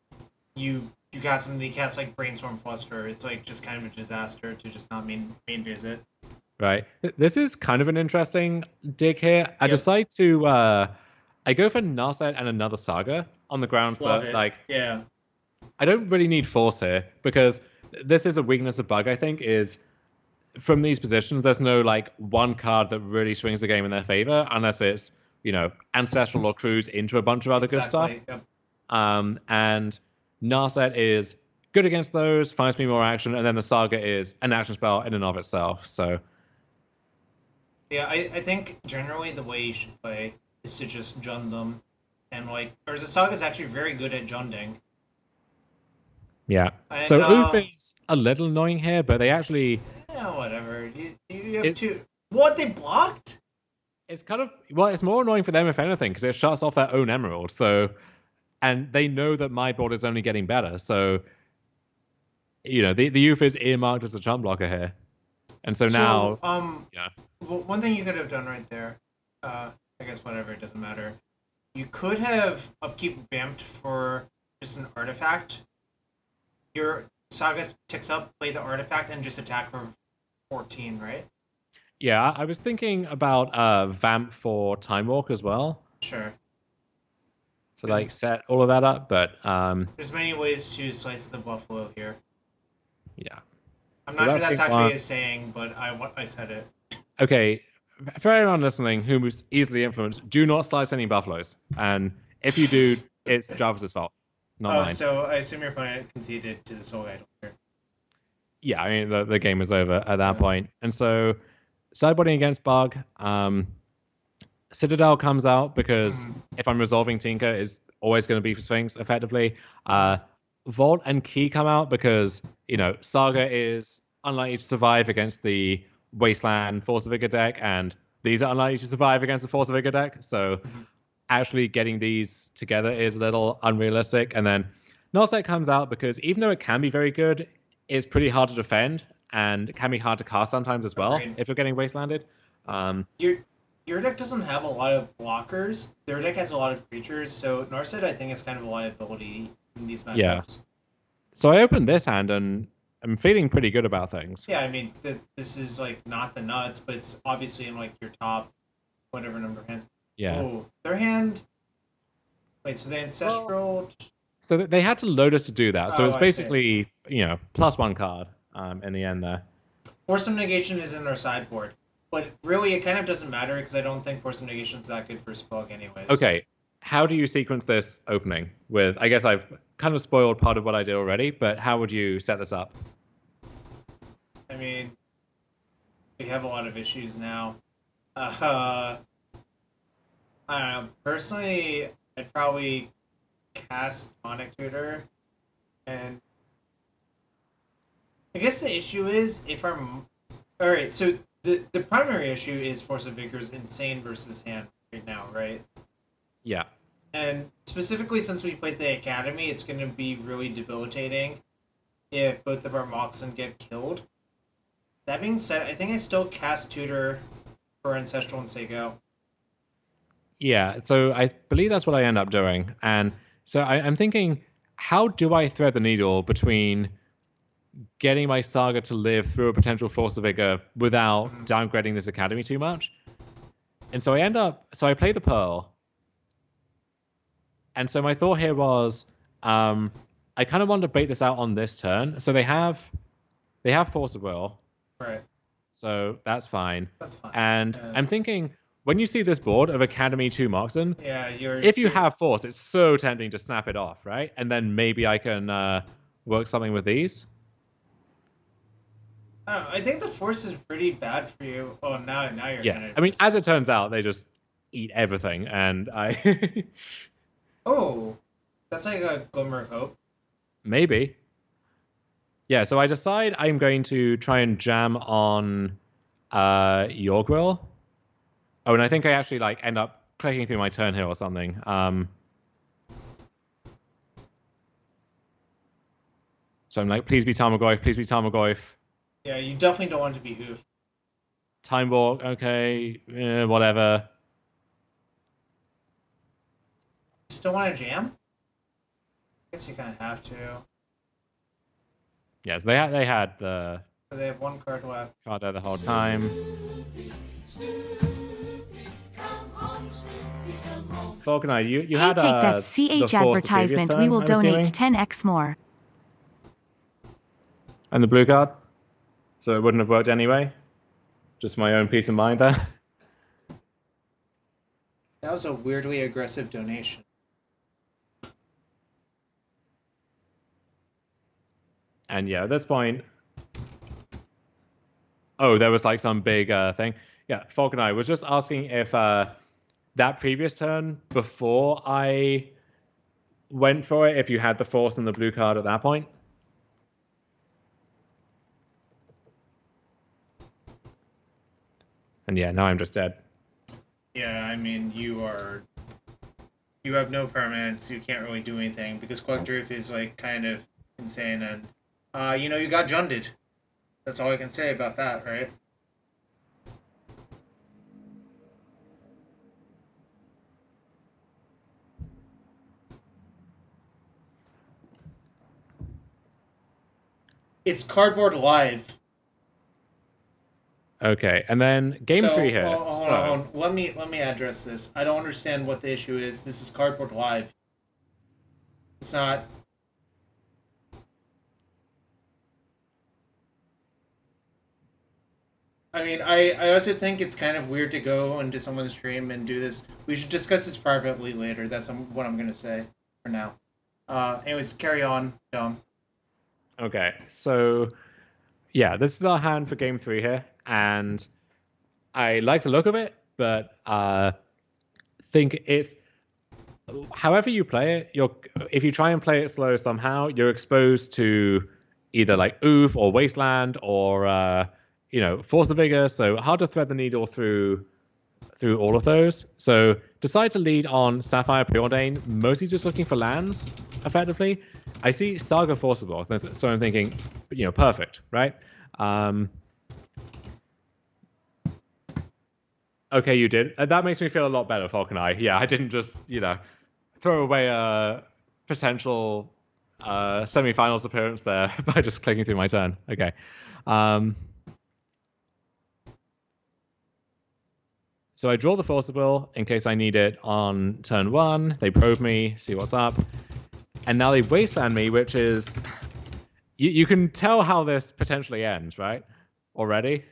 Speaker 1: you cast something, they cast like brainstorm fluster. It's like just kind of a disaster to just not main visit.
Speaker 2: Right. This is kind of an interesting dig here. I decide to I go for Narset and another Saga on the grounds
Speaker 1: Love
Speaker 2: that
Speaker 1: it.
Speaker 2: like
Speaker 1: Yeah.
Speaker 2: I don't really need force here because this is a weakness of Bug, I think, is from these positions, there's no like one card that really swings the game in their favor unless it's, you know, Ancestral or Cruise into a bunch of other good stuff.
Speaker 1: Yep.
Speaker 2: And Narset is good against those, finds me more action, and then the Saga is an action spell in and of itself. So
Speaker 1: yeah, I think generally the way you should play is to just Jund them, and like, or the Saga is actually very good at Junding.
Speaker 2: Yeah.
Speaker 1: And,
Speaker 2: so Oof is a little annoying here, but they actually.
Speaker 1: Yeah, whatever. You have two. What, they blocked?
Speaker 2: It's kind of, well, it's more annoying for them if anything, because it shuts off their own Emerald. So, and they know that my board is only getting better. So, you know, the Oof is earmarked as a chump blocker here, and so now.
Speaker 1: Yeah. Well, one thing you could have done right there, I guess whatever, it doesn't matter. You could have upkeep vamped for just an artifact. Your Saga ticks up, play the artifact, and just attack for 14, right?
Speaker 2: Yeah, I was thinking about Vamp for Time Walk as well.
Speaker 1: Sure.
Speaker 2: So like set all of that up, but
Speaker 1: there's many ways to slice the buffalo here.
Speaker 2: Yeah.
Speaker 1: I'm not sure that's actually a saying, but I said it.
Speaker 2: Okay, for anyone listening who was easily influenced, do not slice any buffaloes. And if you do, it's Jarvis's fault, not mine.
Speaker 1: So I assume your opponent conceded to the Soul Idol here.
Speaker 2: Yeah, I mean, the game is over at that point. And so, sideboarding against Bug, Citadel comes out because if I'm resolving Tinker, is always going to be for Sphinx, effectively. Vault and Key come out because, you know, Saga is unlikely to survive against the Wasteland Force of Vigor deck, and these are unlikely to survive against the Force of Vigor deck. So actually getting these together is a little unrealistic. And then Narset comes out because even though it can be very good, it's pretty hard to defend, and it can be hard to cast sometimes as well if you're getting Wastelanded.
Speaker 1: Your deck doesn't have a lot of blockers. Their deck has a lot of creatures, so Narset, I think, is kind of a liability in these matchups.
Speaker 2: Yeah. So I opened this hand, and I'm feeling pretty good about things.
Speaker 1: Yeah, I mean, this is, like, not the nuts, but it's obviously in, like, your top whatever number of hands.
Speaker 2: Yeah.
Speaker 1: Oh, their hand... Wait, so the Ancestral... Well,
Speaker 2: so they had to load us to do that. So it's basically, you know, +1 card in the end there.
Speaker 1: Force of Negation is in our sideboard. But really, it kind of doesn't matter because I don't think Force of Negation is that good for Spug anyways.
Speaker 2: Okay, how do you sequence this opening? With, I guess I've kind of spoiled part of what I did already, but how would you set this up?
Speaker 1: I mean, we have a lot of issues now. I don't know. Personally, I'd probably cast Tonic Tutor, and I guess the issue is if I'm... Alright, so... The primary issue is Force of Vigor's insane versus hand right now, right?
Speaker 2: Yeah.
Speaker 1: And specifically since we played the Academy, it's going to be really debilitating if both of our Moxen get killed. That being said, I think I still cast Tutor for Ancestral and say go.
Speaker 2: Yeah, so I believe that's what I end up doing. And so I'm thinking, how do I thread the needle between getting my Saga to live through a potential Force of Vigor without downgrading this Academy too much? And so I play the Pearl. And so my thought here was, I kind of want to bait this out on this turn. So they have Force of Will.
Speaker 1: Right.
Speaker 2: So that's fine.
Speaker 1: That's fine.
Speaker 2: And I'm thinking, when you see this board of Academy 2 Moxen,
Speaker 1: if
Speaker 2: you have Force, it's so tempting to snap it off, right? And then maybe I can work something with these.
Speaker 1: I think the Force is pretty bad for you. Oh, now you're
Speaker 2: kind of... I mean, as it turns out, they just eat everything, and I...
Speaker 1: Oh, that's like a glimmer of hope.
Speaker 2: Maybe. Yeah, so I decide I'm going to try and jam on your grill. Oh, and I think I actually like end up clicking through my turn here or something. So I'm like, please be Tarmogoyf, please be Tarmogoyf.
Speaker 1: Yeah, you definitely don't want it to be Oof.
Speaker 2: Time Walk, okay, whatever.
Speaker 1: Still want to jam? I guess you kind of have to.
Speaker 2: Yes, they had the
Speaker 1: So they have one card left.
Speaker 2: card there the whole time. Falcon Eye, you had
Speaker 3: take that
Speaker 2: the
Speaker 3: CH
Speaker 2: Force the previous
Speaker 3: advertisement.
Speaker 2: turn,
Speaker 3: We will
Speaker 2: I'm
Speaker 3: donate
Speaker 2: assuming?
Speaker 3: 10x more.
Speaker 2: And the blue card? So it wouldn't have worked anyway? Just my own peace of mind there?
Speaker 1: That was a weirdly aggressive donation.
Speaker 2: And yeah, at this point... Oh, there was like some big thing. Yeah, Falcon Eye was just asking if that previous turn, before I went for it, if you had the Force and the blue card at that point? And yeah, now I'm just dead.
Speaker 1: Yeah, I mean, you have no permanents, you can't really do anything, because Quackdrift is, like, kind of insane, and, you got Junded. That's all I can say about that, right? It's Cardboard Live.
Speaker 2: Okay, and then game 3 here.
Speaker 1: Hold on. Let me address this. I don't understand what the issue is. This is Cardboard Live. It's not. I mean, I also think it's kind of weird to go into someone's stream and do this. We should discuss this privately later. That's what I'm gonna say for now. Anyways, carry on, Dom.
Speaker 2: Okay, so yeah, this is our hand for game 3 here, and I like the look of it, but think it's however you play it. If you try and play it slow somehow, you're exposed to either like Oof or Wasteland or Force of Vigor. So hard to thread the needle through all of those. So decide to lead on Sapphire Preordain, mostly just looking for lands, effectively. I see Saga Forcible, so I'm thinking, perfect, right? Okay, you did. That makes me feel a lot better, Falcon Eye. Yeah, I didn't just, throw away a potential semi-finals appearance there by just clicking through my turn. Okay. So I draw the Forcible in case I need it on turn 1. They probe me, see what's up. And now they Wasteland me, which is... You can tell how this potentially ends, right? Already?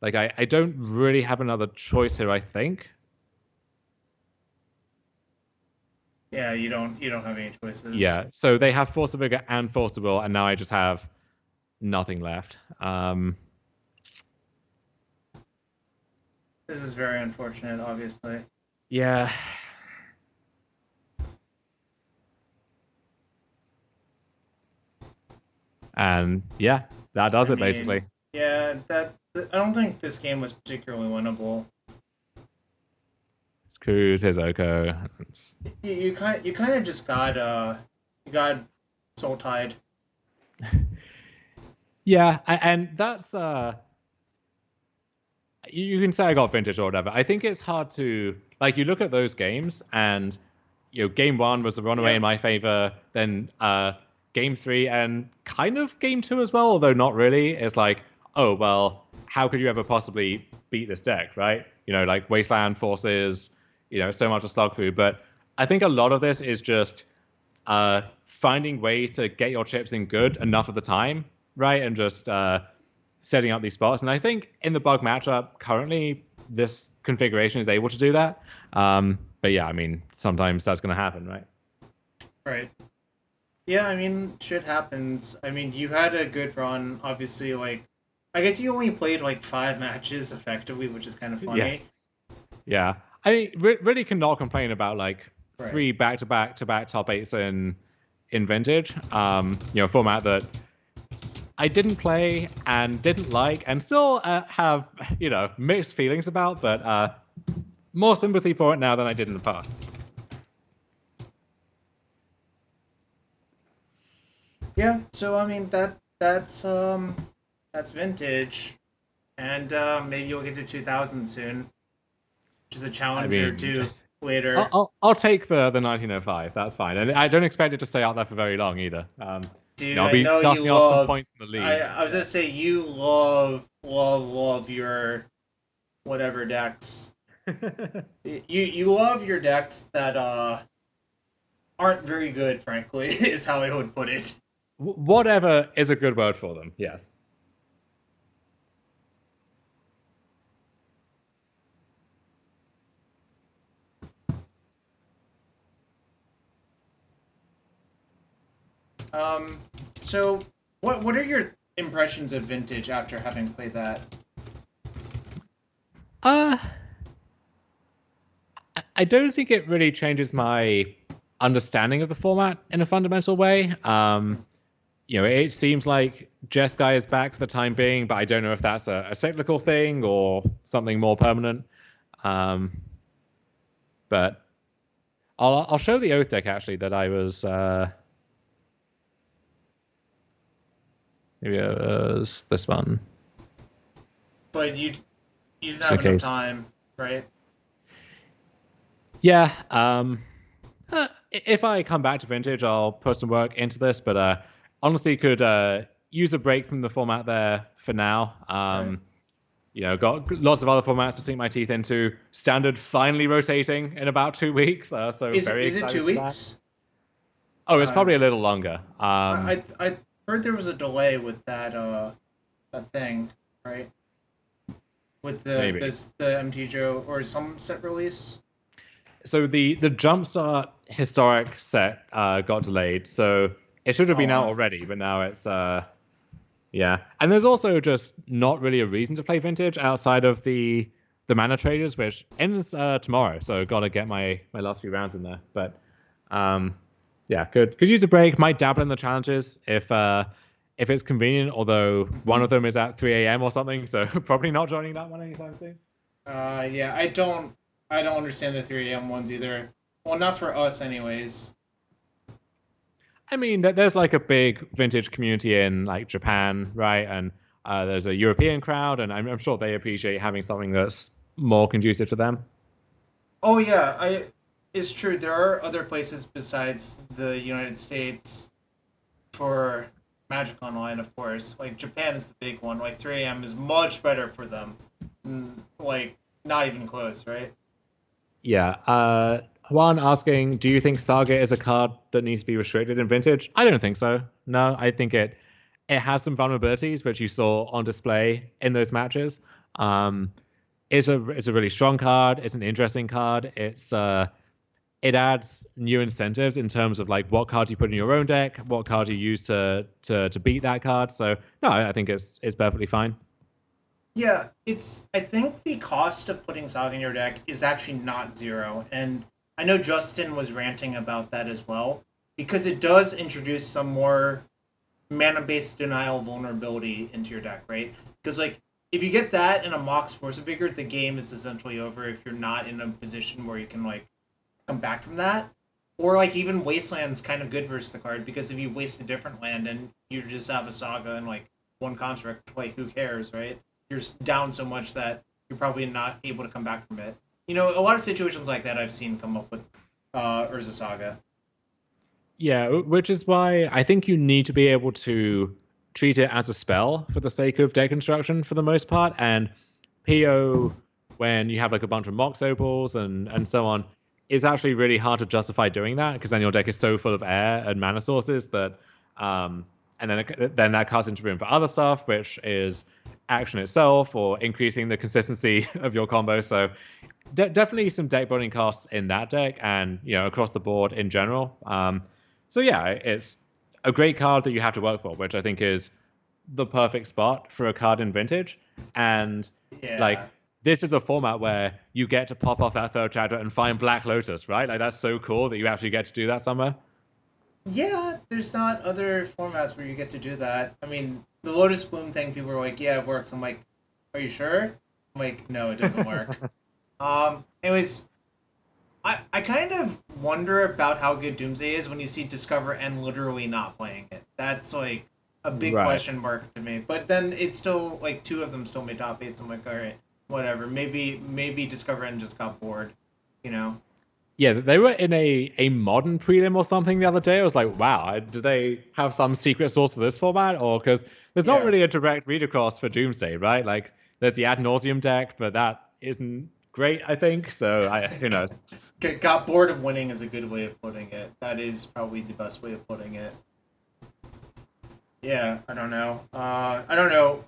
Speaker 2: Like, I don't really have another choice here, I think.
Speaker 1: Yeah, you don't have any choices.
Speaker 2: Yeah, so they have Force of Vigor and Forcible, and now I just have nothing left.
Speaker 1: This is very unfortunate, obviously.
Speaker 2: Yeah. And yeah, that does it basically.
Speaker 1: Yeah, I don't think this game was particularly winnable.
Speaker 2: It's Cruz, here's Oko.
Speaker 1: You kind of just got Soul Tide.
Speaker 2: Yeah, and that's you can say I got vintage or whatever. I think it's hard to you look at those games and game 1 was a runaway in my favor, then game 3 and kind of game 2 as well, although not really. It's like, oh well, how could you ever possibly beat this deck, right? Wasteland Forces, so much to slog through. But I think a lot of this is just finding ways to get your chips in good enough of the time, right? And just setting up these spots. And I think in the bug matchup currently, this configuration is able to do that. But yeah, I mean, sometimes that's going to happen, right?
Speaker 1: Right. Yeah, I mean, shit happens. I mean, you had a good run, obviously, I guess you only played 5 matches effectively, which is kind of funny.
Speaker 2: Yes. Yeah. I mean, really cannot complain about 3 back-to-back top 8s in in Vintage. Format that I didn't play and didn't like, and still have mixed feelings about, but more sympathy for it now than I did in the past.
Speaker 1: Yeah, so I mean that's Vintage, and maybe you'll get to 2000 soon, which is a challenge or two later.
Speaker 2: I'll take the 1905. That's fine, and I don't expect it to stay out there for very long either.
Speaker 1: Dude,
Speaker 2: I'll
Speaker 1: I
Speaker 2: be
Speaker 1: know you
Speaker 2: dusting off some
Speaker 1: love.
Speaker 2: points in the leagues.
Speaker 1: I was gonna say you love your whatever decks. You love your decks that aren't very good, frankly, is how I would put it.
Speaker 2: Whatever is a good word for them. Yes.
Speaker 1: So what are your impressions of Vintage after having played that?
Speaker 2: I don't think it really changes my understanding of the format in a fundamental way. It seems like Jeskai is back for the time being, but I don't know if that's a cyclical thing or something more permanent. But I'll show the Oath deck actually that I was. Maybe it was this one.
Speaker 1: But you didn't have enough time, right?
Speaker 2: Yeah. If I come back to Vintage, I'll put some work into this, but honestly could use a break from the format there for now. Got lots of other formats to sink my teeth into. Standard finally rotating in about 2 weeks, so
Speaker 1: is
Speaker 2: excited.
Speaker 1: Is it 2 weeks?
Speaker 2: Oh, it's probably a little longer.
Speaker 1: I heard there was a delay with that thing, right? With the MTGO or some set release.
Speaker 2: So the Jumpstart historic set got delayed, so it should have been out already, but now it's yeah. And there's also just not really a reason to play Vintage outside of the Mana Traders, which ends tomorrow. So gotta get my last few rounds in there. But yeah, could use a break. Might dabble in the challenges if it's convenient. Although one of them is at 3 a.m. or something, so probably not joining that one anytime soon.
Speaker 1: Yeah, I don't understand the 3 a.m. ones either. Well, not for us, anyways.
Speaker 2: I mean, there's like a big Vintage community in like Japan, right? And there's a European crowd, and I'm sure they appreciate having something that's more conducive to them.
Speaker 1: Oh yeah, it's true. There are other places besides the United States for Magic Online, of course. Like Japan is the big one. Like 3 a.m. is much better for them. Like not even close, right?
Speaker 2: Yeah. Juan asking, do you think Saga is a card that needs to be restricted in Vintage? I don't think so. No, I think it has some vulnerabilities, which you saw on display in those matches. It's a really strong card. It's an interesting card. It adds new incentives in terms of like what cards you put in your own deck, what cards you use to beat that card. So no, I think it's perfectly fine.
Speaker 1: Yeah, I think the cost of putting Saga in your deck is actually not zero, and I know Justin was ranting about that as well, because it does introduce some more mana-based denial vulnerability into your deck, right? Because, like, if you get that in a Mox Force of Vigor, the game is essentially over if you're not in a position where you can, like, come back from that. Or, like, even Wasteland's kind of good versus the card, because if you waste a different land and you just have a Saga and, like, one construct, like, who cares, right? You're down so much that you're probably not able to come back from it. A lot of situations like that I've seen come up with Urza Saga.
Speaker 2: Yeah, which is why I think you need to be able to treat it as a spell for the sake of deck construction for the most part. And PO, when you have like a bunch of Mox Opals and so on, is actually really hard to justify doing that because then your deck is so full of air and mana sources that, and then that casts into room for other stuff, which is action itself or increasing the consistency of your combo. So definitely some deck building costs in that deck and across the board in general. So yeah, it's a great card that you have to work for, which I think is the perfect spot for a card in Vintage. And like this is a format where you get to pop off that third chapter and find Black Lotus, right? Like that's so cool that you actually get to do that somewhere.
Speaker 1: Yeah, there's not other formats where you get to do that. I mean, the Lotus Bloom thing, people are like, yeah, it works. I'm like, are you sure? I'm like, no, it doesn't work. Anyways, I kind of wonder about how good Doomsday is when you see Discover and literally not playing it. That's like a big
Speaker 2: Right.
Speaker 1: question mark to me. But then it's still like two of them still made top eights. I'm like, all right, whatever. Maybe Discover and just got bored, you know?
Speaker 2: Yeah, they were in a modern prelim or something the other day. I was like, wow, do they have some secret source for this format? Or because there's not
Speaker 1: Yeah.
Speaker 2: really a direct read across for Doomsday, right? Like, there's the ad nauseum deck, but that isn't great, I think. So, who knows?
Speaker 1: Got bored of winning is a good way of putting it. That is probably the best way of putting it. Yeah, I don't know. I don't know.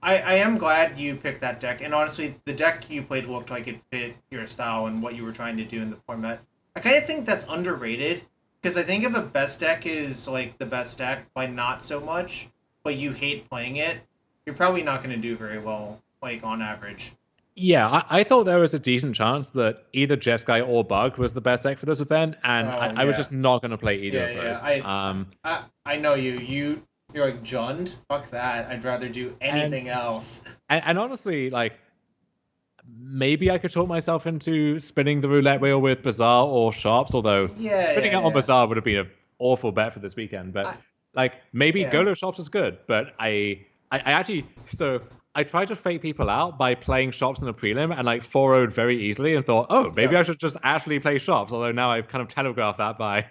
Speaker 1: I am glad you picked that deck, and honestly, the deck you played looked like it fit your style and what you were trying to do in the format. I kind of think that's underrated because I think if a best deck is like the best deck by not so much, but you hate playing it, you're probably not going to do very well, like on average.
Speaker 2: Yeah, I thought there was a decent chance that either Jeskai or Bug was the best deck for this event, and
Speaker 1: Oh
Speaker 2: I was
Speaker 1: yeah,
Speaker 2: just not going to play either
Speaker 1: yeah,
Speaker 2: of
Speaker 1: yeah.
Speaker 2: those.
Speaker 1: I know you. You're like Jund. Fuck that. I'd rather do
Speaker 2: And,
Speaker 1: anything else.
Speaker 2: and honestly, like, maybe I could talk myself into spinning the roulette wheel with Bazaar or Sharps, although
Speaker 1: Yeah,
Speaker 2: spinning
Speaker 1: yeah,
Speaker 2: out on
Speaker 1: yeah.
Speaker 2: Bazaar would have been an awful bet for this weekend. But
Speaker 1: I,
Speaker 2: like maybe
Speaker 1: yeah.
Speaker 2: Golo Shops is good, but I actually so I tried to fake people out by playing Shops in a prelim and like 4-0'd very easily and thought, oh, maybe
Speaker 1: Yep.
Speaker 2: I should just actually play Shops. Although now I've kind of telegraphed that by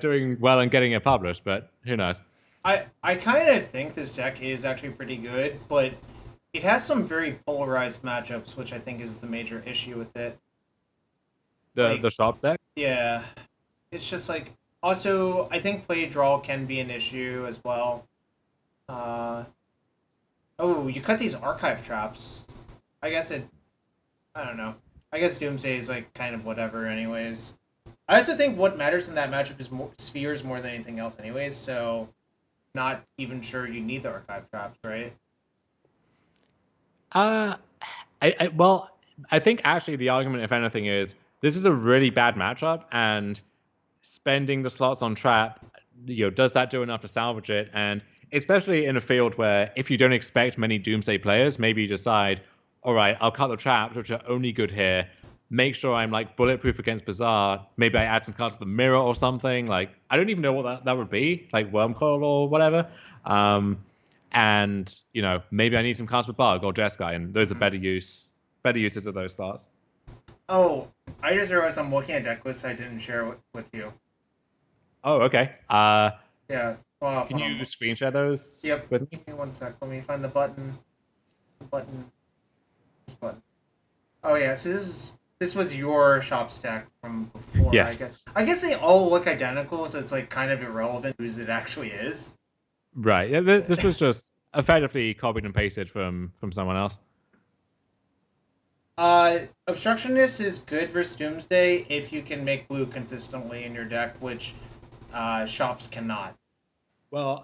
Speaker 2: doing well and getting it published. But who knows?
Speaker 1: I kind of think this deck is actually pretty good, but it has some very polarized matchups, which I think is the major issue with it.
Speaker 2: The
Speaker 1: Like,
Speaker 2: Shops deck.
Speaker 1: yeah, it's just like also I think play draw can be an issue as well. Uh, oh, you cut these archive traps. I guess it. I don't know. I guess Doomsday is like kind of whatever, anyways. I also think what matters in that matchup is more spheres more than anything else, anyways. So, not even sure you need the archive traps, right?
Speaker 2: Uh, well, I think actually the argument, if anything, is this is a really bad matchup, and spending the slots on trap, does that do enough to salvage it? And especially in a field where if you don't expect many Doomsday players, maybe you decide, all right, I'll cut the traps, which are only good here. Make sure I'm like bulletproof against Bazaar. Maybe I add some cards to the mirror or something. Like I don't even know what that would be, like Wormcoil or whatever. Um, and maybe I need some cards with Bug or Jeskai, and those are better uses of those slots.
Speaker 1: Oh, I just realized I'm looking at deck lists I didn't share with you.
Speaker 2: Oh, okay.
Speaker 1: Yeah. Well,
Speaker 2: Can you screen share those
Speaker 1: yep.
Speaker 2: with me?
Speaker 1: Give me one sec. Let me find the button. The button. This button. Oh yeah. So this was your shop stack from before. I guess.
Speaker 2: Yes.
Speaker 1: I guess they all look identical, so it's like kind of irrelevant whose it actually is.
Speaker 2: Right. Yeah, this was just effectively copied and pasted from someone else.
Speaker 1: Obstructionist is good versus Doomsday if you can make blue consistently in your deck, which shops cannot.
Speaker 2: Well,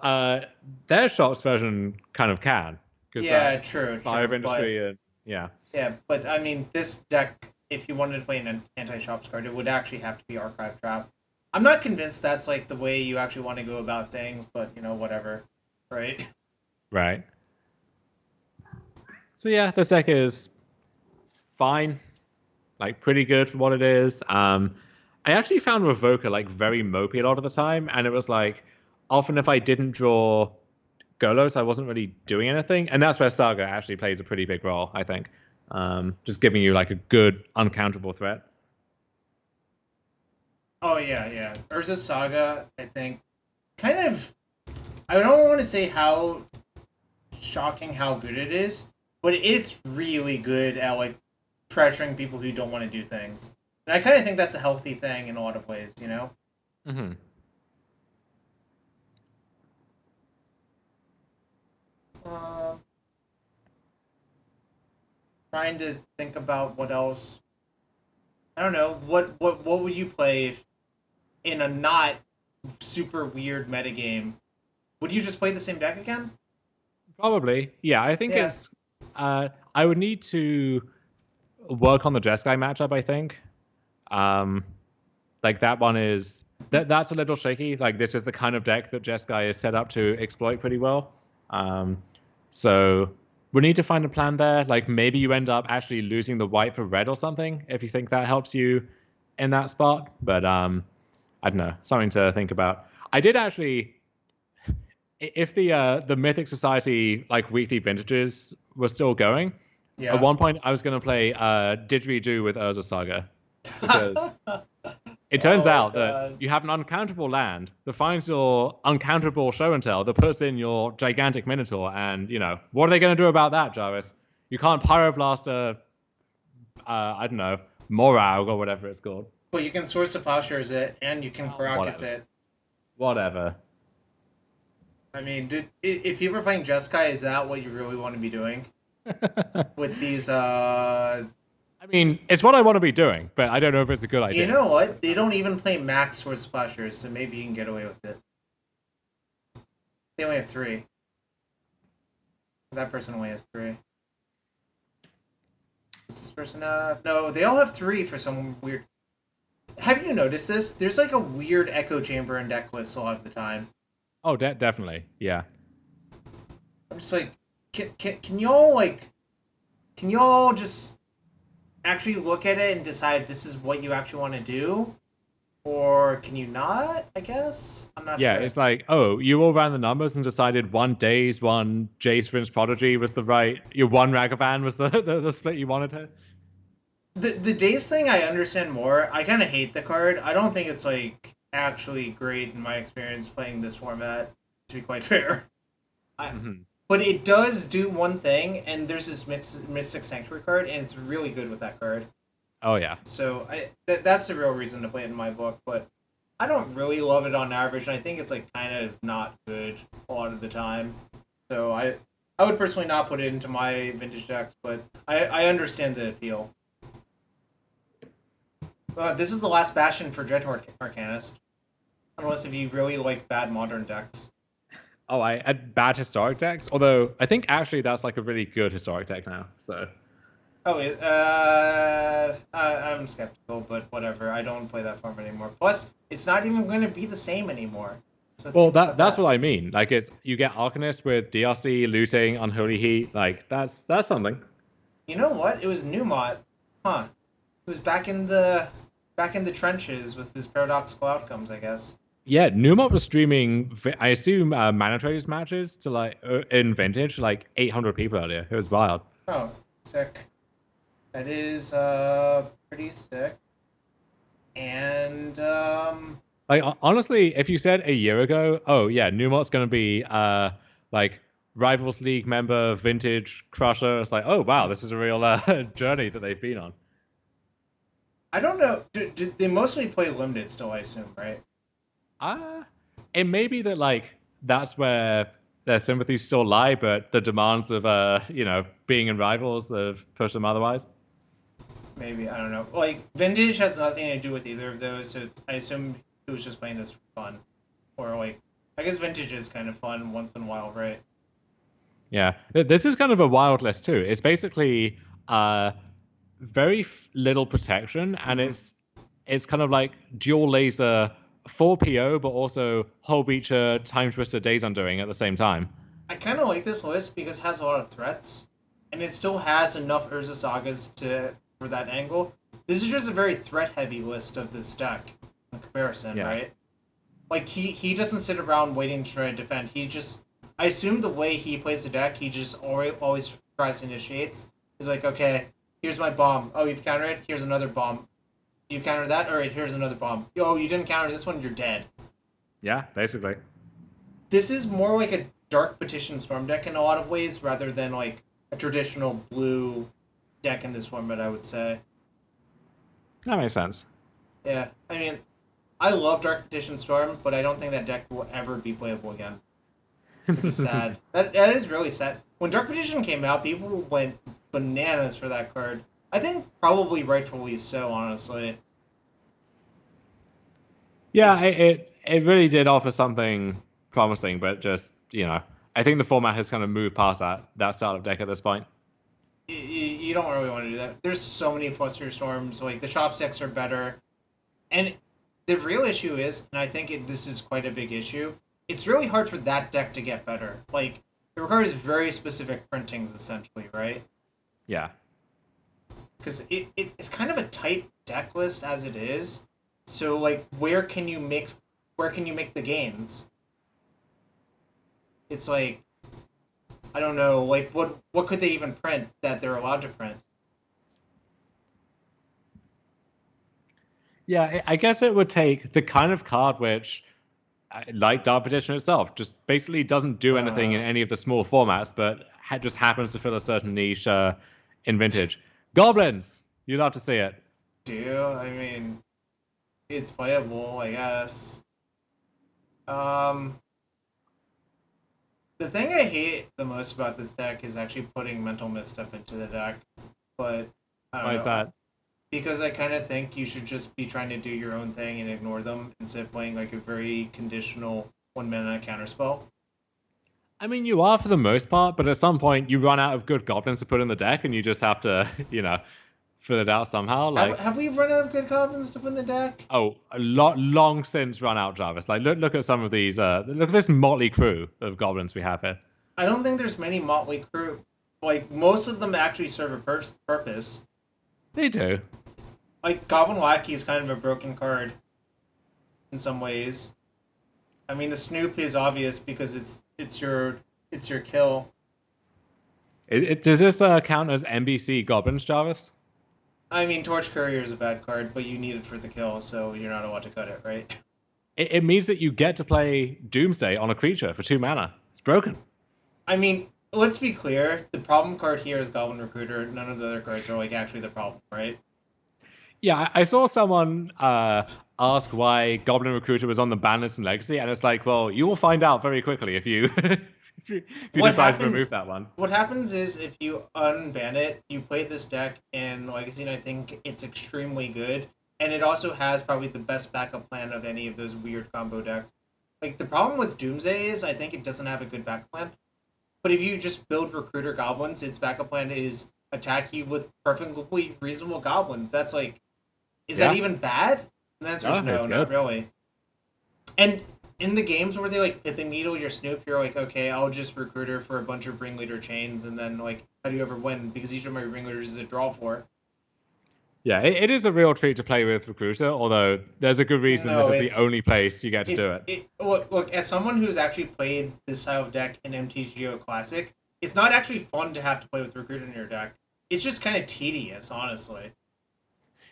Speaker 2: their shops version kind of can because
Speaker 1: Yeah,
Speaker 2: that's
Speaker 1: true,
Speaker 2: Spire of
Speaker 1: true, but
Speaker 2: Industry and yeah.
Speaker 1: yeah, but I mean, this deck, if you wanted to play an anti-shops card, it would actually have to be Archive Trap. I'm not convinced that's like the way you actually want to go about things, but whatever, right?
Speaker 2: Right. So yeah, the deck is fine, like pretty good for what it is. I actually found Revoker like very mopey a lot of the time, and it was like often if I didn't draw Golos, I wasn't really doing anything, and that's where Saga actually plays a pretty big role, I think. Just giving you like a good uncounterable threat.
Speaker 1: Oh yeah, yeah. Urza Saga, I think, kind of. I don't want to say how shocking how good it is, but it's really good at like pressuring people who don't want to do things. And I kind of think that's a healthy thing in a lot of ways, you know?
Speaker 2: Mm-hmm.
Speaker 1: Uh, Trying to think about what else. I don't know. What would you play if in a not super weird metagame? Would you just play the same deck again?
Speaker 2: Probably, yeah. I think
Speaker 1: Yeah.
Speaker 2: it's. I would need to work on the Jeskai matchup. I think. Um, Like that one is that's a little shaky. Like this is the kind of deck that Jeskai is set up to exploit pretty well. So we need to find a plan there. Like maybe you end up actually losing the white for red or something if you think that helps you in that spot. But I don't know, something to think about. I did actually, if the Mythic Society like weekly vintages were still going,
Speaker 1: Yeah.
Speaker 2: at one point I was going to play Didgeridoo with Urza Saga because it turns out that you have an uncountable land that finds your uncountable show and tell that puts in your gigantic Minotaur, and what are they going to do about that, Jarvis? You can't Pyroblast I don't know, Morag or whatever it's called.
Speaker 1: But you can Source of Plowshares it, and you can Karakas it.
Speaker 2: Whatever.
Speaker 1: I mean, dude, if you were playing Jeskai, is that what you really want to be doing? With these,
Speaker 2: I mean, it's what I want to be doing, but I don't know if it's a good idea.
Speaker 1: You know what? They don't even play max Source Splashers, so maybe you can get away with it. They only have 3. That person only has 3. Does this person no, they all have 3 for some weird... Have you noticed this? There's like a weird Echo Chamber in deck lists a lot of the time.
Speaker 2: Oh, definitely. Yeah.
Speaker 1: I'm just like, can y'all just actually look at it and decide this is what you actually want to do? Or can you not, I guess? I'm not sure.
Speaker 2: Yeah, it's like, oh, you all ran the numbers and decided one Daze, one Jace Fringe Prodigy was the right... Your one Ragavan was the split you wanted to...
Speaker 1: The Daze thing I understand more. I kind of hate the card. I don't think it's, like, actually great in my experience playing this format, to be quite fair. But it does do one thing, and there's this Mystic Sanctuary card, and it's really good with that card.
Speaker 2: Oh, yeah.
Speaker 1: So that's the real reason to play it in my book, but I don't really love it on average, and I think it's like kind of not good a lot of the time. So I would personally not put it into my vintage decks, but I understand the appeal. This is the last bastion for Dreadhorde Arcanist. Unless if you really like bad modern decks.
Speaker 2: Oh, I had bad historic decks? Although, I think actually that's like a really good historic deck now, so...
Speaker 1: Oh, I'm skeptical, but whatever. I don't play that form anymore. Plus, it's not even going to be the same anymore. So
Speaker 2: well, that's what I mean. Like, you get Arcanist with DRC, looting, Unholy Heat. Like, that's something.
Speaker 1: You know what? It was Numot. Huh. It was back in the trenches with his paradoxical outcomes, I guess.
Speaker 2: Yeah, Numot was streaming, I assume, Mana Traders matches to, like, in Vintage, like 800 people earlier. It was wild.
Speaker 1: Oh, sick. That is pretty sick. And
Speaker 2: like honestly, if you said a year ago, oh yeah, Numot's gonna be like Rivals League member, Vintage Crusher, it's like, oh wow, this is a real journey that they've been on.
Speaker 1: I don't know. Do they mostly play limited still? I assume, right?
Speaker 2: It may be that like that's where their sympathies still lie, but the demands of being in Rivals have pushed them otherwise.
Speaker 1: Maybe, I don't know. Like, Vintage has nothing to do with either of those, so I assume he was just playing this for fun. Or, like, I guess Vintage is kind of fun once in a while, right?
Speaker 2: Yeah. This is kind of a wild list, too. It's basically very little protection, and it's kind of like dual laser, 4 PO, but also Hull Breacher, Time Twister, Days Undoing at the same time.
Speaker 1: I kind of like this list because it has a lot of threats, and it still has enough Urza Sagas for that angle. This is just a very threat-heavy list of this deck in comparison, right? Like, he doesn't sit around waiting to try to defend. He just... I assume the way he plays the deck, he just always tries to initiate. He's like, okay, here's my bomb. Oh, you've countered it? Here's another bomb. You counter that? Alright, here's another bomb. Oh, you didn't counter this one? You're dead.
Speaker 2: Yeah, basically.
Speaker 1: This is more like a Dark Petition Storm deck in a lot of ways, rather than, like, a traditional blue deck in this format, I would say.
Speaker 2: That makes sense.
Speaker 1: Yeah, I mean, I love Dark Petition Storm, but I don't think that deck will ever be playable again. Which is sad. That is really sad. When Dark Petition came out, people went bananas for that card. I think probably rightfully so, honestly.
Speaker 2: Yeah, it really did offer something promising, but just, I think the format has kind of moved past that startup deck at this point.
Speaker 1: You don't really want to do that. There's so many Fluster Storms. Like, the Chopsticks are better. And the real issue is, and I think this is quite a big issue, it's really hard for that deck to get better. Like, it requires very specific printings, essentially, right?
Speaker 2: Yeah.
Speaker 1: Because it's kind of a tight deck list as it is. So, like, where can you make the gains? It's like, I don't know, like, what could they even print that they're allowed to print?
Speaker 2: Yeah, I guess it would take the kind of card which, like Dark Petition itself, just basically doesn't do anything in any of the small formats, but just happens to fill a certain niche in Vintage. Goblins! You love to see it.
Speaker 1: I mean, it's playable, I guess. The thing I hate the most about this deck is actually putting Mental Misstep into the deck, but I don't
Speaker 2: Why
Speaker 1: know.
Speaker 2: is that?
Speaker 1: Because I kind of think you should just be trying to do your own thing and ignore them instead of playing like a very conditional 1 mana counterspell.
Speaker 2: I mean, you are for the most part, but at some point you run out of good goblins to put in the deck, and you just have to, fill it out somehow. Like,
Speaker 1: Have we run out of good goblins to put in the deck?
Speaker 2: oh, long since run out, Jarvis. Like, look at some of these. Look at this motley crew of goblins we have here.
Speaker 1: I don't think there's many motley crew. Like, most of them actually serve a purpose.
Speaker 2: They do.
Speaker 1: Like, Goblin Wacky is kind of a broken card in some ways. I mean, the Snoop is obvious because it's your kill.
Speaker 2: Does this count as NBC goblins, Jarvis?
Speaker 1: I mean, Torch Courier is a bad card, but you need it for the kill, so you're not allowed to cut it, right?
Speaker 2: It means that you get to play Doomsday on a creature for 2 mana. It's broken.
Speaker 1: I mean, let's be clear. The problem card here is Goblin Recruiter. None of the other cards are like actually the problem, right?
Speaker 2: Yeah, I saw someone ask why Goblin Recruiter was on the ban list in Legacy, and it's like, well, you will find out very quickly if you if you decide to remove that one.
Speaker 1: What happens is if you unban it, you play this deck in Legacy, and I think it's extremely good. And it also has probably the best backup plan of any of those weird combo decks. Like, the problem with Doomsday is I think it doesn't have a good backup plan. But if you just build Recruiter Goblins, its backup plan is attack you with perfectly reasonable goblins. That's like, is that even bad? The answer is no, not really. And in the games where they like Pithing Needle your Snoop, you're like, okay, I'll just Recruiter for a bunch of Ringleader chains, and then like, how do you ever win? Because each of my Ringleaders is a draw for.
Speaker 2: Yeah, it is a real treat to play with Recruiter, although there's a good reason this is the only place you get to do it.
Speaker 1: Look, as someone who's actually played this style of deck in MTGO Classic, it's not actually fun to have to play with Recruiter in your deck. It's just kind of tedious, honestly.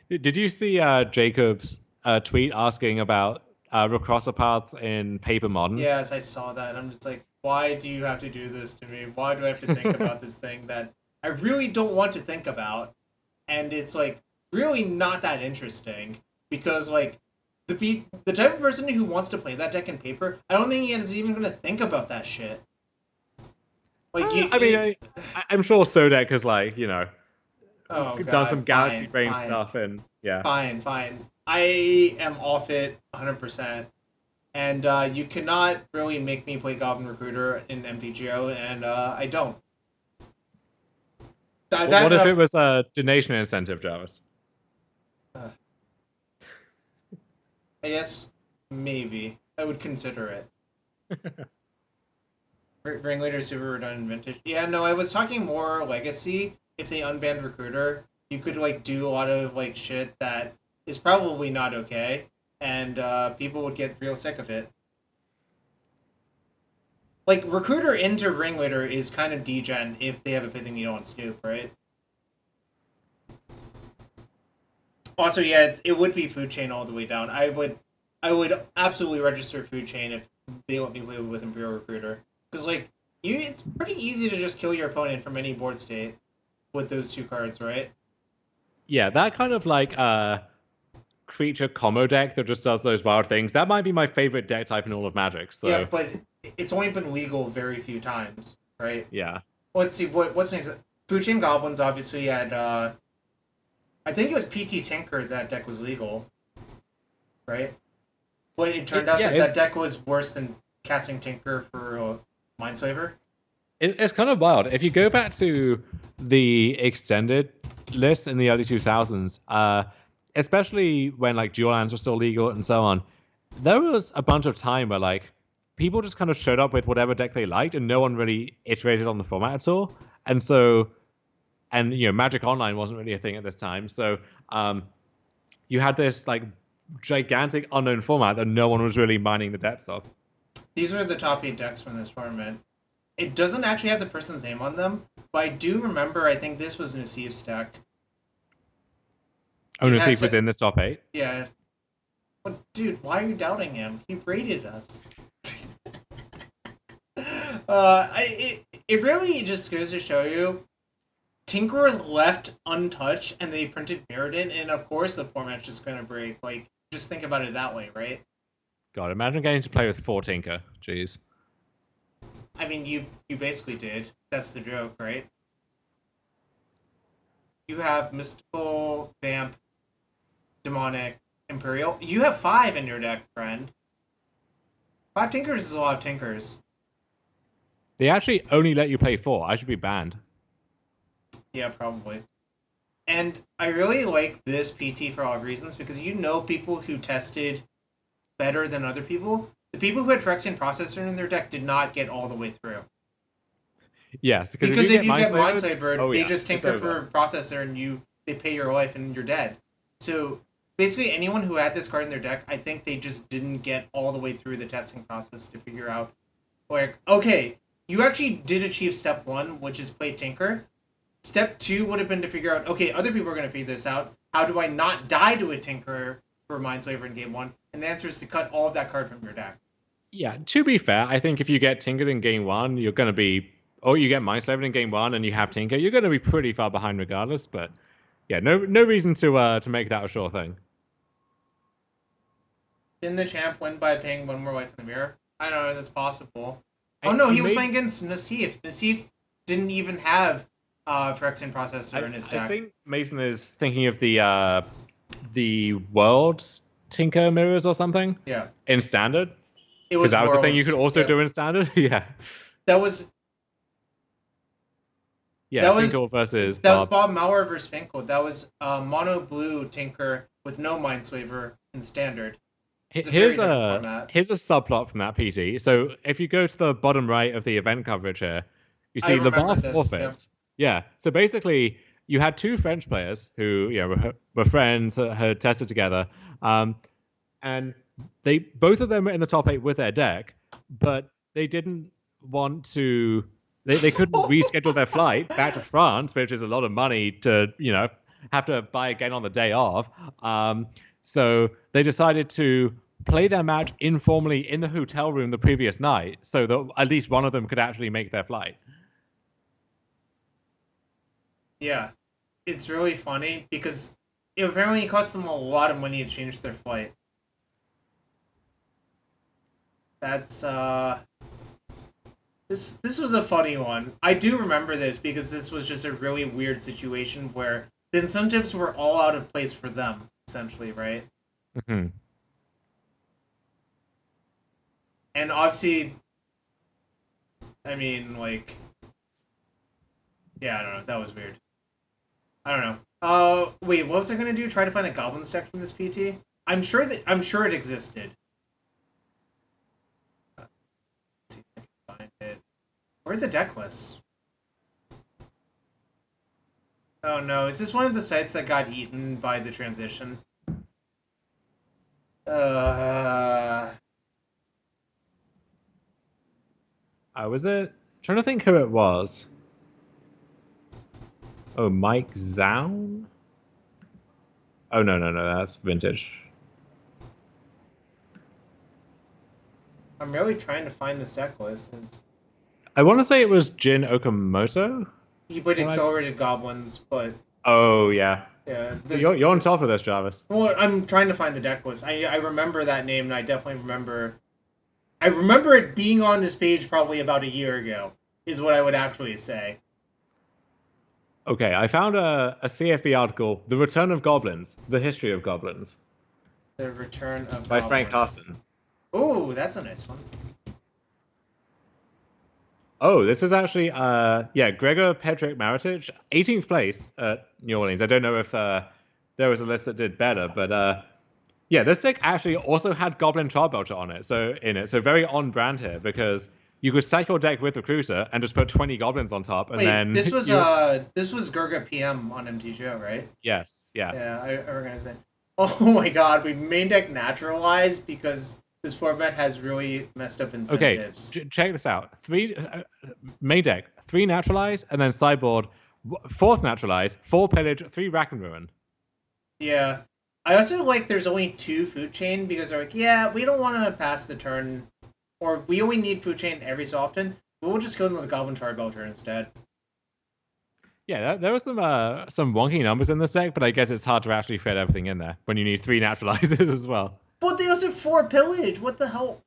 Speaker 2: Did you see Jacob's tweet asking about Recrosser paths in Paper Modern?
Speaker 1: Yes, I saw that. I'm just like, why do you have to do this to me? Why do I have to think about this thing that I really don't want to think about? And it's like, really not that interesting, because like the type of person who wants to play that deck in Paper, I don't think he is even going to think about that shit. Like,
Speaker 2: I'm sure Sodek has done some Galaxy Brain stuff, and yeah.
Speaker 1: Fine. I am off it 100%, and you cannot really make me play Goblin Recruiter in MTGO, and I don't.
Speaker 2: What if it was a donation incentive, Jarvis?
Speaker 1: I guess maybe I would consider it. Ringleader Super Redundant Vintage. Yeah, no, I was talking more Legacy. If they unbanned Recruiter, you could like do a lot of like shit that is probably not okay, and people would get real sick of it. Like, Recruiter into Ringleader is kind of degen if they have a Pithing Needle on Snoop, right? Also, yeah, it would be Food Chain all the way down. I would absolutely register Food Chain if they let me play with Imperial Recruiter. Because, like, it's pretty easy to just kill your opponent from any board state with those two cards, right?
Speaker 2: Yeah, that kind of, like, creature combo deck that just does those wild things, that might be my favorite deck type in all of Magic. So.
Speaker 1: Yeah, but it's only been legal very few times, right?
Speaker 2: Yeah.
Speaker 1: Let's see, what's next? Food Chain Goblins obviously had... I think it was PT Tinker that deck was legal, right? But it turned out that deck was worse than casting Tinker for Mindslaver.
Speaker 2: It's kind of wild. If you go back to the extended list in the early 2000s, especially when like dual lands were still legal and so on, there was a bunch of time where like people just kind of showed up with whatever deck they liked, and no one really iterated on the format at all. And so, and Magic Online wasn't really a thing at this time, so you had this like gigantic unknown format that no one was really mining the depths of.
Speaker 1: These are the top 8 decks from this tournament. It doesn't actually have the person's name on them, but I do remember. I think this was Nassif's deck.
Speaker 2: Oh, Nassif was in this top 8?
Speaker 1: Yeah. But dude, why are you doubting him? He rated us. It really just goes to show you, Tinker was left untouched, and they printed Mirrodin, and of course the format's just gonna break. Like, just think about it that way, right?
Speaker 2: God, imagine getting to play with 4 Tinker. Jeez.
Speaker 1: I mean, you basically did. That's the joke, right? You have Mystical, Vamp, Demonic, Imperial. You have 5 in your deck, friend. 5 Tinkers is a lot of Tinkers.
Speaker 2: They actually only let you play 4. I should be banned.
Speaker 1: Yeah, probably. And I really like this PT for all reasons, because people who tested better than other people. The people who had Phyrexian Processor in their deck did not get all the way through.
Speaker 2: Yes,
Speaker 1: because if you get Mindslaver, they just tinker for Processor and they pay your life and you're dead. So basically anyone who had this card in their deck, I think they just didn't get all the way through the testing process to figure out, like, okay, you actually did achieve step 1, which is play Tinker. Step 2 would have been to figure out, okay, other people are going to figure this out. How do I not die to a Tinker for Mindslaver in game 1? And the answer is to cut all of that card from your deck.
Speaker 2: Yeah, to be fair, I think if you get Tinkered in game 1, you're going to be... Or you get Mindslaver in game 1 and you have Tinker, you're going to be pretty far behind regardless. But yeah, no reason to make that a sure thing.
Speaker 1: Didn't the champ win by paying 1 more life in the mirror? I don't know if that's possible. Oh no, he was playing against Nassif. Nassif didn't even have Phyrexian Processor in his deck.
Speaker 2: I think Mason is thinking of the World's Tinker mirrors or something.
Speaker 1: Yeah.
Speaker 2: In Standard.
Speaker 1: Because
Speaker 2: that was the thing you could also do in Standard. Yeah.
Speaker 1: That was.
Speaker 2: Yeah, Finkel versus
Speaker 1: that
Speaker 2: Bob.
Speaker 1: was Bob Maurer versus Finkel. That was mono blue Tinker with no Mindslaver in Standard.
Speaker 2: Here's a subplot from that PT. So if you go to the bottom right of the event coverage here, you see Lavar forfeits. Yeah. So basically, you had 2 French players who were friends, had tested together, and both of them were in the top 8 with their deck, but they didn't want to. They couldn't reschedule their flight back to France, which is a lot of money to have to buy again on the day of. So they decided to play their match informally in the hotel room the previous night, so that at least one of them could actually make their flight.
Speaker 1: Yeah, it's really funny because it apparently cost them a lot of money to change their flight. That's This was a funny one. I do remember this because this was just a really weird situation where the incentives were all out of place for them, essentially, right?
Speaker 2: Mm-hmm.
Speaker 1: And obviously, I mean, like, yeah, I don't know. That was weird. I don't know. Wait, what was I gonna do? Try to find a Goblins deck from this PT? I'm sure it existed. Let's see if I can find it. Where are the deck lists? Oh no, is this one of the sites that got eaten by the transition?
Speaker 2: Was it? I'm trying to think who it was. Oh, Mike Zaun? Oh, no, that's vintage.
Speaker 1: I'm really trying to find this deck list.
Speaker 2: I want to say it was Jin Okamoto?
Speaker 1: He put accelerated goblins, but...
Speaker 2: Oh, yeah.
Speaker 1: Yeah.
Speaker 2: So you're on top of this, Jarvis.
Speaker 1: Well, I'm trying to find the deck list. I remember that name, and I definitely remember... I remember it being on this page probably about a year ago, is what I would actually say.
Speaker 2: Okay, I found a CFB article, The Return of Goblins, The History of Goblins.
Speaker 1: The Return of
Speaker 2: By
Speaker 1: Goblins.
Speaker 2: Frank Carson.
Speaker 1: Oh, that's a nice one.
Speaker 2: Oh, this is actually, Gregor Petric Maritich, 18th place at New Orleans. I don't know if there was a list that did better. But yeah, this deck actually also had Goblin Charbelcher on it, so very on brand here because you could stack your deck with Recruiter and just put 20 goblins on top, and
Speaker 1: Wait,
Speaker 2: then
Speaker 1: this was Gurga PM on MTGO, right?
Speaker 2: yes, yeah.
Speaker 1: Yeah, I recognize that. Oh my god, we main deck naturalized because this format has really messed up
Speaker 2: Okay,
Speaker 1: incentives.
Speaker 2: check this out. Main deck, 3 naturalize, and then sideboard 4th naturalize, 4 pillage, 3 rack and ruin.
Speaker 1: Yeah. I also like there's only 2 food chain because they're like, yeah, we don't want to pass the turn, or we only need food chain every so often. We'll just go into the Goblin Charbelcher instead.
Speaker 2: Yeah, there were some wonky numbers in this deck, but I guess it's hard to actually fit everything in there when you need 3 naturalizers as well.
Speaker 1: But they also have 4 pillage. What the hell?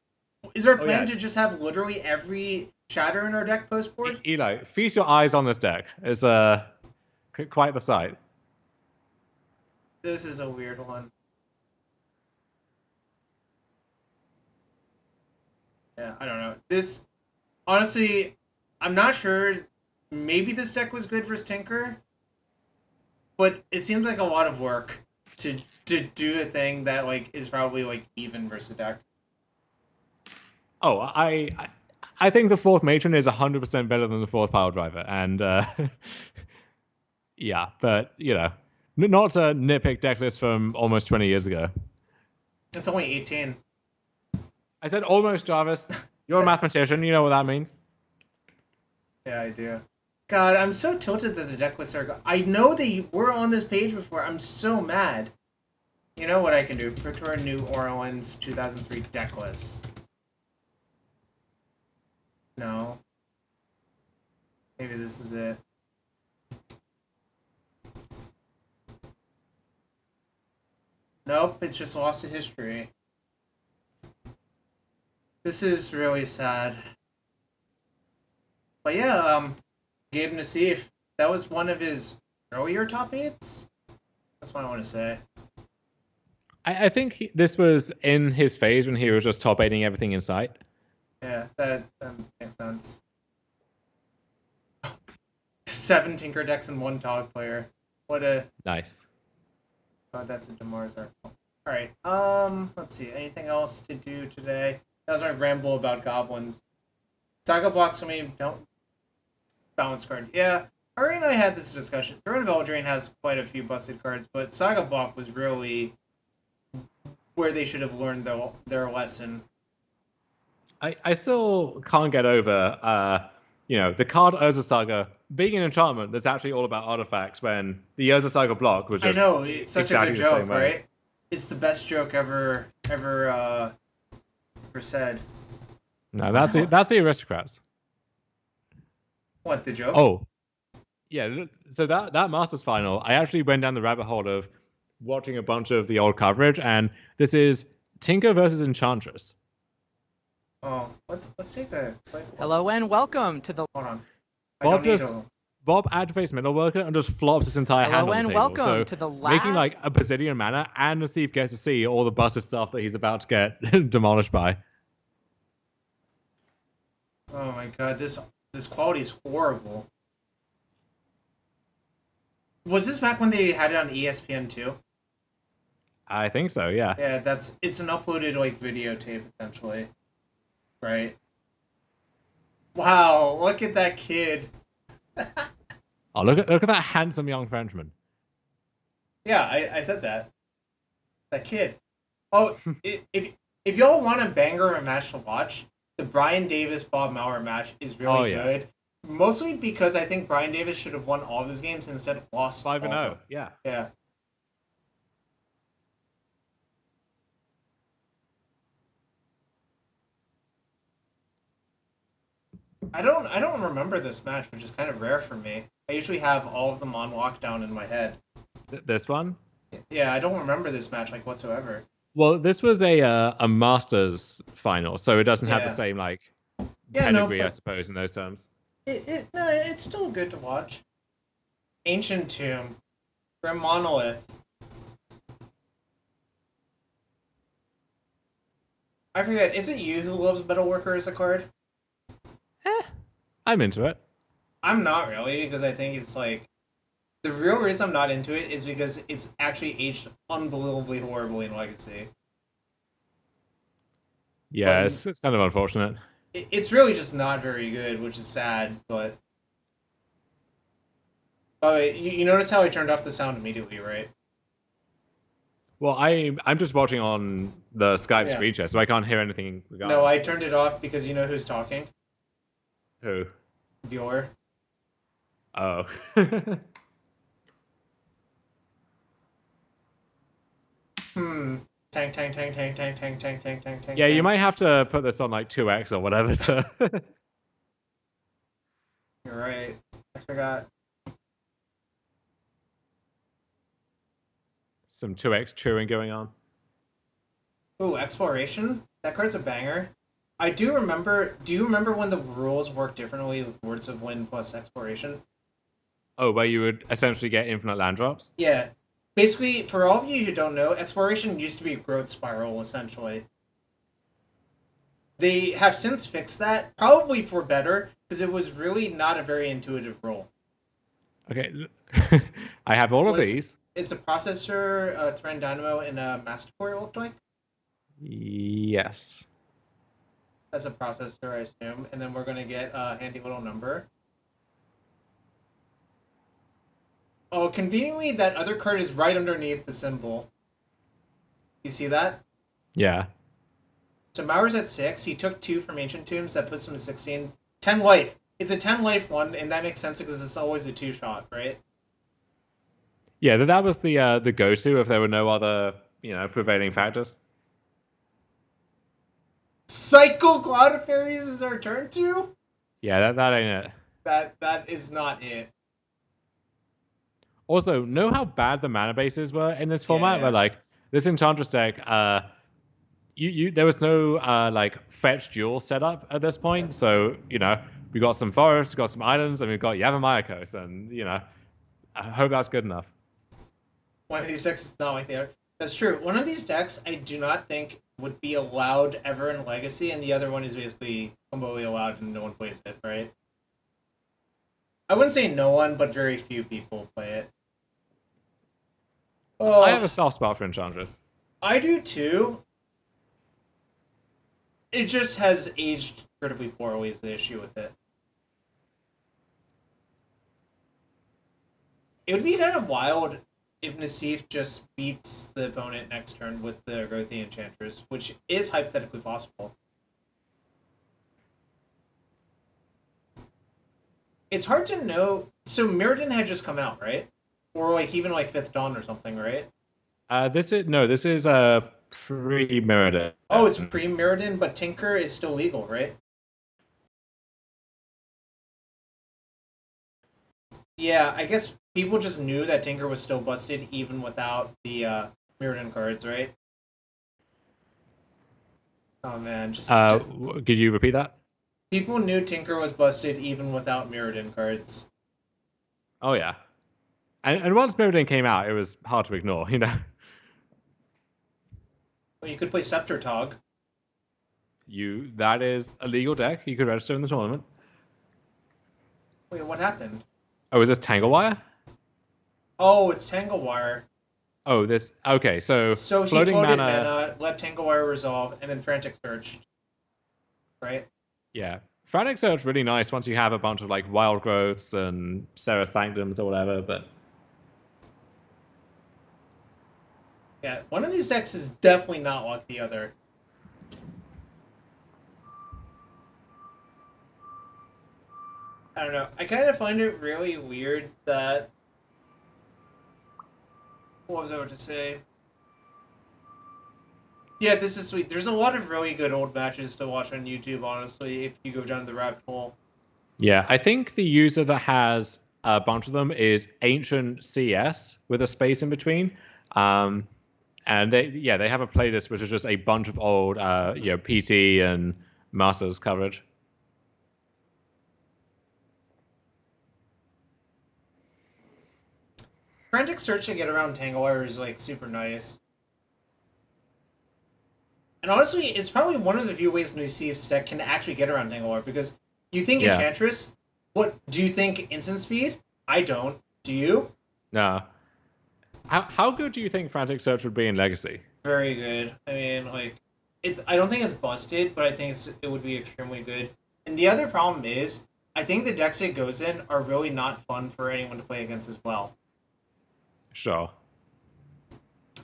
Speaker 1: Is our plan
Speaker 2: yeah.
Speaker 1: to just have literally every shatter in our deck post board?
Speaker 2: Eli, feast your eyes on this deck. It's quite the sight.
Speaker 1: This is a weird one. Yeah, I don't know. This, honestly, I'm not sure. Maybe this deck was good versus Tinker, but it seems like a lot of work to do a thing that like is probably like even versus the deck.
Speaker 2: Oh, I think the 4th Matron is 100% better than the 4th Power Driver, and yeah, but you know, not a nitpick deck list from almost 20 years ago.
Speaker 1: It's only 18.
Speaker 2: I said almost, Jarvis. You're a mathematician. You know what that means.
Speaker 1: Yeah, I do. God, I'm so tilted that the deck lists are. I know they were on this page before. I'm so mad. You know what I can do? Pretoria New Orleans 2003 deck list. No. Maybe this is it. Nope, it's just lost to history. This is really sad. But yeah, Gabe Nassif, that was one of his earlier top 8s? That's what I want to say.
Speaker 2: I think this was in his phase when he was just top 8ing everything in sight.
Speaker 1: Yeah, that makes sense. 7 Tinker decks and 1 Dog player. What a...
Speaker 2: Nice.
Speaker 1: Oh, that's a Demar's article. Alright, let's see. Anything else to do today? That was my ramble about goblins. Saga blocks for me, don't... Balance card. Yeah, Ari and I had this discussion. Throne of Eldraine has quite a few busted cards, but Saga block was really where they should have learned their lesson.
Speaker 2: I still can't get over, the card Urza Saga being an enchantment that's actually all about artifacts when the Urza Saga block was just...
Speaker 1: I know, it's such
Speaker 2: exactly
Speaker 1: a good joke, right? It's the best joke ever said.
Speaker 2: No, that's the Aristocrats.
Speaker 1: What, the joke?
Speaker 2: Oh, yeah. So that Masters final, I actually went down the rabbit hole of watching a bunch of the old coverage, and this is Tinker versus Enchantress.
Speaker 1: Oh, let's take a...
Speaker 3: Hello and welcome to the...
Speaker 1: Hold on.
Speaker 2: Bob activates Middleworker and just flops this entire hand on the table.
Speaker 3: Welcome
Speaker 2: so
Speaker 3: to the last...
Speaker 2: making like a bazillion mana, and Nassif gets to see all the busted stuff that he's about to get demolished by.
Speaker 1: Oh my god, this quality is horrible. Was this back when they had it on ESPN too?
Speaker 2: I think so, yeah.
Speaker 1: Yeah, it's an uploaded like videotape essentially. Right. Wow, look at that kid.
Speaker 2: Oh, look at that handsome young Frenchman.
Speaker 1: Yeah, I said that. That kid. Oh, if y'all want a banger a match to watch, the Brian Davis Bob Maurer match is really good. Mostly because I think Brian Davis should have won all of his games and instead lost
Speaker 2: 5-0. Yeah.
Speaker 1: Yeah. I don't remember this match, which is kind of rare for me. I usually have all of them on lockdown in my head.
Speaker 2: This one?
Speaker 1: Yeah, I don't remember this match like whatsoever.
Speaker 2: Well, this was a Masters final, so it doesn't have the same pedigree, I suppose, in those terms.
Speaker 1: It's still good to watch. Ancient Tomb, Grim Monolith. I forget. Is it you who loves Metalworker as a card?
Speaker 2: I'm into it.
Speaker 1: I'm not really, because I think it's like The real reason I'm not into it is because it's actually aged unbelievably horribly in Legacy.
Speaker 2: Yeah,
Speaker 1: But
Speaker 2: it's kind of unfortunate.
Speaker 1: it's really just not very good, which is sad. But oh, you notice how I turned off the sound immediately, right?
Speaker 2: Well, I'm just watching on the Skype
Speaker 1: Yeah.
Speaker 2: screen share, so I can't hear anything
Speaker 1: No,
Speaker 2: regardless.
Speaker 1: I turned it off because you know who's talking?
Speaker 2: Who?
Speaker 1: Bjor.
Speaker 2: Oh.
Speaker 1: Tank, tank, tank, tank, tank, tank, tank, tank, tank, tank.
Speaker 2: Yeah, you might have to put this on like 2x or whatever to.
Speaker 1: You're right. I forgot.
Speaker 2: Some 2x chewing going on.
Speaker 1: Ooh, exploration. That card's a banger. I do remember. Do you remember when the rules work differently with Words of Wind plus exploration?
Speaker 2: Oh, where you would essentially get infinite land drops?
Speaker 1: Yeah. Basically, for all of you who don't know, exploration used to be a growth spiral, essentially. They have since fixed that, probably for better, because it was really not a very intuitive role.
Speaker 2: Okay. I have all of these.
Speaker 1: It's a processor, a Thread Dynamo, and a Mastercore, it looked like.
Speaker 2: Yes.
Speaker 1: That's a processor, I assume. And then we're going to get a handy little number. Oh, conveniently, that other card is right underneath the symbol. You see that?
Speaker 2: Yeah.
Speaker 1: So Mauer's at 6. He took 2 from Ancient Tombs. That puts him to 16. 10 life. It's a 10 life one, and that makes sense because it's always a 2-shot, right?
Speaker 2: Yeah, that was the go-to if there were no other, prevailing factors.
Speaker 1: Cycle Cloud of Fairies is our turn 2?
Speaker 2: Yeah, that ain't it.
Speaker 1: That is not it.
Speaker 2: Also, know how bad the mana bases were in this format?
Speaker 1: Yeah.
Speaker 2: Where like this Enchantress deck, there was no fetch duel setup at this point. So we got some forests, we got some islands, and we've got Yavimaya, and I hope that's good enough.
Speaker 1: One of these decks is not like the other. That's true. One of these decks I do not think would be allowed ever in Legacy, and the other one is basically completely allowed and no one plays it, right? I wouldn't say no one, but very few people play it. Oh,
Speaker 2: I have a soft spot for Enchantress.
Speaker 1: I do too. It just has aged critically poorly is the issue with it. It would be kind of wild if Nassif just beats the opponent next turn with the Growthy Enchantress, which is hypothetically possible. It's hard to know. So Mirrodin had just come out, right? Or even 5th Dawn or something, right?
Speaker 2: This is pre-Mirrodin.
Speaker 1: Oh, it's pre-Mirrodin, but Tinker is still legal, right? Yeah, I guess people just knew that Tinker was still busted even without the Mirrodin cards, right? Oh man, just
Speaker 2: could you repeat that?
Speaker 1: people knew Tinker was busted even without Mirrodin cards.
Speaker 2: Oh yeah, and once Mirrodin came out, it was hard to ignore,
Speaker 1: Well, you could play Scepter Tog.
Speaker 2: That is a legal deck. You could register in the tournament.
Speaker 1: Wait, what happened?
Speaker 2: Oh, is this Tanglewire?
Speaker 1: Oh, it's Tanglewire.
Speaker 2: Oh, this okay. So
Speaker 1: he
Speaker 2: floating
Speaker 1: floated
Speaker 2: mana,
Speaker 1: let Tanglewire resolve, and then Frantic Search. Right?
Speaker 2: Yeah, Frantic Search really nice once you have a bunch of Wild Growths and Serra Sanctums or whatever. But
Speaker 1: yeah, one of these decks is definitely not like the other. I don't know. I kind of find it really weird that. What was I about to say? Yeah, this is sweet. There's a lot of really good old matches to watch on YouTube, honestly, if you go down the rabbit hole.
Speaker 2: Yeah, I think the user that has a bunch of them is Ancient CS with a space in between. And they have a playlist which is just a bunch of old PT and Masters coverage.
Speaker 1: Frantic Search to get around Tanglewire is super nice. And honestly, it's probably one of the few ways Nassif's deck can actually get around Tanglewire, because you think Enchantress, what do you think instant speed? I don't. Do you?
Speaker 2: No. How good do you think Frantic Search would be in Legacy?
Speaker 1: Very good. I mean, like, I don't think it's busted, but I think it would be extremely good. And the other problem is, I think the decks it goes in are really not fun for anyone to play against as well.
Speaker 2: Sure.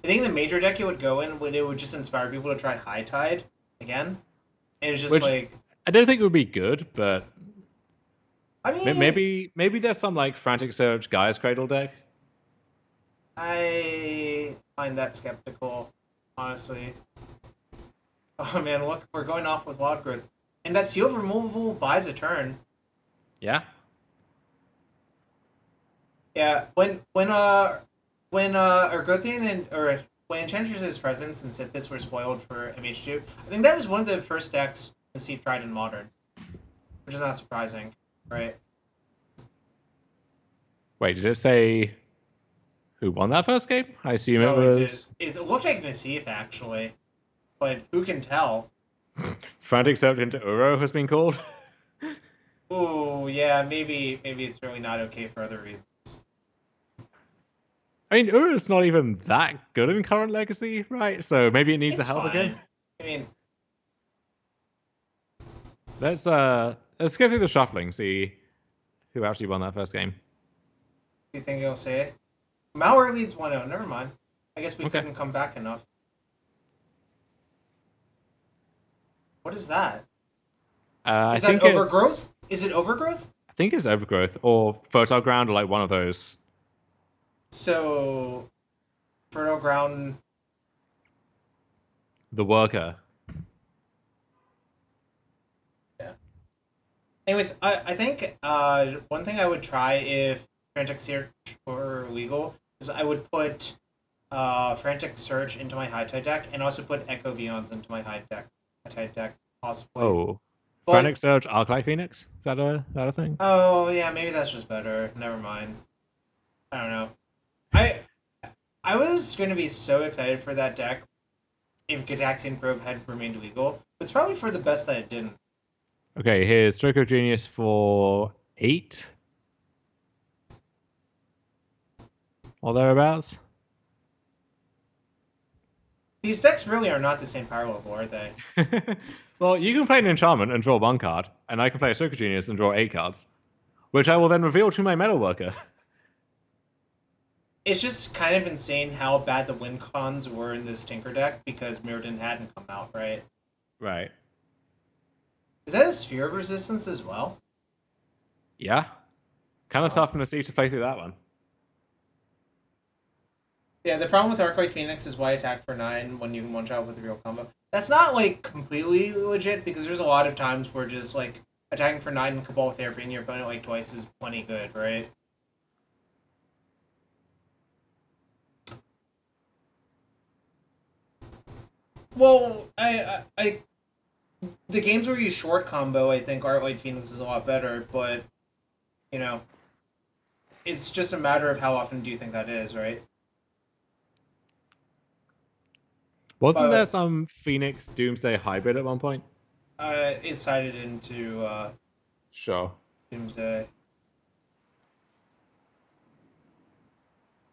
Speaker 1: I think the major deck it would go in would just inspire people to try High Tide again. And it's just
Speaker 2: Which
Speaker 1: like,
Speaker 2: I don't think it would be good, but
Speaker 1: I mean,
Speaker 2: maybe there's some like Frantic Search Gaia's Cradle deck.
Speaker 1: I find that skeptical, honestly. Oh man, look, we're going off with Wild Growth. And that Seal removal buys a turn.
Speaker 2: Yeah.
Speaker 1: Yeah, when Urgothian when Enchantress's Presence and Sythis were spoiled for MH2, I think that was one of the first decks Steve tried in Modern. Which is not surprising, right?
Speaker 2: Wait, did it say who won that first game? I assume
Speaker 1: No,
Speaker 2: it was
Speaker 1: it looked like Nassif actually. But who can tell?
Speaker 2: Frantic Search into Uro has been called.
Speaker 1: Ooh, yeah, maybe it's really not okay for other reasons.
Speaker 2: I mean, Uro's not even that good in current Legacy, right? So maybe it needs the help
Speaker 1: fine.
Speaker 2: again.
Speaker 1: I mean,
Speaker 2: Let's go through the shuffling, see who actually won that first game.
Speaker 1: do you think you'll say it? Malware leads 1-0. Never mind. I guess we
Speaker 2: Okay.
Speaker 1: couldn't come back enough. What is that? Is that Overgrowth? Is it Overgrowth?
Speaker 2: I think it's Overgrowth or Fertile Ground or like one of those.
Speaker 1: So, Fertile Ground.
Speaker 2: The Worker.
Speaker 1: Yeah. Anyways, I think one thing I would try if Frantic Search were legal is I would put Frantic Search into my High Tide deck and also put Echo Vions into my High Tide deck, possibly.
Speaker 2: Oh.
Speaker 1: But-
Speaker 2: Frantic Search Arclight Phoenix? Is that a thing?
Speaker 1: Oh, yeah, maybe that's just better. Never mind. I don't know. I was going to be so excited for that deck if Gitaxian Probe had remained legal. It's probably for the best that it didn't.
Speaker 2: Okay, here's Stroke of Genius for 8. Or thereabouts.
Speaker 1: These decks really are not the same power level, are they?
Speaker 2: Well, you can play an enchantment and draw 1 card, and I can play a Stroke of Genius and draw 8 cards, which I will then reveal to my Metalworker.
Speaker 1: It's just kind of insane how bad the win cons were in this Tinker deck because Mirrodin hadn't come out, right?
Speaker 2: Right.
Speaker 1: Is that a Sphere of Resistance as well?
Speaker 2: Yeah. Kind of tough to see to play through that one.
Speaker 1: Yeah, the problem with Arclight Phoenix is why attack for 9 when you can one-shot with the real combo. That's not, like, completely legit, because there's a lot of times where just, like, attacking for 9 and Cabal Therapy and your opponent, like, twice is plenty good, right? Well, the games where you short combo, I think Arclight Phoenix is a lot better, but, you know, it's just a matter of how often do you think that is, right?
Speaker 2: Wasn't there some Phoenix Doomsday hybrid at one point?
Speaker 1: It's sided into
Speaker 2: Sure.
Speaker 1: Doomsday.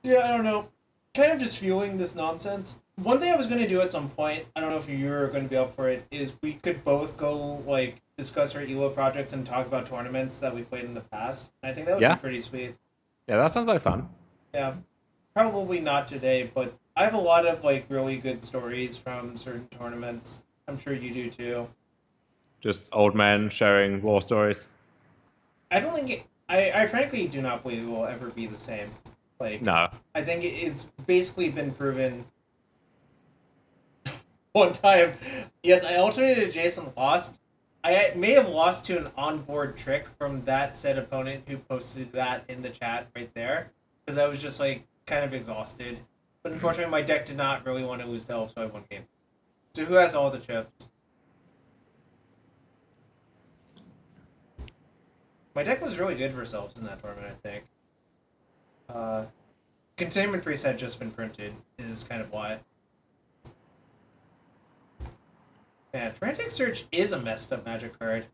Speaker 1: Yeah, I don't know. Kind of just fueling this nonsense. One thing I was going to do at some point, I don't know if you're going to be up for it, is we could both go, like, discuss our ELO projects and talk about tournaments that we played in the past. I think that would be pretty sweet.
Speaker 2: Yeah, that sounds like fun.
Speaker 1: Yeah. Probably not today, but I have a lot of, like, really good stories from certain tournaments. I'm sure you do, too.
Speaker 2: Just old men sharing war stories.
Speaker 1: I don't think I frankly do not believe it will ever be the same. Like,
Speaker 2: No.
Speaker 1: I think it's basically been proven one time. Yes, I alternated Jason lost. I may have lost to an onboard trick from that said opponent who posted that in the chat right there. Because I was just, like, kind of exhausted. But unfortunately, my deck did not really want to lose to Elf, so I won game. So who has all the chips? My deck was really good for Selves in that tournament, I think. Containment Priest had just been printed, is kind of why. Man, Frantic Search is a messed up Magic card.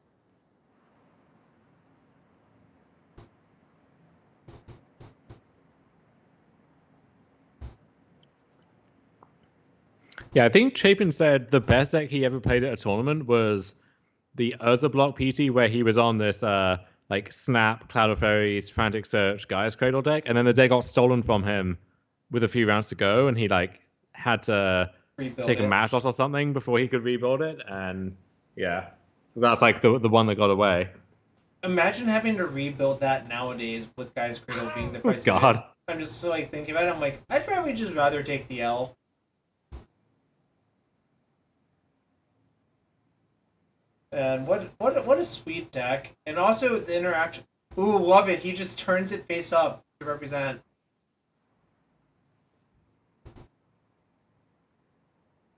Speaker 2: Yeah, I think Chapin said the best deck he ever played at a tournament was the Urza Block PT, where he was on this like Snap, Cloud of Fairies, Frantic Search, Gaia's Cradle deck, and then the deck got stolen from him with a few rounds to go, and he like had to
Speaker 1: Rebuild
Speaker 2: take a
Speaker 1: it.
Speaker 2: match loss or something before he could rebuild it, and yeah, so that's like the one that got away.
Speaker 1: Imagine having to rebuild that nowadays with Guy's Cradle being the
Speaker 2: Oh,
Speaker 1: price. It is.
Speaker 2: God.
Speaker 1: I'm just like thinking about it. I'm like, I'd probably just rather take the L. And what a sweet deck. And also the interaction. Ooh, love it. He just turns it face up to represent.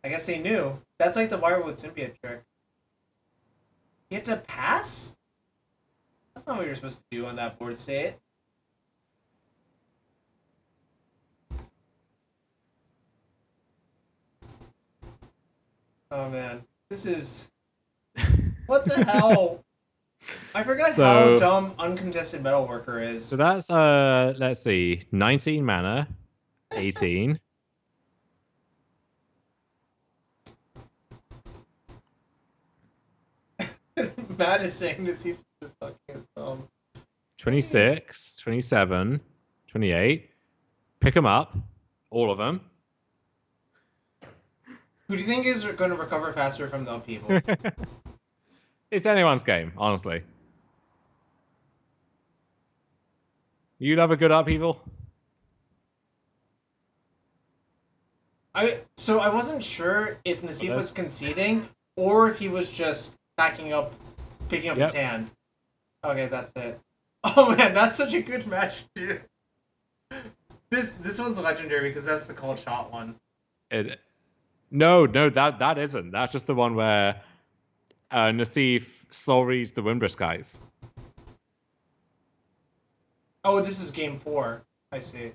Speaker 1: I guess they knew. That's like the Wirewood Symbiote trick. You have to pass? That's not what you're supposed to do on that board state. Oh man. This is... What the hell? I forgot how dumb Uncontested Metalworker is.
Speaker 2: So that's let's see, 19 mana, 18.
Speaker 1: Matt is saying to see if he's just sucking his thumb.
Speaker 2: 26, 27, 28. Pick them up, all of them.
Speaker 1: Who do you think is going to recover faster from the upheaval?
Speaker 2: It's anyone's game, honestly. You'd have a good upheaval?
Speaker 1: I wasn't sure if Nassif was conceding or if he was just picking up his hand. Okay, that's it. Oh man, that's such a good match, dude. This one's legendary because that's the called shot one.
Speaker 2: No, that isn't. That's just the one where Nassif sorries the Windbrisk guys.
Speaker 1: Oh, this is game 4. I see.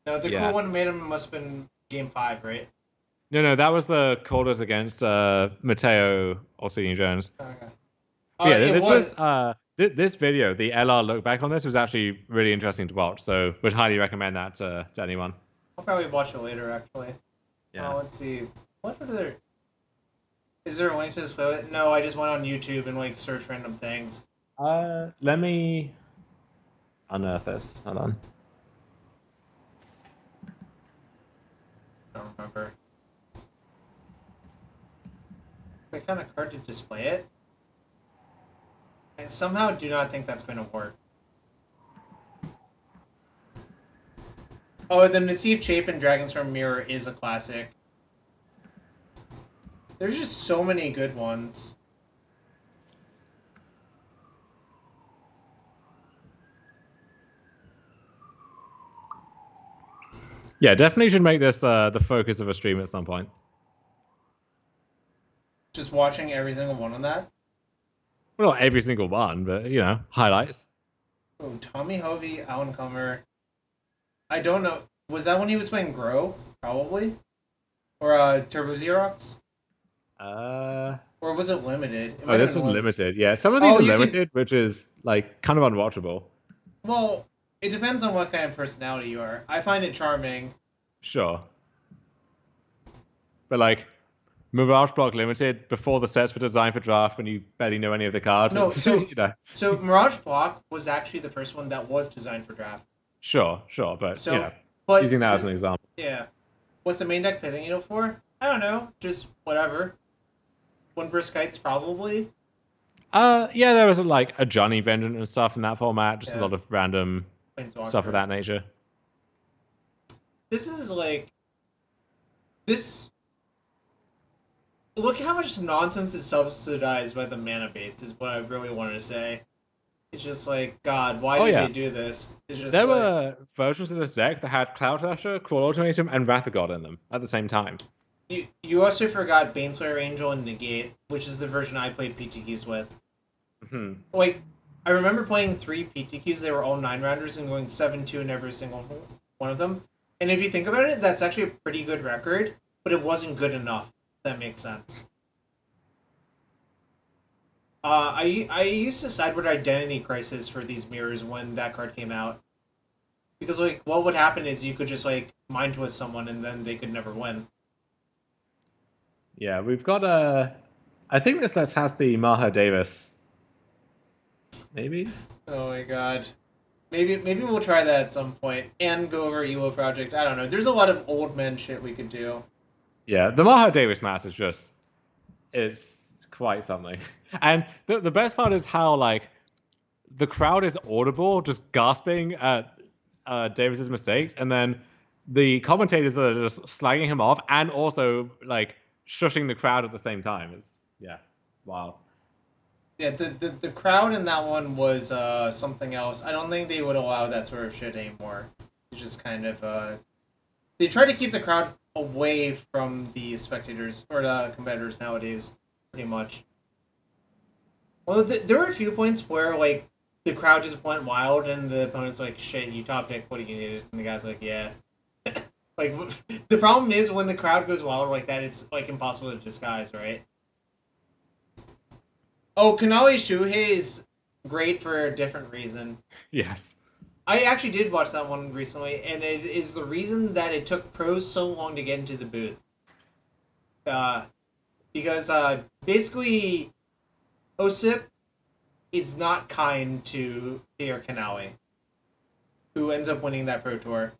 Speaker 1: No, the cool one made him must have been game 5, right?
Speaker 2: No, that was the quarters against Mateo Orsini Jones.
Speaker 1: Okay.
Speaker 2: This was this video, the LR look back on this was actually really interesting to watch. So would highly recommend that to anyone.
Speaker 1: I'll probably watch it later, actually.
Speaker 2: Yeah.
Speaker 1: Let's see. What are there? Is there a link to this playlist? No, I just went on YouTube and like searched random things.
Speaker 2: Let me unearth this. Hold on.
Speaker 1: I don't remember. What kind of card to display it? I somehow do not think that's going to work. Oh, the Nassif Chapin Dragonstorm Mirror is a classic. There's just so many good ones.
Speaker 2: Yeah, definitely should make this the focus of a stream at some point.
Speaker 1: Just watching every single one on that?
Speaker 2: Well, not every single one, but, you know, highlights.
Speaker 1: Oh, Tommy Hovey, Alan Comer. I don't know. Was that when he was playing Grow? Probably? Or Turbo Xerox? Or was it limited?
Speaker 2: This was limited. Yeah, some of these are limited, which is, like, kind of unwatchable.
Speaker 1: Well, it depends on what kind of personality you are. I find it charming.
Speaker 2: Sure. But, like, Mirage Block Limited, before the sets were designed for draft, when you barely know any of the cards.
Speaker 1: No, so,
Speaker 2: you know.
Speaker 1: So Mirage Block was actually the first one that was designed for draft.
Speaker 2: Sure, but, you know, using that as an example.
Speaker 1: Yeah. What's the main deck Pithing Needle for? I don't know. Just whatever. Windbrisk Kites, probably.
Speaker 2: Yeah, there was like a Johnny Vengeance and stuff in that format. Just a lot of random stuff of that nature.
Speaker 1: This is like... Look how much nonsense is subsidized by the mana base, is what I really wanted to say. It's just like, God, why did they do this? It's just
Speaker 2: there were versions of this deck that had Cloud Thrasher, Crawl Ultimatum, and Wrath of God in them at the same time.
Speaker 1: You also forgot Baneslayer Angel and Negate, which is the version I played PTQs with.
Speaker 2: Mm-hmm.
Speaker 1: Like, I remember playing 3 PTQs, they were all 9-rounders and going 7-2 in every single one of them. And if you think about it, that's actually a pretty good record, but it wasn't good enough. That makes sense. I used to side with Identity Crisis for these mirrors when that card came out. Because, like, what would happen is you could just, like, Mind Twist someone and then they could never win.
Speaker 2: Yeah, we've got a. I think this list has the Maha Davis. Maybe.
Speaker 1: Oh my god. Maybe we'll try that at some point and go over Evo Project. I don't know. There's a lot of old man shit we could do.
Speaker 2: Yeah, the Maha Davis match is just. It's quite something. And the best part is how, like, the crowd is audible, just gasping at Davis's mistakes, and then the commentators are just slagging him off and also, like, shushing the crowd at the same time. It's, yeah, wow.
Speaker 1: Yeah, the crowd in that one was something else. I don't think they would allow that sort of shit anymore. It's just kind of they try to keep the crowd away from the spectators or the competitors nowadays, pretty much. Well, there were a few points where like the crowd just went wild and the opponent's like, "Shit, you top pick. What do you need?" And the guy's like, "Yeah." Like the problem is when the crowd goes wild like that, it's like impossible to disguise, right? Oh, Kanali Shuhei is great for a different reason.
Speaker 2: Yes.
Speaker 1: I actually did watch that one recently, and it is the reason that it took pros so long to get into the booth. Because basically, Osip is not kind to Pierre Canale, who ends up winning that Pro Tour,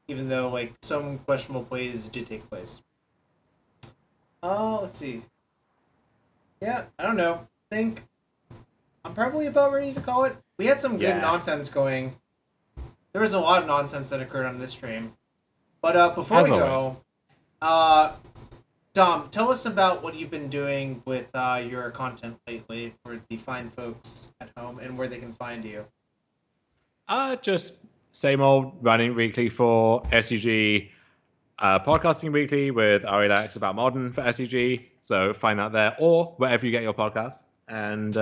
Speaker 1: even though like some questionable plays did take place. Let's see. Yeah, I don't know. I think I'm probably about ready to call it. We had some good nonsense going. There was a lot of nonsense that occurred on this stream. But before
Speaker 2: As
Speaker 1: we
Speaker 2: always.
Speaker 1: go, Dom, tell us about what you've been doing with your content lately for the fine folks at home and where they can find you.
Speaker 2: Just same old running weekly for SUG, podcasting weekly with Ariel about modern for SUG. So find that there or wherever you get your podcasts. And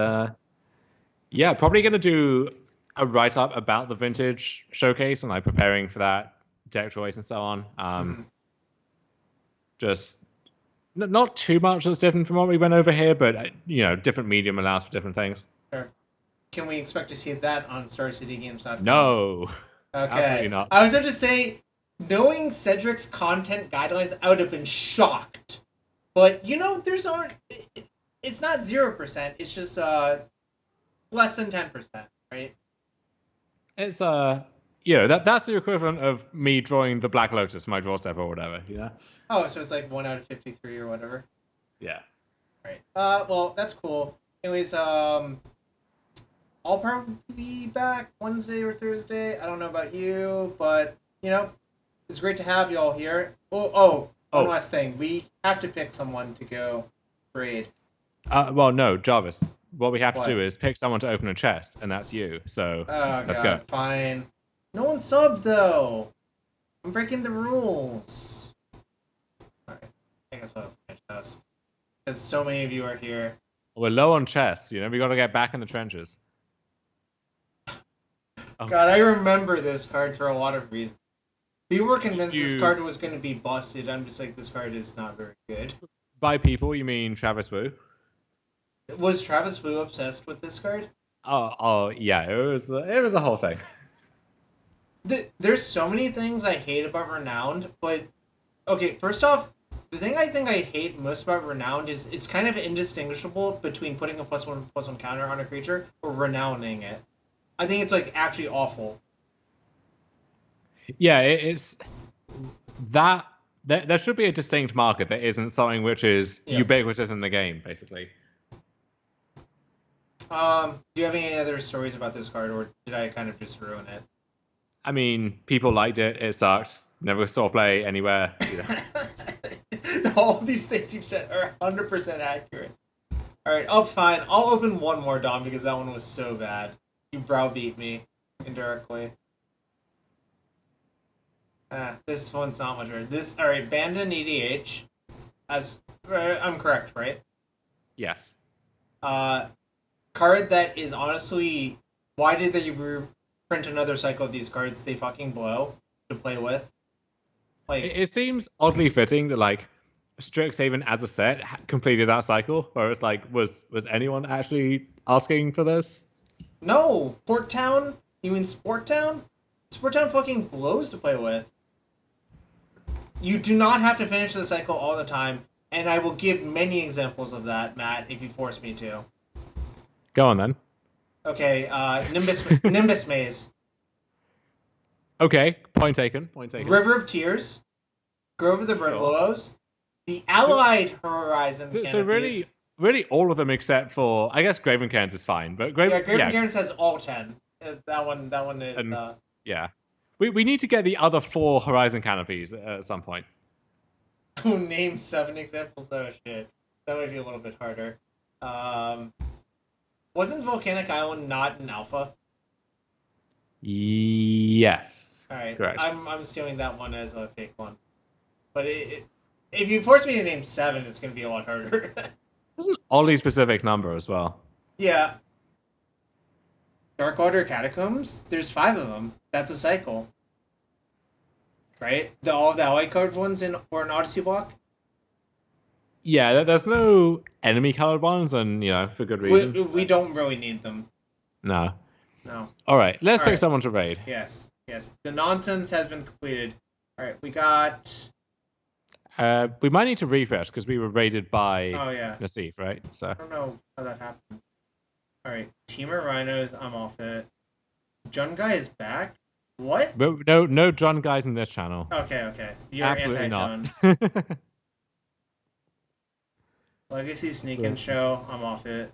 Speaker 2: yeah, probably going to do a write up about the vintage showcase and like preparing for that deck choice and so on. Just not too much that's different from what we went over here, but different medium allows for different things.
Speaker 1: Sure. Can we expect to see that on StarCityGames.com?
Speaker 2: No,
Speaker 1: okay.
Speaker 2: Absolutely not.
Speaker 1: I was going to say, knowing Cedric's content guidelines, I would have been shocked. But there's aren't. It's not 0%. It's just less than 10%, right?
Speaker 2: It's that's the equivalent of me drawing the Black Lotus in my draw step or whatever,
Speaker 1: Oh, so it's like 1 out of 53 or whatever.
Speaker 2: Yeah.
Speaker 1: Right. Well, that's cool. Anyways, I'll probably be back Wednesday or Thursday. I don't know about you, but it's great to have you all here. One last thing. We have to pick someone to go raid.
Speaker 2: Well, no, Jarvis. What we have to do is pick someone to open a chest, and that's you. So let's go.
Speaker 1: Fine. No one subbed though. I'm breaking the rules. All right. I guess I'll finish this because so many of you are here.
Speaker 2: We're low on chests. We got to get back in the trenches.
Speaker 1: Oh. God, I remember this card for a lot of reasons. People were convinced this card was going to be busted. I'm just like, this card is not very good.
Speaker 2: By people, you mean Travis Wu?
Speaker 1: Was Travis Wu obsessed with this card?
Speaker 2: Oh, yeah. It was a whole thing.
Speaker 1: There's so many things I hate about Renowned, but okay. First off, the thing I think I hate most about Renowned is it's kind of indistinguishable between putting a +1/+1 counter on a creature or renowning it. I think it's like actually awful.
Speaker 2: Yeah, it's that. There should be a distinct market that isn't something which is ubiquitous in the game, basically.
Speaker 1: Do you have any other stories about this card, or did I kind of just ruin it?
Speaker 2: I mean, people liked it. It sucks. Never saw play anywhere.
Speaker 1: All these things you've said are 100% accurate. All right, fine. I'll open one more, Dom, because that one was so bad. You browbeat me indirectly. This one's not much better. All right, Bandon EDH. I'm correct, right?
Speaker 2: Yes.
Speaker 1: Card that is honestly, why did they print another cycle of these cards? They fucking blow to play with. Like,
Speaker 2: it seems oddly fitting that like Strixhaven as a set completed that cycle, where it's like, was anyone actually asking for this?
Speaker 1: No, Port Town. You mean Sport Town? Sport Town fucking blows to play with. You do not have to finish the cycle all the time. And I will give many examples of that, Matt, if you force me to.
Speaker 2: Go on then.
Speaker 1: Okay, Nimbus Maze,
Speaker 2: Okay, point taken. Point taken.
Speaker 1: River of Tears, Grove of the Red
Speaker 2: Sure.
Speaker 1: Willows, the Allied Horizon
Speaker 2: So
Speaker 1: canopies.
Speaker 2: really, all of them except for I guess Graven Cairns is fine, but
Speaker 1: Yeah, Graven Cairns has all 10. That one is.
Speaker 2: And- yeah. We need to get the other 4 Horizon canopies at some point.
Speaker 1: Name 7 examples. Oh shit, that would be a little bit harder. Wasn't Volcanic Island not an alpha?
Speaker 2: Yes.
Speaker 1: All right,
Speaker 2: Correct.
Speaker 1: I'm stealing that one as a fake one. But if you force me to name 7, it's gonna be a lot harder.
Speaker 2: There's an oddly specific number as well.
Speaker 1: Yeah. Dark Order Catacombs. There's 5 of them. That's a cycle. Right? All of the Allied card ones or an Odyssey block.
Speaker 2: Yeah, there's no enemy colored ones, and for good reason.
Speaker 1: We don't really need them.
Speaker 2: No.
Speaker 1: No.
Speaker 2: All right, let's
Speaker 1: All
Speaker 2: pick
Speaker 1: right.
Speaker 2: someone to raid.
Speaker 1: Yes. The nonsense has been completed. All right, we got.
Speaker 2: We might need to refresh because we were raided by
Speaker 1: Oh yeah.
Speaker 2: Nassif, right? So
Speaker 1: I don't know how that happened. All right, Teamer Rhinos. I'm off it. Jun Guy is back. What?
Speaker 2: no John guys in this channel.
Speaker 1: Okay. You're
Speaker 2: Absolutely
Speaker 1: anti-Jun.
Speaker 2: not.
Speaker 1: Legacy Sneak
Speaker 2: So-
Speaker 1: and Show. I'm off it.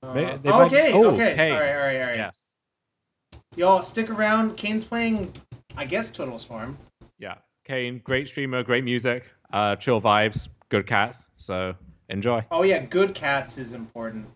Speaker 2: They might-
Speaker 1: Okay.
Speaker 2: oh,
Speaker 1: Okay.
Speaker 2: Kane.
Speaker 1: All right.
Speaker 2: Yes.
Speaker 1: Y'all stick around. Kane's playing, I guess, Twiddle Storm.
Speaker 2: Yeah. Kane, great streamer, great music, chill vibes, good cats. So enjoy.
Speaker 1: Oh yeah, good cats is important.